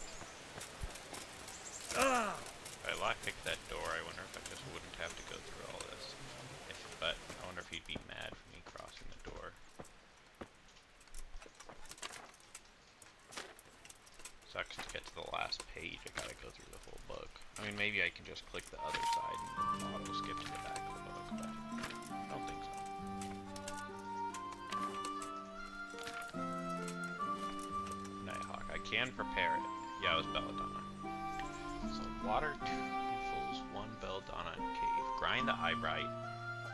If I lockpick that door, I wonder if I just wouldn't have to go through all this. But I wonder if he'd be mad for me crossing the door. Sucks to get to the last page. I gotta go through the whole book. I mean, maybe I can just click the other side and auto skip to the back of the book, but I don't think so. Nighthawk. I can prepare it. Yeah, it was belladonna. So water 2 equals 1 belladonna in cave. Grind the eyebright.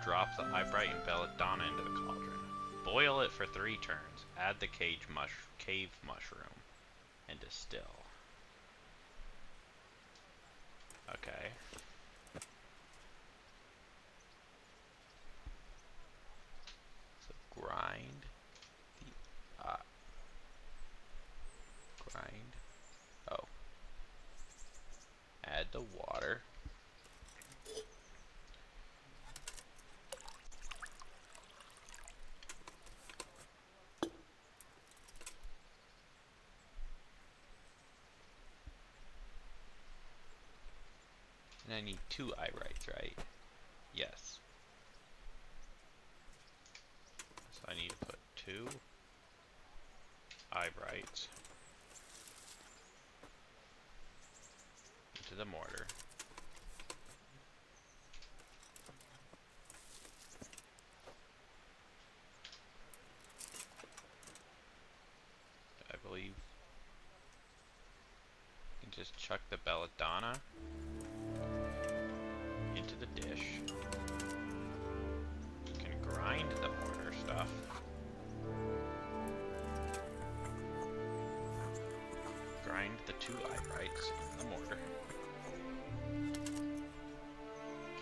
Drop the eyebright and belladonna into the cauldron. Boil it for 3 turns. Add the cave mushroom. And distill. Okay. So grind the grind. Oh. Add the water. And I need 2 eye brights, right? Yes. So I need to put 2 eye brights into the mortar. I believe you can just chuck the belladonna into the dish. You can grind the mortar stuff. Grind the 2 eye brights in the mortar.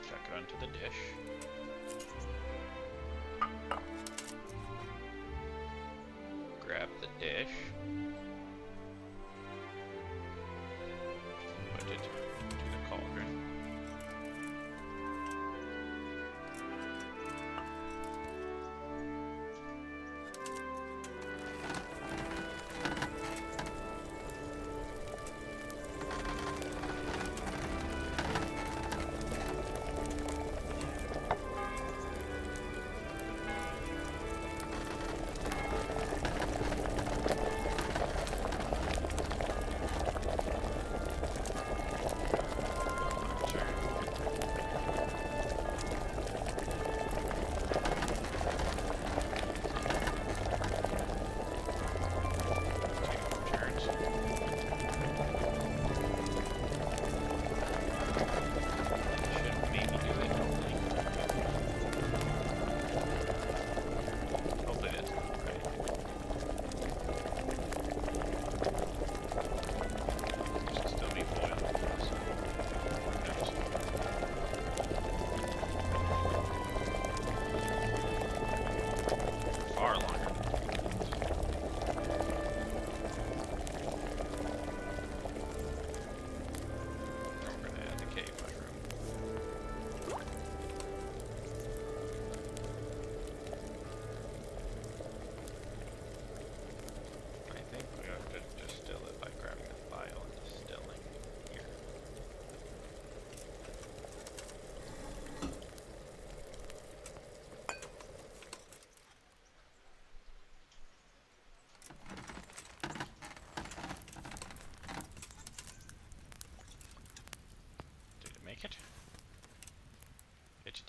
Chuck it onto the dish. Grab the dish. Put it into the cauldron.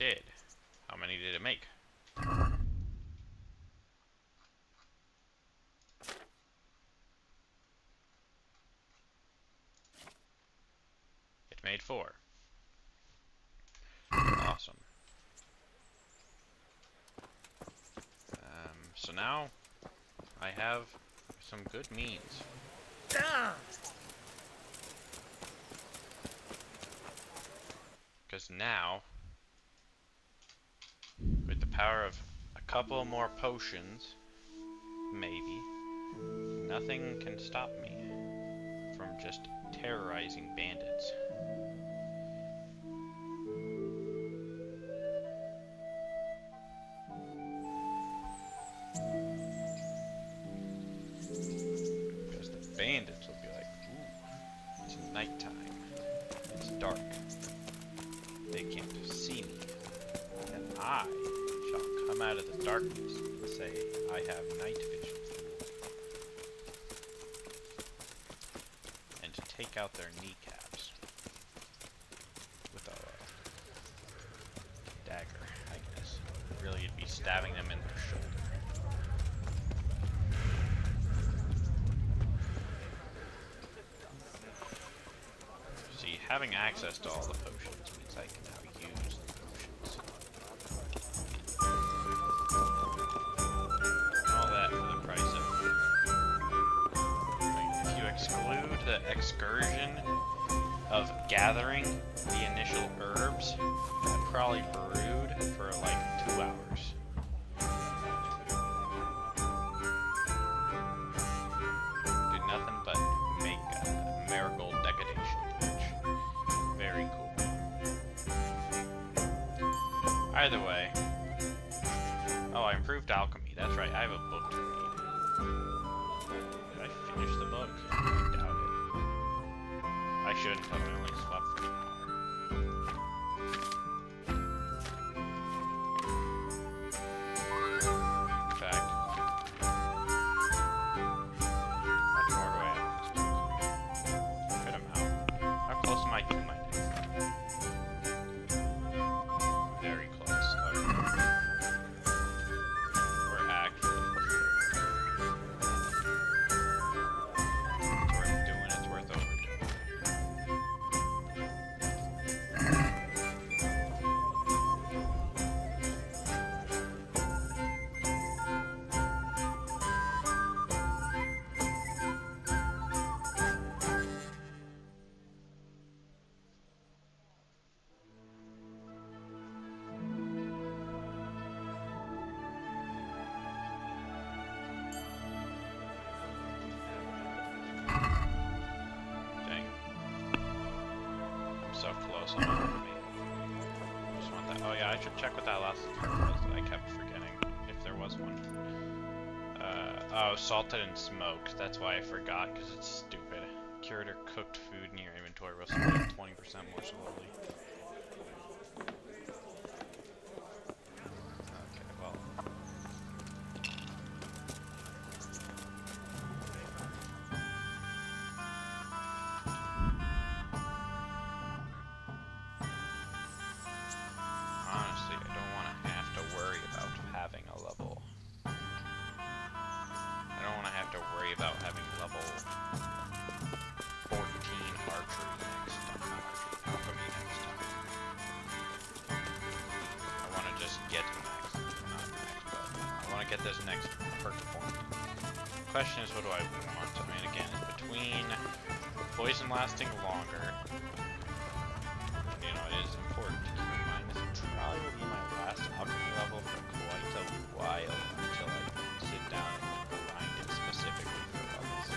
did. How many did it make? It made 4. Awesome. So now I have some good means. Because now, with the power of a couple more potions, maybe, nothing can stop me from just terrorizing bandits. Because the bandits will be like, ooh, it's nighttime, it's dark, they can't see me, and I shall come out of the darkness and say, I have night vision, and to take out their kneecaps with a dagger, I guess. Really, you'd be stabbing them in their shoulder. See, having access to all the potions means I can now use the potions. And all that for the price of... If you exclude the excursion of gathering the initial herbs, I probably brewed for like 2 hours. Did nothing but make marigold degradation, which very cool. Either way, oh, I improved alchemy. That's right. I have a book to read. Did I finish the book? I doubt it. I shouldn't have. I only slept for an hour. In fact, how much more do I have in this book? Good amount. How close am I to my death? Very close. Okay. We're actually it's worth doing, it's worth overdoing. Dang. I'm so close on enemy. Just want that. Oh yeah, I should check what that last card was that I kept forgetting, if there was one. Oh, salted and smoked. That's why I forgot, because it's stupid. Cured or cooked food in your inventory will split 20% more slowly. Okay, well. Honestly, I don't want to have to worry about having a level. I don't want to have to worry about having level 14 archery next time. Not archery, alchemy next time. I want to just get max, not max, but I want to get this next perk point. The question is, what do I want? I mean, again, it's between poison lasting longer. You know, it is important to keep in mind this probably will be my last alchemy level for quite a while until I sit down and grind it specifically for levels.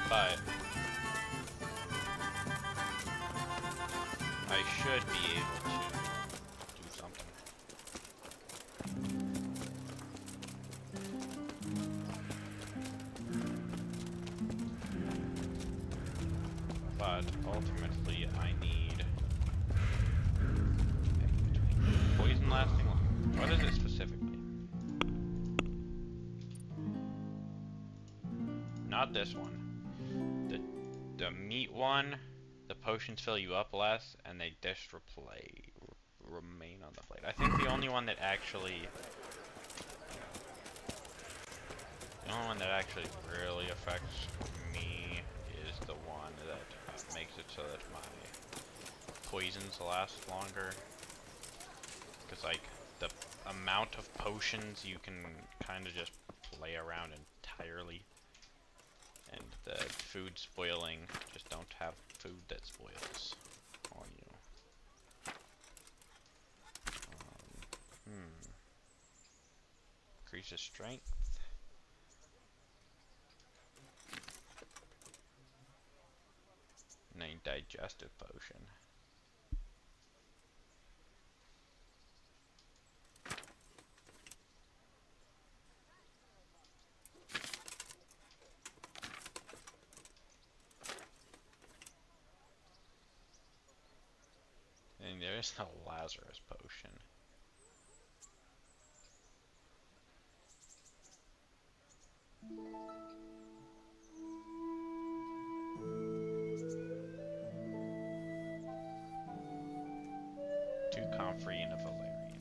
But I should be able to do something. But ultimately, I need poison lasting. What is it specifically? Not this one. The meat one, the potions fill you up less, and they just remain on the blade. I think the only one that actually really affects me is the one that makes it so that my poisons last longer. Because like the amount of potions you can kind of just play around entirely. And the food spoiling, just don't have food that spoils on you. Increases strength. And a digestive potion. And there is no Lazarus potion. Two comfrey and a valerian.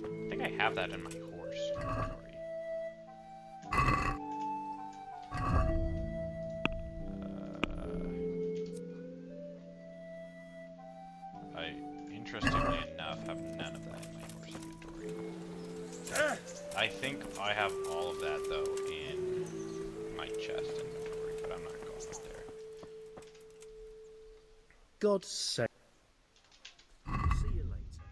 I think I have that in my horse inventory. Interestingly enough, have none of that in my horse inventory. I think I have all of that though in my chest inventory, but I'm not going up there. God's sake. See you later.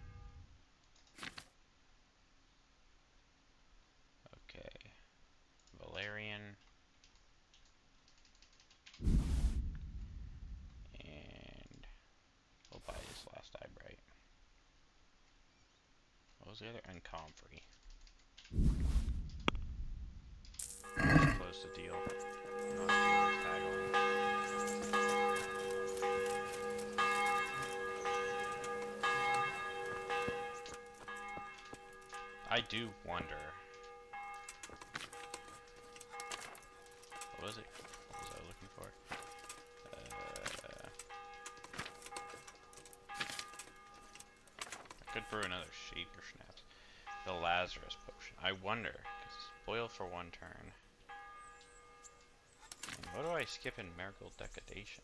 Okay. Valerian. And we'll buy this last eyebright. What was the other? And comfrey. Close the deal. Not doing this haggling. I do wonder. What was it? What was I looking for? I could brew another Shaver Schnapps. The Lazarus potion. I wonder. Cause boil for one turn. And what do I skip in Marigold Decadation?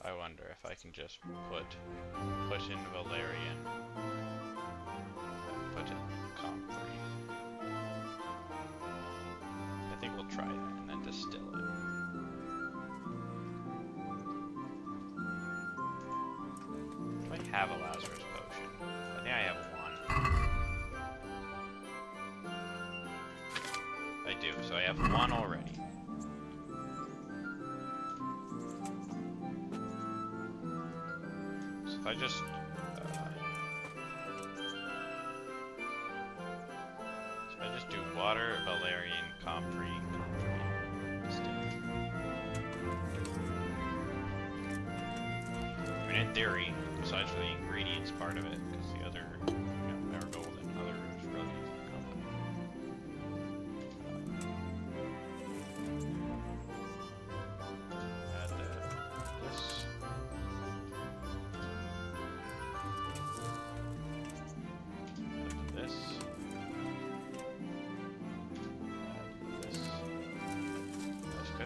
I wonder if I can just put in Valerian, put in comfrey. I think we'll try that and then distill it. Do I have a Lazarus potion? I think I have one. I do, so I have one already. If I just do water, valerian, comfrey, distill. I mean, in theory, besides for the ingredients part of it, because the other, marigold and other is really easy to come by. Add this.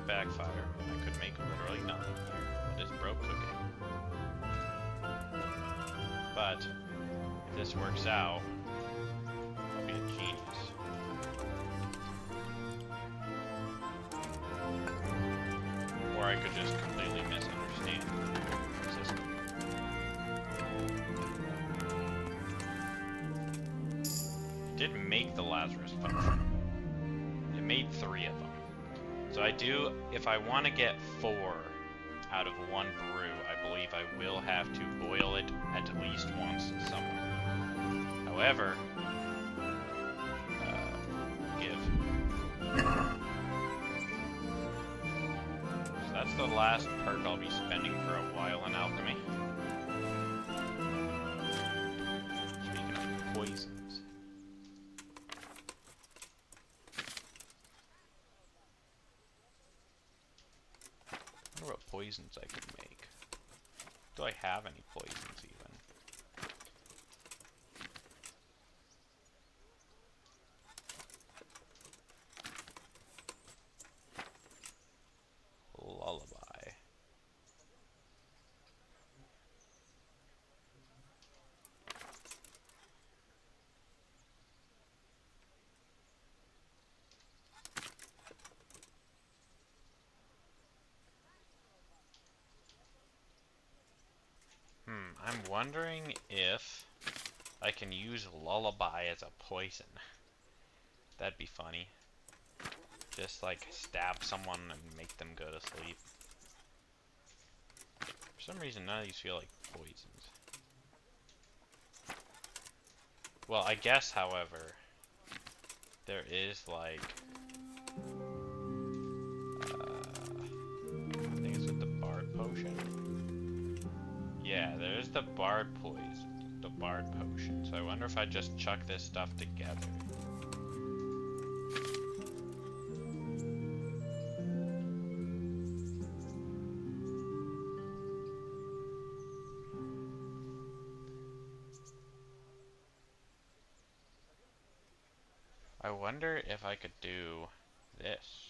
Backfire, and I could make literally nothing here. It is broke cooking. But if this works out, I'll be a genius. Or I could just completely misunderstand the system. It did make the Lazarus potion. It made 3 of them. So I do, if I want to get 4 out of 1 brew, I believe I will have to boil it at least once somewhere. However, So that's the last perk I'll be spending for a while in alchemy. Speaking of poisons. poisons I could make. Do I have any poisons even? Lullaby. I'm wondering if I can use lullaby as a poison. That'd be funny. Just like stab someone and make them go to sleep. For some reason, none of these feel like poisons. Well, I guess, however, there is like, I think it's with the bard potion. Yeah, there's the bard poison, the bard potion. So I wonder if I just chuck this stuff together. I wonder if I could do this.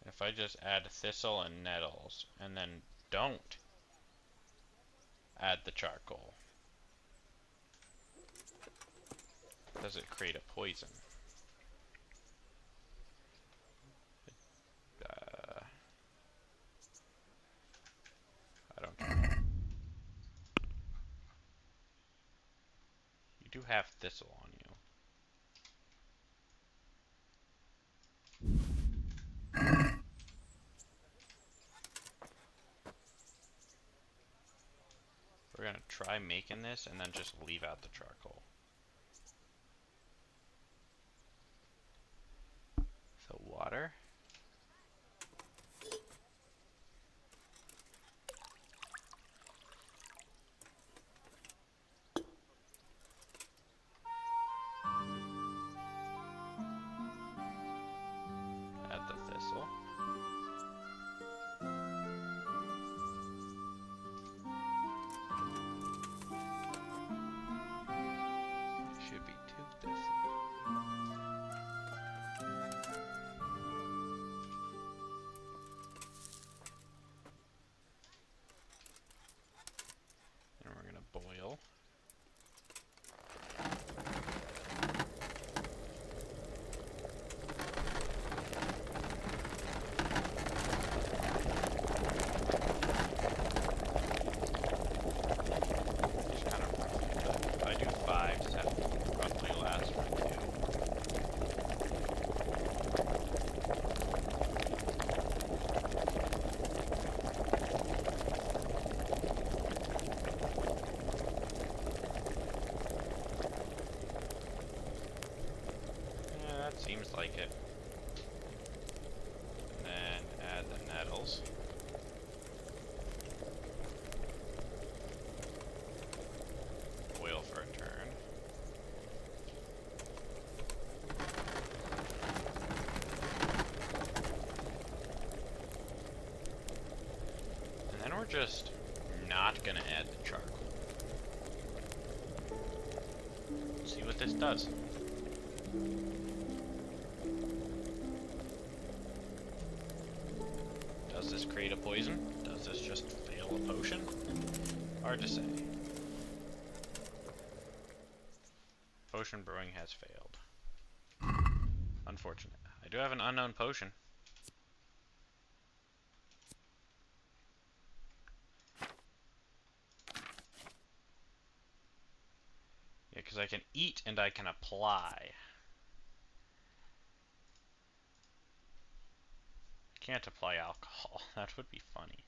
If I just add thistle and nettles, and then don't add the charcoal, does it create a poison? I don't know. You do have thistle on you. We're gonna try making this and then just leave out the charcoal. So water. Add the thistle. Should be two thistles. And we're gonna boil. Just kind of roughly, but if I do 5, 7 roughly lasts for 2. Yeah, that seems like it. And then add the nettles. Boil for a turn. And then we're just not gonna add the charcoal. See what this does. Does this create a poison? Does this just fail a potion? Hard to say. Potion brewing has failed. Unfortunate. I do have an unknown potion. Yeah, because I can eat and I can apply. I can't apply alcohol. That would be funny.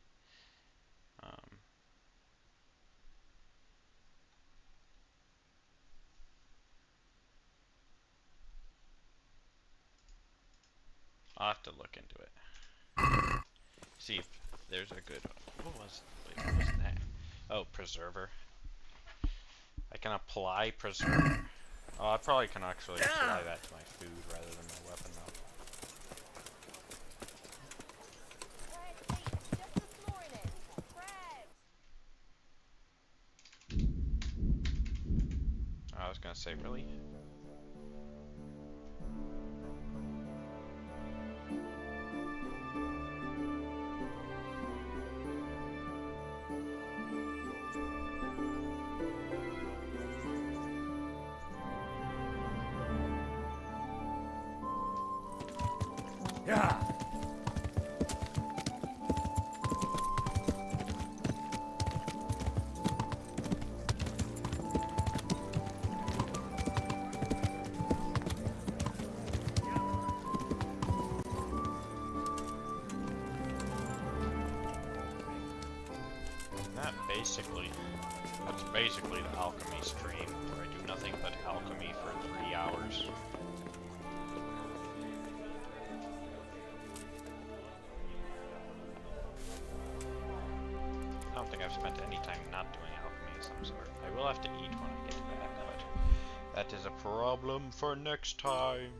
I'll have to look into it. See if there's a good. What was that? Oh, preserver. I can apply preserver. Oh, I probably can actually apply that to my food rather than my weapon, though. I was gonna say, really? Yeah. That's basically the alchemy stream, where I do nothing but alchemy for 3 hours. I don't think I've spent any time not doing alchemy of some sort. I will have to eat when I get back, but that is a problem for next time.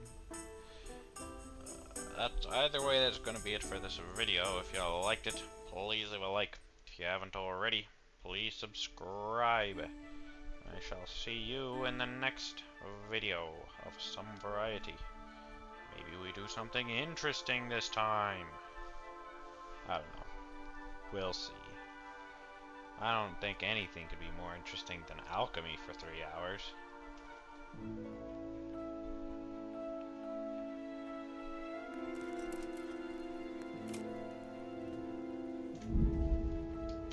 That's either way, that's gonna be it for this video. If y'all liked it, please leave a like. If you haven't already, please subscribe. I shall see you in the next video of some variety. Maybe we do something interesting this time. I don't know. We'll see. I don't think anything could be more interesting than alchemy for 3 hours.